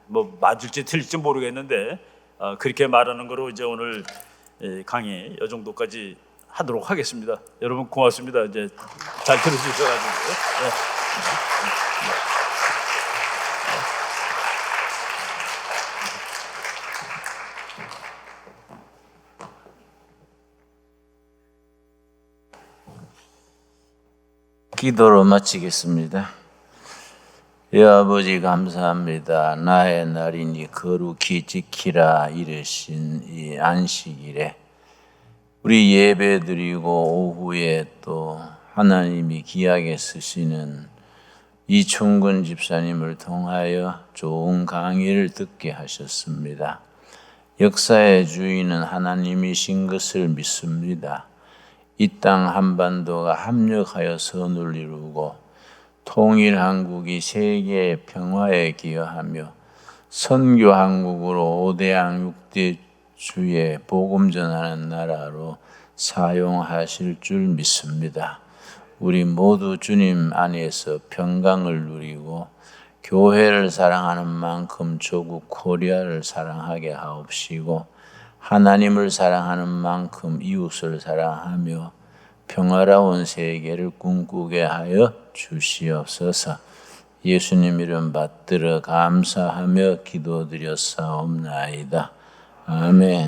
뭐 맞을지 틀릴지 모르겠는데 그렇게 말하는 거로 이제 오늘 강의 이 정도까지 하도록 하겠습니다. 여러분 고맙습니다. 이제 잘 들어주셔가지고. 기도로 마치겠습니다. 아버지 감사합니다. 나의 날이니 거룩히 지키라 이르신 이 안식일에 우리 예배드리고 오후에 또 하나님이 귀하게 쓰시는 이충근 집사님을 통하여 좋은 강의를 듣게 하셨습니다. 역사의 주인은 하나님이신 것을 믿습니다. 이 땅 한반도가 합력하여 선을 이루고 통일 한국이 세계의 평화에 기여하며 선교 한국으로 5대양 6대주의 복음 전하는 나라로 사용하실 줄 믿습니다. 우리 모두 주님 안에서 평강을 누리고 교회를 사랑하는 만큼 조국 코리아를 사랑하게 하옵시고 하나님을 사랑하는 만큼 이웃을 사랑하며 평화로운 세계를 꿈꾸게 하여 주시옵소서. 예수님 이름 받들어 감사하며 기도드렸사옵나이다. 아멘.